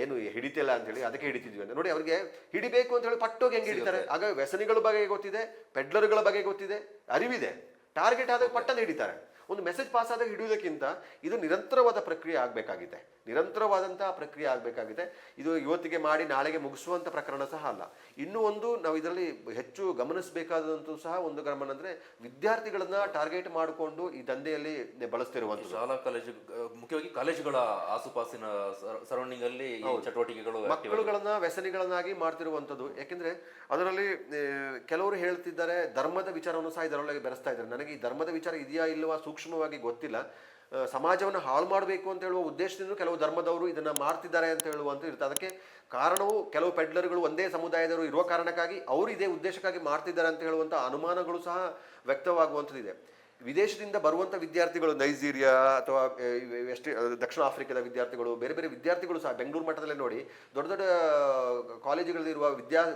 ಏನು ಹಿಡಿತಿಲ್ಲ ಅಂತೇಳಿ ಅದಕ್ಕೆ ಹಿಡಿತಿದ್ವಿ ಅಂತ. ನೋಡಿ ಅವ್ರಿಗೆ ಹಿಡಿಬೇಕು ಅಂತ ಹೇಳಿ ಪಟ್ಟೋಗಿ ಹೆಂಗೆ ಹಿಡಿತಾರೆ. ಆಗ ವ್ಯಸನಿಗಳ ಬಗ್ಗೆ ಗೊತ್ತಿದೆ, ಪೆಡ್ಲರ್ಗಳ ಬಗ್ಗೆ ಗೊತ್ತಿದೆ, ಅರಿವಿದೆ, ಟಾರ್ಗೆಟ್ ಆದಾಗ ಪಟ್ಟನ್ನು ಹಿಡಿತಾರೆ. ಒಂದು ಮೆಸೇಜ್ ಪಾಸ್ ಆದಾಗ ಹಿಡಿಯೋದಕ್ಕಿಂತ ಇದು ನಿರಂತರವಾದ ಪ್ರಕ್ರಿಯೆ ಆಗಬೇಕಾಗಿದೆ, ನಿರಂತರವಾದಂತಹ ಪ್ರಕ್ರಿಯೆ ಆಗಬೇಕಾಗಿದೆ. ಇದು ಇವತ್ತಿಗೆ ಮಾಡಿ ನಾಳೆಗೆ ಮುಗಿಸುವಂಥ ಪ್ರಕರಣ ಸಹ ಅಲ್ಲ. ಇನ್ನೂ ಒಂದು ನಾವು ಇದರಲ್ಲಿ ಹೆಚ್ಚು ಗಮನಿಸಬೇಕಾದಂತೂ ಸಹ ಒಂದು ಗಮನ ಅಂದರೆ ವಿದ್ಯಾರ್ಥಿಗಳನ್ನ ಟಾರ್ಗೆಟ್ ಮಾಡಿಕೊಂಡು ಈ ದಂಧೆಯಲ್ಲಿ ಬಳಸ್ತಿರುವಂಥದ್ದು. ಶಾಲಾ ಕಾಲೇಜು, ಮುಖ್ಯವಾಗಿ ಕಾಲೇಜುಗಳ ಆಸುಪಾಸಿನ ಸರೌಂಡಿಂಗ್ ಅಲ್ಲಿ ಈ ಚಟುವಟಿಕೆಗಳು ಮಕ್ಕಳುಗಳನ್ನ ವ್ಯಸನಿಗಳನ್ನಾಗಿ ಮಾಡ್ತಿರುವಂಥದ್ದು. ಯಾಕೆಂದ್ರೆ ಅದರಲ್ಲಿ ಕೆಲವರು ಹೇಳ್ತಿದ್ದಾರೆ ಧರ್ಮದ ವಿಚಾರವನ್ನು ಸಹ ಇದರೊಳಗೆ ಬೆರೆಸ್ತಾ ಇದ್ದಾರೆ. ನನಗೆ ಈ ಧರ್ಮದ ವಿಚಾರ ಇದೆಯಾ ಇಲ್ಲವಾ ಸೂಕ್ಷ್ಮವಾಗಿ ಗೊತ್ತಿಲ್ಲ. ಸಮಾಜವನ್ನು ಹಾಳು ಮಾಡಬೇಕು ಅಂತ ಹೇಳುವ ಉದ್ದೇಶದಿಂದ ಕೆಲವು ಧರ್ಮದವರು ಇದನ್ನ ಮಾಡ್ತಿದ್ದಾರೆ ಅಂತ ಹೇಳುವಂತ ಇರುತ್ತೆ. ಅದಕ್ಕೆ ಕಾರಣವು ಕೆಲವು ಪೆಡ್ಲರ್ಗಳು ಒಂದೇ ಸಮುದಾಯದವರು ಇರುವ ಕಾರಣಕ್ಕಾಗಿ ಅವರು ಇದೇ ಉದ್ದೇಶಕ್ಕಾಗಿ ಮಾಡ್ತಿದ್ದಾರೆ ಅಂತ ಹೇಳುವಂಥ ಅನುಮಾನಗಳು ಸಹ ವ್ಯಕ್ತವಾಗುವಂಥದ್ದಿದೆ. ವಿದೇಶದಿಂದ ಬರುವಂಥ ವಿದ್ಯಾರ್ಥಿಗಳು, ನೈಜೀರಿಯಾ ಅಥವಾ ದಕ್ಷಿಣ ಆಫ್ರಿಕಾದ ವಿದ್ಯಾರ್ಥಿಗಳು, ಬೇರೆ ಬೇರೆ ವಿದ್ಯಾರ್ಥಿಗಳು ಸಹ ಬೆಂಗಳೂರು ಮಟ್ಟದಲ್ಲೇ ನೋಡಿ ದೊಡ್ಡ ದೊಡ್ಡ ಕಾಲೇಜುಗಳಲ್ಲಿರುವ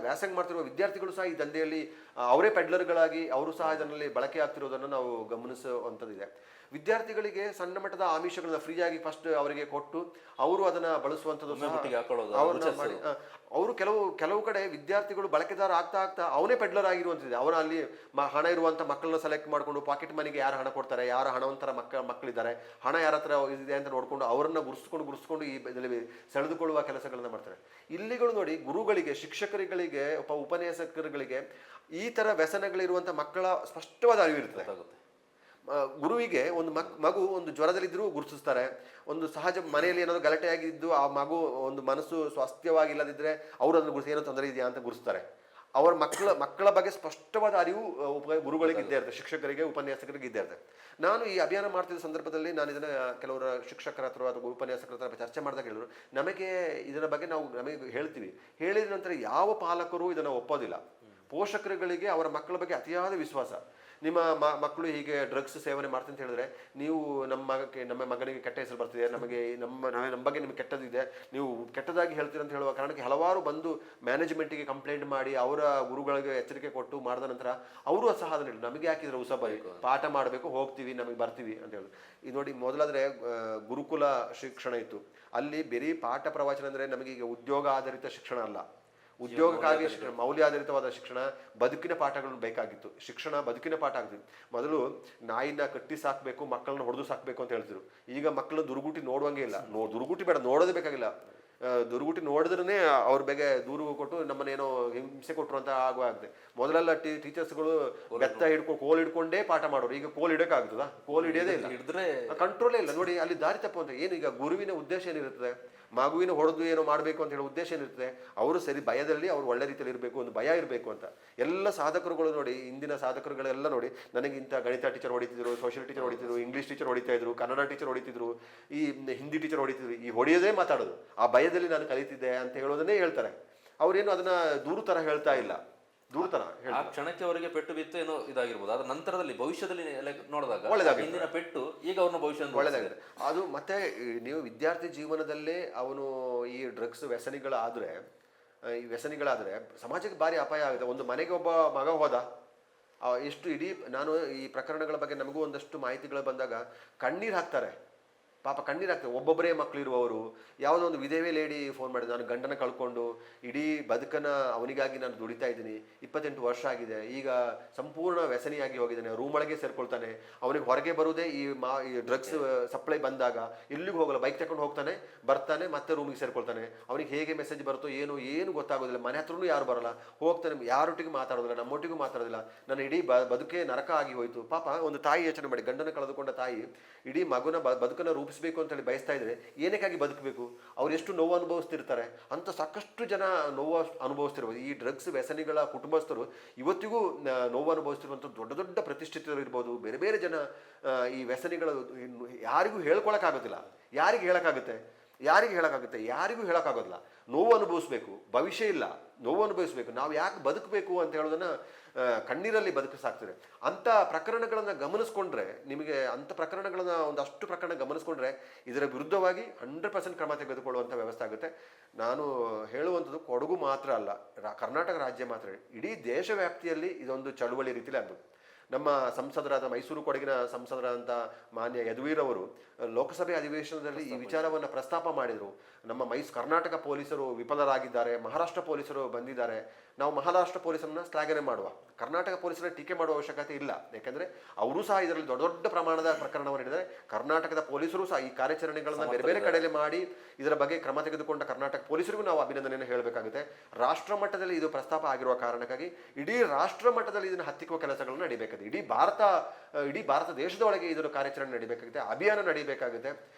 ವ್ಯಾಸಂಗ ಮಾಡ್ತಿರುವ ವಿದ್ಯಾರ್ಥಿಗಳು ಸಹ ಈ ದಂಧೆಯಲ್ಲಿ ಅವರೇ ಪೆಡ್ಲರ್ಗಳಾಗಿ ಅವರು ಸಹ ಇದರಲ್ಲಿ ಬಳಕೆ ಆಗ್ತಿರೋದನ್ನು ನಾವು ಗಮನಿಸುವಂಥದ್ದಿದೆ. ವಿದ್ಯಾರ್ಥಿಗಳಿಗೆ ಸಣ್ಣ ಮಟ್ಟದ ಆಮಿಷಗಳನ್ನ ಫ್ರೀಯಾಗಿ ಫಸ್ಟ್ ಅವರಿಗೆ ಕೊಟ್ಟು ಅವರು ಅದನ್ನ ಬಳಸುವಂಥದ್ದು ಅವರು ಕೆಲವು ಕಡೆ ವಿದ್ಯಾರ್ಥಿಗಳು ಬಳಕೆದಾರ ಆಗ್ತಾ ಆಗ್ತಾ ಅವನೇ ಪೆಡ್ಲರ್ ಆಗಿರುವಂಥದ್ದು. ಅವರ ಅಲ್ಲಿ ಹಣ ಇರುವಂಥ ಮಕ್ಕಳನ್ನ ಸೆಲೆಕ್ಟ್ ಮಾಡಿಕೊಂಡು ಪಾಕೆಟ್ ಮನಿಗೆ ಯಾರು ಹಣ ಕೊಡ್ತಾರೆ, ಯಾರು ಹಣವಂತರ ಮಕ್ಕಳಿದ್ದಾರೆ, ಹಣ ಯಾರ ಹತ್ರ ಇದೆ ಅಂತ ನೋಡಿಕೊಂಡು ಅವರನ್ನ ಗುರುಸ್ಕೊಂಡು ಈ ಇದರಲ್ಲಿ ಸೆಳೆದುಕೊಳ್ಳುವ ಕೆಲಸಗಳನ್ನ ಮಾಡ್ತಾರೆ. ಇಲ್ಲಿಗಳು ನೋಡಿ, ಗುರುಗಳಿಗೆ, ಶಿಕ್ಷಕರುಗಳಿಗೆ, ಉಪನ್ಯಾಸಕರುಗಳಿಗೆ ಈ ಥರ ವ್ಯಸನಗಳಿರುವಂಥ ಮಕ್ಕಳ ಸ್ಪಷ್ಟವಾದ ಅರಿವಿರ್ತದೆ. ಗುರುವಿಗೆ ಒಂದು ಮಗು ಒಂದು ಜ್ವರದಲ್ಲಿದ್ದರೂ ಗುರುತಿಸ್ತಾರೆ. ಒಂದು ಸಹಜ ಮನೆಯಲ್ಲಿ ಏನಾದರೂ ಗಲಾಟೆ ಆಗಿದ್ದು ಆ ಮಗು ಒಂದು ಮನಸ್ಸು ಸ್ವಾಸ್ಥ್ಯವಾಗಿಲ್ಲದಿದ್ದರೆ ಅವರು ಅದನ್ನು ಗುರುತು ಏನೋ ತೊಂದರೆ ಇದೆಯಾ ಅಂತ ಗುರುತಿಸ್ತಾರೆ. ಅವರ ಮಕ್ಕಳ ಬಗ್ಗೆ ಸ್ಪಷ್ಟವಾದ ಅರಿವು ಗುರುಗಳಿಗೆ ಇದ್ದೇ ಇರ್ತದೆ, ಶಿಕ್ಷಕರಿಗೆ, ಉಪನ್ಯಾಸಕರಿಗೆ ಇದ್ದೇ ಇರ್ತದೆ. ನಾನು ಈ ಅಭಿಯಾನ ಮಾಡ್ತಿದ್ದ ಸಂದರ್ಭದಲ್ಲಿ ನಾನು ಇದನ್ನು ಕೆಲವರ ಶಿಕ್ಷಕರ ಹತ್ರ ಅಥವಾ ಉಪನ್ಯಾಸಕರ ಹತ್ರ ಚರ್ಚೆ ಮಾಡಿದಾಗ ಹೇಳಿದ್ರು, ನಮಗೆ ಇದರ ಬಗ್ಗೆ ನಮಗೆ ಹೇಳ್ತೀವಿ, ಹೇಳಿದ ನಂತರ ಯಾವ ಪಾಲಕರು ಇದನ್ನು ಒಪ್ಪೋದಿಲ್ಲ. ಪೋಷಕರುಗಳಿಗೆ ಅವರ ಮಕ್ಕಳ ಬಗ್ಗೆ ಅತಿಯಾದ ವಿಶ್ವಾಸ. ನಿಮ್ಮ ಮಕ್ಕಳು ಹೀಗೆ ಡ್ರಗ್ಸ್ ಸೇವನೆ ಮಾಡ್ತೀನಿ ಅಂತ ಹೇಳಿದ್ರೆ, ನೀವು ನಮ್ಮ ಮಗನಿಗೆ ಕೆಟ್ಟ ಹೆಸರು ಬರ್ತಿದೆ, ನಮ್ಮ ಬಗ್ಗೆ ನಿಮಗೆ ಕೆಟ್ಟದಿದೆ, ನೀವು ಕೆಟ್ಟದಾಗಿ ಹೇಳ್ತೀರ ಅಂತ ಹೇಳುವ ಕಾರಣಕ್ಕೆ ಹಲವಾರು ಬಂದು ಮ್ಯಾನೇಜ್ಮೆಂಟಿಗೆ ಕಂಪ್ಲೇಂಟ್ ಮಾಡಿ ಅವರ ಗುರುಗಳಿಗೆ ಎಚ್ಚರಿಕೆ ಕೊಟ್ಟು ಮಾಡಿದ ನಂತರ ಅವರು ಸಹ ಅದನ್ನ ಹೇಳಿ, ನಮಗೆ ಯಾಕಿದ್ರೆ ಉಸಬರಿ ಪಾಠ ಮಾಡಬೇಕು, ಹೋಗ್ತೀವಿ, ನಮಗೆ ಬರ್ತೀವಿ ಅಂತ ಹೇಳಿ. ಇದು ನೋಡಿ, ಮೊದಲಾದ್ರೆ ಗುರುಕುಲ ಶಿಕ್ಷಣ ಇತ್ತು. ಅಲ್ಲಿ ಬರೀ ಪಾಠ ಪ್ರವಚನ ಅಂದರೆ ನಮಗೆ ಈಗ ಉದ್ಯೋಗ ಆಧಾರಿತ ಶಿಕ್ಷಣ ಅಲ್ಲ, ಉದ್ಯೋಗಕ್ಕಾಗಿ ಶಿಕ್ಷಣ, ಮೌಲ್ಯಾಧಾರಿತವಾದ ಶಿಕ್ಷಣ, ಬದುಕಿನ ಪಾಠಗಳು ಬೇಕಾಗಿತ್ತು. ಶಿಕ್ಷಣ ಬದುಕಿನ ಪಾಠ ಆಗ್ತಿತ್ತು. ಮೊದಲು ನಾಯಿನ ಕಟ್ಟಿ ಸಾಕಬೇಕು, ಮಕ್ಕಳನ್ನ ಹೊಡೆದು ಸಾಕಬೇಕು ಅಂತ ಹೇಳ್ತಿದ್ರು. ಈಗ ಮಕ್ಕಳು ದುರ್ಗುಟಿ ನೋಡುವಂಗೆ ಇಲ್ಲ. ದುರ್ಗುಟಿ ಬೇಡ, ನೋಡೋದೇ ಬೇಕಾಗಿಲ್ಲ. ದುರ್ಗುಟಿ ನೋಡಿದ್ರೇ ಅವ್ರ ಬಗ್ಗೆ ದೂರು ಕೊಟ್ಟು ನಮ್ಮನ್ನೇನೋ ಹಿಂಸೆ ಕೊಟ್ಟರು ಅಂತ ಆಗುವಾಗಿದೆ. ಮೊದಲೆಲ್ಲ ಟೀಚರ್ಸ್ಗಳು ಬೆತ್ತ ಕೋಲ್ ಹಿಡ್ಕೊಂಡೇ ಪಾಠ ಮಾಡೋರು. ಈಗ ಕೋಲ್ ಹಿಡಕ್ಕಾಗ್ತದ? ಕೋಲ್ ಹಿಡಿಯೋದೇ ಇಲ್ಲ, ಕಂಟ್ರೋಲೇ ಇಲ್ಲ. ನೋಡಿ, ಅಲ್ಲಿ ದಾರಿ ತಪ್ಪು ಅಂತ ಏನು. ಈಗ ಗುರುವಿನ ಉದ್ದೇಶ ಏನಿರುತ್ತದೆ, ಮಗುವಿನ ಹೊಡೆದು ಏನೋ ಮಾಡಬೇಕು ಅಂತ ಹೇಳೋ ಉದ್ದೇಶ ಏನಿರ್ತದೆ, ಅವರು ಸರಿ ಭಯದಲ್ಲಿ ಅವ್ರು ಒಳ್ಳೆ ರೀತಿಯಲ್ಲಿ ಇರಬೇಕು, ಒಂದು ಭಯ ಇರಬೇಕು ಅಂತ. ಎಲ್ಲ ಸಾಧಕರುಗಳು ನೋಡಿ, ಇಂದಿನ ಸಾಧಕರುಗಳೆಲ್ಲ ನೋಡಿ, ನನಗೆ ಇಂಥ ಗಣಿತ ಟೀಚರ್ ಹೊಡಿತಿದ್ರು, ಸೋಷಿಯಲ್ ಟೀಚರ್ ಹೊಡಿತಿದ್ರು, ಇಂಗ್ಲೀಷ್ ಟೀಚರ್ ಹೊಡಿತಾ ಇದ್ರು, ಕನ್ನಡ ಟೀಚರ್ ಹೊಡಿತಿದ್ರು, ಈ ಹಿಂದಿ ಟೀಚರ್ ಹೊಡಿತಿದ್ರು. ಈ ಹೊಡೆಯೋದೇ ಮಾತಾಡೋದು, ಆ ಭಯದಲ್ಲಿ ನಾನು ಕಲಿತಿದ್ದೆ ಅಂತ ಹೇಳೋದನ್ನೇ ಹೇಳ್ತಾರೆ. ಅವ್ರೇನು ಅದನ್ನ ದೂರು ತರ ಹೇಳ್ತಾ ಇಲ್ಲ, ದೂರ ತರ. ಆ ಕ್ಷಣಕ್ಕೆ ಅವರಿಗೆ ಪೆಟ್ಟು ಬಿತ್ತು ಏನೋ ಇದಾಗಿರ್ಬೋದು, ಅದ್ರ ನಂತರದಲ್ಲಿ ಭವಿಷ್ಯದಲ್ಲಿ ನೋಡಿದಾಗ ಹಿಂದಿನ ಪೆಟ್ಟು ಈಗ ಅವ್ರನ್ನ ಭವಿಷ್ಯ ಒಳ್ಳೆದಾಗಿದೆ. ಅದು ಮತ್ತೆ ನೀವು ವಿದ್ಯಾರ್ಥಿ ಜೀವನದಲ್ಲೇ ಅವನು ಈ ಡ್ರಗ್ಸ್ ವ್ಯಸನಿಗಳಾದ್ರೆ ಸಮಾಜಕ್ಕೆ ಭಾರಿ ಅಪಾಯ ಆಗುತ್ತೆ. ಒಂದು ಮನೆಗೆ ಒಬ್ಬ ಮಗ ಹೋದ, ಎಷ್ಟು ನಾನು ಈ ಪ್ರಕರಣಗಳ ಬಗ್ಗೆ ನಮಗೂ ಒಂದಷ್ಟು ಮಾಹಿತಿಗಳು ಬಂದಾಗ ಕಣ್ಣೀರು ಹಾಕ್ತಾರೆ. ಪಾಪ ಕಣ್ಣೀರು ಹಾಕ್ತಾರೆ. ಒಬ್ಬೊಬ್ಬರೇ ಮಕ್ಕಳಿರುವವರು, ಯಾವುದೋ ಒಂದು ವಿಧವೆ ಲೇಡಿ ಫೋನ್ ಮಾಡಿದೆ, ನಾನು ಗಂಡನ ಕಳ್ಕೊಂಡು ಇಡೀ ಬದುಕನ್ನು ಅವನಿಗಾಗಿ ನಾನು ದುಡಿತಾ ಇದ್ದೀನಿ, 28 ವರ್ಷ ಆಗಿದೆ, ಈಗ ಸಂಪೂರ್ಣ ವ್ಯಸನಿಯಾಗಿ ಹೋಗಿದ್ದಾನೆ, ರೂಮ್ ಒಳಗೆ ಸೇರ್ಕೊಳ್ತಾನೆ, ಅವನಿಗೆ ಹೊರಗೆ ಬರುವುದೇ ಈ ಡ್ರಗ್ಸ್ ಸಪ್ಲೈ ಬಂದಾಗ ಎಲ್ಲಿಗೂ ಹೋಗಲ್ಲ, ಬೈಕ್ ತಗೊಂಡು ಹೋಗ್ತಾನೆ, ಬರ್ತಾನೆ, ಮತ್ತೆ ರೂಮಿಗೆ ಸೇರ್ಕೊಳ್ತಾನೆ. ಅವನಿಗೆ ಹೇಗೆ ಮೆಸೇಜ್ ಬರುತ್ತೋ ಏನು ಗೊತ್ತಾಗೋದಿಲ್ಲ. ಮನೆ ಹತ್ರನೂ ಯಾರು ಬರಲ್ಲ, ಹೋಗ್ತಾನೆ, ಯಾರೊಟ್ಟಿಗೂ ಮಾತಾಡೋದಿಲ್ಲ, ನಮ್ಮೊಟ್ಟಿಗೂ ಮಾತಾಡೋದಿಲ್ಲ. ನನ್ನ ಇಡೀ ಬದುಕೇ ನರಕ ಆಗಿ ಹೋಯಿತು. ಪಾಪ ಒಂದು ತಾಯಿ ಯೋಚನೆ ಮಾಡಿ, ಗಂಡನ ಕಳೆದುಕೊಂಡ ತಾಯಿ ಇಡೀ ಮಗುನ ಬದುಕನ್ನು ರೂಪಿಸಬೇಕು ಅಂತ ಹೇಳಿ ಬಯಸ್ತಾ ಇದ್ರೆ ಏನಕ್ಕಾಗಿ ಬದುಕಬೇಕು? ಅವ್ರು ಎಷ್ಟು ನೋವು ಅನುಭವಿಸ್ತಿರ್ತಾರೆ ಅಂತ ಸಾಕಷ್ಟು ಜನ ನೋವು ಅನುಭವಿಸ್ತಿರ್ಬೋದು. ಈ ಡ್ರಗ್ಸ್ ವ್ಯಸನಿಗಳ ಕುಟುಂಬಸ್ಥರು ಇವತ್ತಿಗೂ ನೋವು ಅನುಭವಿಸ್ತಿರುವಂಥ ದೊಡ್ಡ ದೊಡ್ಡ ಪ್ರತಿಷ್ಠಿತರು ಇರ್ಬೋದು. ಬೇರೆ ಬೇರೆ ಜನ ಈ ವ್ಯಸನಿಗಳು ಯಾರಿಗೂ ಹೇಳ್ಕೊಳಕ್ಕಾಗೋದಿಲ್ಲ. ಯಾರಿಗೂ ಹೇಳೋಕ್ಕಾಗುತ್ತೆ? ಯಾರಿಗೂ ಹೇಳೋಕ್ಕಾಗೋದಿಲ್ಲ. ನೋವು ಅನುಭವಿಸ್ಬೇಕು, ಭವಿಷ್ಯ ಇಲ್ಲ, ನೋವು ಅನುಭವಿಸ್ಬೇಕು. ನಾವು ಯಾಕೆ ಬದುಕಬೇಕು ಅಂತ ಹೇಳೋದನ್ನ ಕಣ್ಣೀರಲ್ಲಿ ಬದುಕಿಸಾಕ್ತದೆ. ಅಂಥ ಪ್ರಕರಣಗಳನ್ನು ಗಮನಿಸ್ಕೊಂಡ್ರೆ, ನಿಮಗೆ ಅಂಥ ಪ್ರಕರಣಗಳನ್ನ ಒಂದಷ್ಟು ಪ್ರಕರಣ ಗಮನಿಸ್ಕೊಂಡ್ರೆ ಇದರ ವಿರುದ್ಧವಾಗಿ 100% ಕ್ರಮ ತೆಗೆದುಕೊಳ್ಳುವಂಥ ವ್ಯವಸ್ಥೆ ಆಗುತ್ತೆ. ನಾನು ಹೇಳುವಂಥದ್ದು ಕೊಡಗು ಮಾತ್ರ ಅಲ್ಲ, ಕರ್ನಾಟಕ ರಾಜ್ಯ ಮಾತ್ರ, ಇಡೀ ದೇಶ ವ್ಯಾಪ್ತಿಯಲ್ಲಿ ಇದೊಂದು ಚಳುವಳಿ ರೀತಿಯಲ್ಲಿ ಆಗ್ಬೋದು. ನಮ್ಮ ಸಂಸದರಾದ ಮೈಸೂರು ಕೊಡಗಿನ ಸಂಸದರಾದಂಥ ಮಾನ್ಯ ಯದುವೀರ್ ಅವರು ಲೋಕಸಭೆ ಅಧಿವೇಶನದಲ್ಲಿ ಈ ವಿಚಾರವನ್ನು ಪ್ರಸ್ತಾಪ ಮಾಡಿದರು. ನಮ್ಮ ಕರ್ನಾಟಕ ಪೊಲೀಸರು ವಿಫಲರಾಗಿದ್ದಾರೆ, ಮಹಾರಾಷ್ಟ್ರ ಪೊಲೀಸರು ಬಂದಿದ್ದಾರೆ, ನಾವು ಮಹಾರಾಷ್ಟ್ರ ಪೊಲೀಸರನ್ನ ಶ್ಲಾಘನೆ ಮಾಡುವ, ಕರ್ನಾಟಕ ಪೊಲೀಸರ ಟೀಕೆ ಮಾಡುವ ಅವಶ್ಯಕತೆ ಇಲ್ಲ. ಯಾಕೆಂದರೆ ಅವರು ಸಹ ಇದರಲ್ಲಿ ದೊಡ್ಡ ದೊಡ್ಡ ಪ್ರಮಾಣದ ಪ್ರಕರಣವನ್ನು ಹಿಡಿದರೆ ಕರ್ನಾಟಕದ ಪೊಲೀಸರು ಸಹ ಈ ಕಾರ್ಯಾಚರಣೆಗಳನ್ನು ಬೇರೆ ಬೇರೆ ಕಡೆಯಲ್ಲಿ ಮಾಡಿ ಇದರ ಬಗ್ಗೆ ಕ್ರಮ ತೆಗೆದುಕೊಂಡ ಕರ್ನಾಟಕ ಪೊಲೀಸರಿಗೂ ನಾವು ಅಭಿನಂದನೆಯನ್ನು ಹೇಳಬೇಕಾಗುತ್ತೆ. ರಾಷ್ಟ್ರ ಮಟ್ಟದಲ್ಲಿ ಇದು ಪ್ರಸ್ತಾಪ ಆಗಿರುವ ಕಾರಣಕ್ಕಾಗಿ ಇಡೀ ರಾಷ್ಟ್ರ ಮಟ್ಟದಲ್ಲಿ ಇದನ್ನು ಹತ್ತಿಕ್ಕುವ ಕೆಲಸಗಳನ್ನು ನಡಿಬೇಕಾಗಿದೆ. ಇಡೀ ಭಾರತ ದೇಶದೊಳಗೆ ಇದರ ಕಾರ್ಯಾಚರಣೆ ನಡಿಬೇಕಾಗುತ್ತೆ, ಅಭಿಯಾನ ನಡೀಬೇಕಾಗುತ್ತೆ.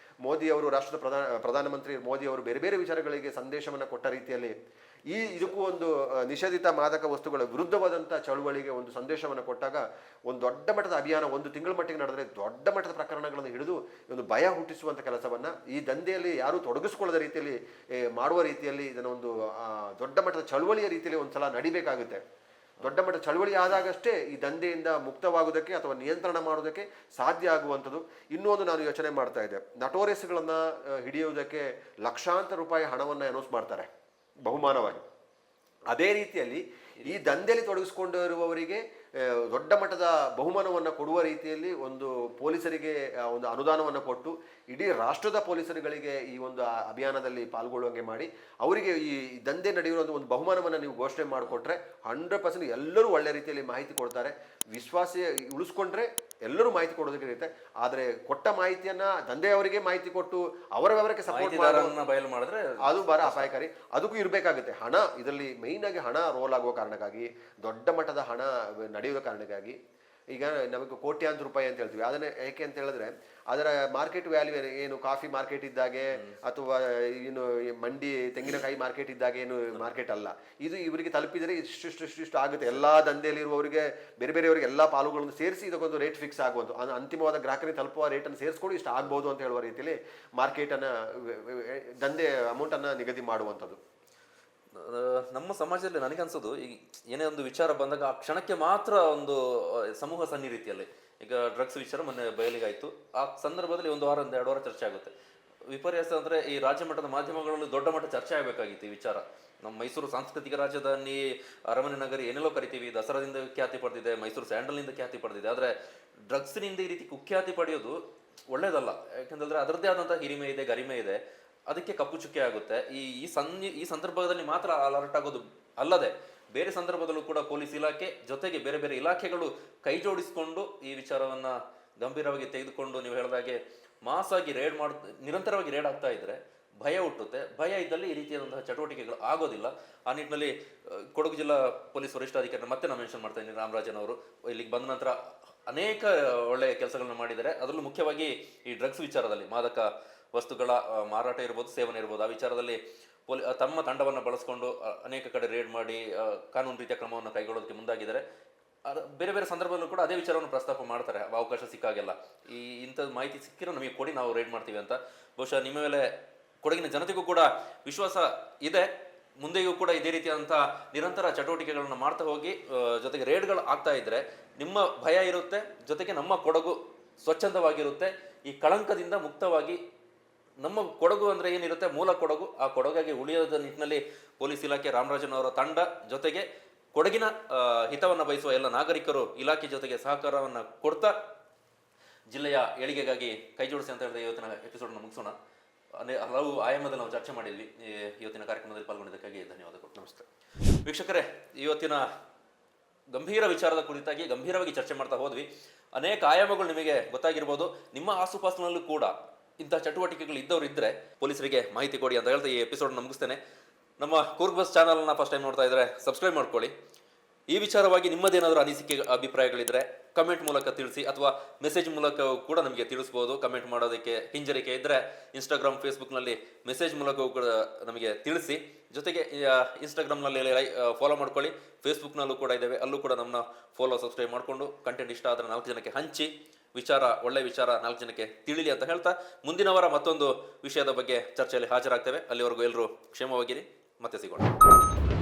ಮೋದಿ ಅವರು ರಾಷ್ಟ್ರದ ಪ್ರಧಾನಮಂತ್ರಿ ಮೋದಿ ಅವರು ಬೇರೆ ಬೇರೆ ವಿಚಾರಗಳಿಗೆ ಸಂದೇಶವನ್ನು ಕೊಟ್ಟ ರೀತಿಯಲ್ಲಿ ಇದಕ್ಕೂ ಒಂದು ನಿಷೇಧಿತ ಮಾದಕ ವಸ್ತುಗಳ ವಿರುದ್ಧವಾದಂಥ ಚಳುವಳಿಗೆ ಒಂದು ಸಂದೇಶವನ್ನು ಕೊಟ್ಟಾಗ ಒಂದು ದೊಡ್ಡ ಮಟ್ಟದ ಅಭಿಯಾನ 1 ತಿಂಗಳ ಮಟ್ಟಿಗೆ ನಡೆದರೆ ದೊಡ್ಡ ಮಟ್ಟದ ಪ್ರಕರಣಗಳನ್ನು ಹಿಡಿದು ಒಂದು ಭಯ ಹುಟ್ಟಿಸುವಂಥ ಕೆಲಸವನ್ನು ಈ ದಂಧೆಯಲ್ಲಿ ಯಾರೂ ತೊಡಗಿಸ್ಕೊಳ್ಳದ ರೀತಿಯಲ್ಲಿ ಮಾಡುವ ರೀತಿಯಲ್ಲಿ ಇದನ್ನು ಒಂದು ದೊಡ್ಡ ಮಟ್ಟದ ಚಳುವಳಿಯ ರೀತಿಯಲ್ಲಿ ಒಂದ್ಸಲ ನಡಿಬೇಕಾಗುತ್ತೆ. ದೊಡ್ಡ ಮಟ್ಟದ ಚಳುವಳಿ ಆದಾಗಷ್ಟೇ ಈ ದಂಧೆಯಿಂದ ಮುಕ್ತವಾಗುವುದಕ್ಕೆ ಅಥವಾ ನಿಯಂತ್ರಣ ಮಾಡೋದಕ್ಕೆ ಸಾಧ್ಯ ಆಗುವಂಥದ್ದು. ಇನ್ನೊಂದು ನಾನು ಯೋಚನೆ ಮಾಡ್ತಾ ಇದ್ದೆ, ನಟೋರಿಯಸ್ಗಳನ್ನು ಹಿಡಿಯುವುದಕ್ಕೆ ಲಕ್ಷಾಂತರ ರೂಪಾಯಿ ಹಣವನ್ನು ಅನೌನ್ಸ್ ಮಾಡ್ತಾರೆ ಬಹುಮಾನವಾಗಿ. ಅದೇ ರೀತಿಯಲ್ಲಿ ಈ ದಂಧೆಯಲ್ಲಿ ತೊಡಗಿಸಿಕೊಂಡಿರುವವರಿಗೆ ದೊಡ್ಡ ಮಟ್ಟದ ಬಹುಮಾನವನ್ನು ಕೊಡುವ ರೀತಿಯಲ್ಲಿ ಒಂದು ಪೊಲೀಸರಿಗೆ ಒಂದು ಅನುದಾನವನ್ನು ಕೊಟ್ಟು ಇಡೀ ರಾಷ್ಟ್ರದ ಪೊಲೀಸರುಗಳಿಗೆ ಈ ಒಂದು ಅಭಿಯಾನದಲ್ಲಿ ಪಾಲ್ಗೊಳ್ಳುವಂಗೆ ಮಾಡಿ ಅವರಿಗೆ ಈ ದಂಧೆ ನಡೆಯುವ ಒಂದು ಬಹುಮಾನವನ್ನು ನೀವು ಘೋಷಣೆ ಮಾಡಿಕೊಟ್ರೆ 100% ಎಲ್ಲರೂ ಒಳ್ಳೆ ರೀತಿಯಲ್ಲಿ ಮಾಹಿತಿ ಕೊಡ್ತಾರೆ. ವಿಶ್ವಾಸ ಉಳಿಸ್ಕೊಂಡ್ರೆ ಎಲ್ಲರೂ ಮಾಹಿತಿ ಕೊಡೋದಕ್ಕೆ ಇರುತ್ತೆ. ಆದರೆ ಕೊಟ್ಟ ಮಾಹಿತಿಯನ್ನ ದಂಧೆಯವರಿಗೆ ಮಾಹಿತಿ ಕೊಟ್ಟು ಅವರ ವ್ಯವಹಾರಕ್ಕೆ ಸಪೋರ್ಟ್ ಬಯಲು ಮಾಡಿದ್ರೆ ಅದು ಬಹಳ ಅಪಾಯಕಾರಿ. ಅದಕ್ಕೂ ಇರಬೇಕಾಗುತ್ತೆ ಹಣ. ಇದರಲ್ಲಿ ಮೇಯ್ನ್ ಆಗಿ ಹಣ ರೋಲ್ ಆಗುವ ಕಾರಣಕ್ಕಾಗಿ, ದೊಡ್ಡ ಮಟ್ಟದ ಹಣ ನಡೆಯುವ ಕಾರಣಕ್ಕಾಗಿ ಈಗ ನಮಗೆ ಕೋಟ್ಯಾಂತರ ರೂಪಾಯಿ ಅಂತ ಹೇಳ್ತೀವಿ. ಅದನ್ನ ಏಕೆ ಅಂತ ಹೇಳಿದ್ರೆ ಅದರ ಮಾರ್ಕೆಟ್ ವ್ಯಾಲ್ಯೂ ಏನು ಕಾಫಿ ಮಾರ್ಕೆಟ್ ಇದ್ದಾಗೆ ಅಥವಾ ಏನು ಮಂಡಿ ತೆಂಗಿನಕಾಯಿ ಮಾರ್ಕೆಟ್ ಇದ್ದಾಗೆ ಏನು ಮಾರ್ಕೆಟ್ ಅಲ್ಲ. ಇದು ಇವರಿಗೆ ತಲುಪಿದರೆ ಇಷ್ಟು ಆಗುತ್ತೆ. ಎಲ್ಲ ದಂಧೆಯಲ್ಲಿ ಇರುವವರಿಗೆ ಬೇರೆ ಬೇರೆಯವರಿಗೆ ಎಲ್ಲ ಪಾಲುಗಳನ್ನು ಸೇರಿಸಿ ಇದಕ್ಕೊಂದು ರೇಟ್ ಫಿಕ್ಸ್ ಆಗುವಂಥ ಅಂತಿಮವಾದ ಗ್ರಾಹಕರಿಗೆ ತಲುಪುವ ರೇಟನ್ನು ಸೇರಿಸ್ಕೊಂಡು ಇಷ್ಟು ಆಗ್ಬೋದು ಅಂತ ಹೇಳುವ ರೀತಿಯಲ್ಲಿ ಮಾರ್ಕೆಟನ್ನು ದಂಧೆ ಅಮೌಂಟನ್ನು ನಿಗದಿ ಮಾಡುವಂಥದ್ದು. ನಮ್ಮ ಸಮಾಜದಲ್ಲಿ ನನಗನ್ಸೋದು ಈಗ ಏನೇ ಒಂದು ವಿಚಾರ ಬಂದಾಗ ಆ ಕ್ಷಣಕ್ಕೆ ಮಾತ್ರ ಒಂದು ಸಮೂಹ ಸನ್ನಿ ರೀತಿಯಲ್ಲಿ, ಈಗ ಡ್ರಗ್ಸ್ ವಿಚಾರ ಮೊನ್ನೆ ಬಯಲಿಗಾಯಿತು, ಆ ಸಂದರ್ಭದಲ್ಲಿ 1 ವಾರ 2 ವಾರ ಚರ್ಚೆ ಆಗುತ್ತೆ. ವಿಪರ್ಯಾಸ ಅಂದರೆ ಈ ರಾಜ್ಯ ಮಟ್ಟದ ಮಾಧ್ಯಮಗಳಲ್ಲಿ ದೊಡ್ಡ ಮಟ್ಟ ಚರ್ಚೆ ಆಗಬೇಕಾಗಿತ್ತು ಈ ವಿಚಾರ. ನಮ್ಮ ಮೈಸೂರು ಸಾಂಸ್ಕೃತಿಕ ರಾಜಧಾನಿ, ಅರಮನೆ ನಗರಿ ಏನೆಲ್ಲೋ ಕರಿತೀವಿ, ದಸರಾದಿಂದ ಖ್ಯಾತಿ ಪಡೆದಿದೆ, ಮೈಸೂರು ಸ್ಯಾಂಡಲ್ನಿಂದ ಖ್ಯಾತಿ ಪಡೆದಿದೆ. ಆದರೆ ಡ್ರಗ್ಸ್ನಿಂದ ಈ ರೀತಿ ಕುಖ್ಯಾತಿ ಪಡೆಯೋದು ಒಳ್ಳೇದಲ್ಲ. ಯಾಕಂತಂದರೆ ಅದರದ್ದೇ ಆದಂಥ ಹಿರಿಮೆ ಇದೆ, ಗರಿಮೆ ಇದೆ, ಅದಕ್ಕೆ ಕಪ್ಪು ಚುಕ್ಕೆ ಆಗುತ್ತೆ. ಈ ಸಂದರ್ಭದಲ್ಲಿ ಮಾತ್ರ ಅಲರ್ಟ್ ಆಗೋದು ಅಲ್ಲದೆ ಬೇರೆ ಸಂದರ್ಭದಲ್ಲೂ ಕೂಡ ಪೊಲೀಸ್ ಇಲಾಖೆ ಜೊತೆಗೆ ಬೇರೆ ಬೇರೆ ಇಲಾಖೆಗಳು ಕೈ ಜೋಡಿಸಿಕೊಂಡು ಈ ವಿಚಾರವನ್ನ ಗಂಭೀರವಾಗಿ ತೆಗೆದುಕೊಂಡು, ನೀವು ಹೇಳಿದಾಗೆ ಮಾಸ್ ಆಗಿ ನಿರಂತರವಾಗಿ ರೇಡ್ ಆಗ್ತಾ ಇದ್ರೆ ಭಯ ಹುಟ್ಟುತ್ತೆ. ಭಯ ಇದ್ದಲ್ಲಿ ಈ ರೀತಿಯಾದಂತಹ ಚಟುವಟಿಕೆಗಳು ಆಗೋದಿಲ್ಲ. ಆ ನಿಟ್ಟಿನಲ್ಲಿ ಕೊಡಗು ಜಿಲ್ಲಾ ಪೊಲೀಸ್ ವರಿಷ್ಠಾಧಿಕಾರಿ ಮತ್ತೆ ನಾನು ಮೆನ್ಷನ್ ಮಾಡ್ತಾ ಇದ್ದೀನಿ, ರಾಮರಾಜನ್ ಅವರು ಇಲ್ಲಿಗೆ ಬಂದ ನಂತರ ಅನೇಕ ಒಳ್ಳೆಯ ಕೆಲಸಗಳನ್ನ ಮಾಡಿದ್ದಾರೆ. ಅದರಲ್ಲೂ ಮುಖ್ಯವಾಗಿ ಈ ಡ್ರಗ್ಸ್ ವಿಚಾರದಲ್ಲಿ, ಮಾದಕ ವಸ್ತುಗಳ ಮಾರಾಟ ಇರ್ಬೋದು, ಸೇವನೆ ಇರ್ಬೋದು, ಆ ವಿಚಾರದಲ್ಲಿ ತಮ್ಮ ತಂಡವನ್ನು ಬಳಸ್ಕೊಂಡು ಅನೇಕ ಕಡೆ ರೇಡ್ ಮಾಡಿ ಕಾನೂನು ರೀತಿಯ ಕ್ರಮವನ್ನು ಕೈಗೊಳ್ಳೋದಕ್ಕೆ ಮುಂದಾಗಿದ್ದಾರೆ. ಬೇರೆ ಬೇರೆ ಸಂದರ್ಭದಲ್ಲೂ ಕೂಡ ಅದೇ ವಿಚಾರವನ್ನು ಪ್ರಸ್ತಾಪ ಮಾಡ್ತಾರೆ ಅವಕಾಶ ಸಿಕ್ಕಾಗೆಲ್ಲ. ಇಂಥದ್ದು ಮಾಹಿತಿ ಸಿಕ್ಕಿರೋ ನಮಗೆ ಕೊಡಿ, ನಾವು ರೇಡ್ ಮಾಡ್ತೀವಿ ಅಂತ. ಬಹುಶಃ ನಿಮ್ಮ ಮೇಲೆ ಕೊಡಗಿನ ಜನತೆಗೂ ಕೂಡ ವಿಶ್ವಾಸ ಇದೆ. ಮುಂದೆಯೂ ಕೂಡ ಇದೇ ರೀತಿಯಾದಂಥ ನಿರಂತರ ಚಟುವಟಿಕೆಗಳನ್ನು ಮಾಡ್ತಾ ಹೋಗಿ, ಜೊತೆಗೆ ರೇಡ್ಗಳು ಆಗ್ತಾ ಇದ್ರೆ ನಿಮ್ಮ ಭಯ ಇರುತ್ತೆ, ಜೊತೆಗೆ ನಮ್ಮ ಕೊಡಗು ಸ್ವಚ್ಛಂದವಾಗಿರುತ್ತೆ. ಈ ಕಳಂಕದಿಂದ ಮುಕ್ತವಾಗಿ ನಮ್ಮ ಕೊಡಗು ಅಂದರೆ ಏನಿರುತ್ತೆ ಮೂಲ ಕೊಡಗು, ಆ ಕೊಡಗಾಗಿ ಉಳಿಯೋದ ನಿಟ್ಟಿನಲ್ಲಿ ಪೊಲೀಸ್ ಇಲಾಖೆ, ರಾಮರಾಜನ್ ಅವರ ತಂಡ, ಜೊತೆಗೆ ಕೊಡಗಿನ ಹಿತವನ್ನು ಬಯಸುವ ಎಲ್ಲ ನಾಗರಿಕರು ಇಲಾಖೆ ಜೊತೆಗೆ ಸಹಕಾರವನ್ನು ಕೊಡ್ತಾ ಜಿಲ್ಲೆಯ ಏಳಿಗೆಗಾಗಿ ಕೈ ಜೋಡಿಸಿ ಅಂತ ಹೇಳಿದ್ರೆ ಇವತ್ತಿನ ಎಪಿಸೋಡ್ನ ಮುಗಿಸೋಣ. ಹಲವು ಆಯಾಮದಲ್ಲಿ ನಾವು ಚರ್ಚೆ ಮಾಡಿದ್ವಿ. ಇವತ್ತಿನ ಕಾರ್ಯಕ್ರಮದಲ್ಲಿ ಪಾಲ್ಗೊಂಡಿದ್ದಕ್ಕಾಗಿ ಧನ್ಯವಾದಗಳು. ನಮಸ್ತೆ ವೀಕ್ಷಕರೇ, ಇವತ್ತಿನ ಗಂಭೀರ ವಿಚಾರದ ಕುರಿತಾಗಿ ಗಂಭೀರವಾಗಿ ಚರ್ಚೆ ಮಾಡ್ತಾ ಹೋದ್ವಿ. ಅನೇಕ ಆಯಾಮಗಳು ನಿಮಗೆ ಗೊತ್ತಾಗಿರ್ಬೋದು. ನಿಮ್ಮ ಆಸುಪಾಸಿನಲ್ಲೂ ಕೂಡ ಇಂಥ ಚಟುವಟಿಕೆಗಳು ಇದ್ದವರು ಇದ್ದರೆ ಪೊಲೀಸರಿಗೆ ಮಾಹಿತಿ ಕೊಡಿ ಅಂತ ಹೇಳ್ತಾ ಈ ಎಪಿಸೋಡ್ನ ಮುಗಿಸ್ತೇನೆ. ನಮ್ಮ ಕೂರ್ಗ್ ಬಸ್ ಚಾನಲ್ನ ಫಸ್ಟ್ ಟೈಮ್ ನೋಡ್ತಾ ಇದ್ದರೆ ಸಬ್ಸ್ಕ್ರೈಬ್ ಮಾಡ್ಕೊಳ್ಳಿ. ಈ ವಿಚಾರವಾಗಿ ನಿಮ್ಮದೇನಾದರೂ ಅನಿಸಿಕೆ ಅಭಿಪ್ರಾಯಗಳಿದ್ದರೆ ಕಮೆಂಟ್ ಮೂಲಕ ತಿಳಿಸಿ, ಅಥವಾ ಮೆಸೇಜ್ ಮೂಲಕ ಕೂಡ ನಮಗೆ ತಿಳಿಸ್ಬೋದು. ಕಮೆಂಟ್ ಮಾಡೋದಕ್ಕೆ ಹಿಂಜರಿಕೆ ಇದ್ದರೆ ಇನ್ಸ್ಟಾಗ್ರಾಮ್, ಫೇಸ್ಬುಕ್ನಲ್ಲಿ ಮೆಸೇಜ್ ಮೂಲಕವೂ ಕೂಡ ನಮಗೆ ತಿಳಿಸಿ. ಜೊತೆಗೆ ಇನ್ಸ್ಟಾಗ್ರಾಮ್ನಲ್ಲಿ ಫಾಲೋ ಮಾಡ್ಕೊಳ್ಳಿ, ಫೇಸ್ಬುಕ್ನಲ್ಲೂ ಕೂಡ ಇದ್ದೇವೆ, ಅಲ್ಲೂ ಕೂಡ ನಮ್ಮನ್ನ ಫಾಲೋ, ಸಬ್ಸ್ಕ್ರೈಬ್ ಮಾಡಿಕೊಂಡು ಕಂಟೆಂಟ್ ಇಷ್ಟ ಆದರೆ 4 ಜನಕ್ಕೆ ಹಂಚಿ. ಒಳ್ಳೆ ವಿಚಾರ 4 ಜನಕ್ಕೆ ತಿಳಿಲಿ ಅಂತ ಹೇಳ್ತಾ ಮುಂದಿನ ವಾರ ಮತ್ತೊಂದು ವಿಷಯದ ಬಗ್ಗೆ ಚರ್ಚೆಯಲ್ಲಿ ಹಾಜರಾಗ್ತೇವೆ. ಅಲ್ಲಿವರೆಗೂ ಎಲ್ಲರೂ ಕ್ಷೇಮವಾಗಿರಿ, ಮತ್ತೆ ಸಿಗೋಣ.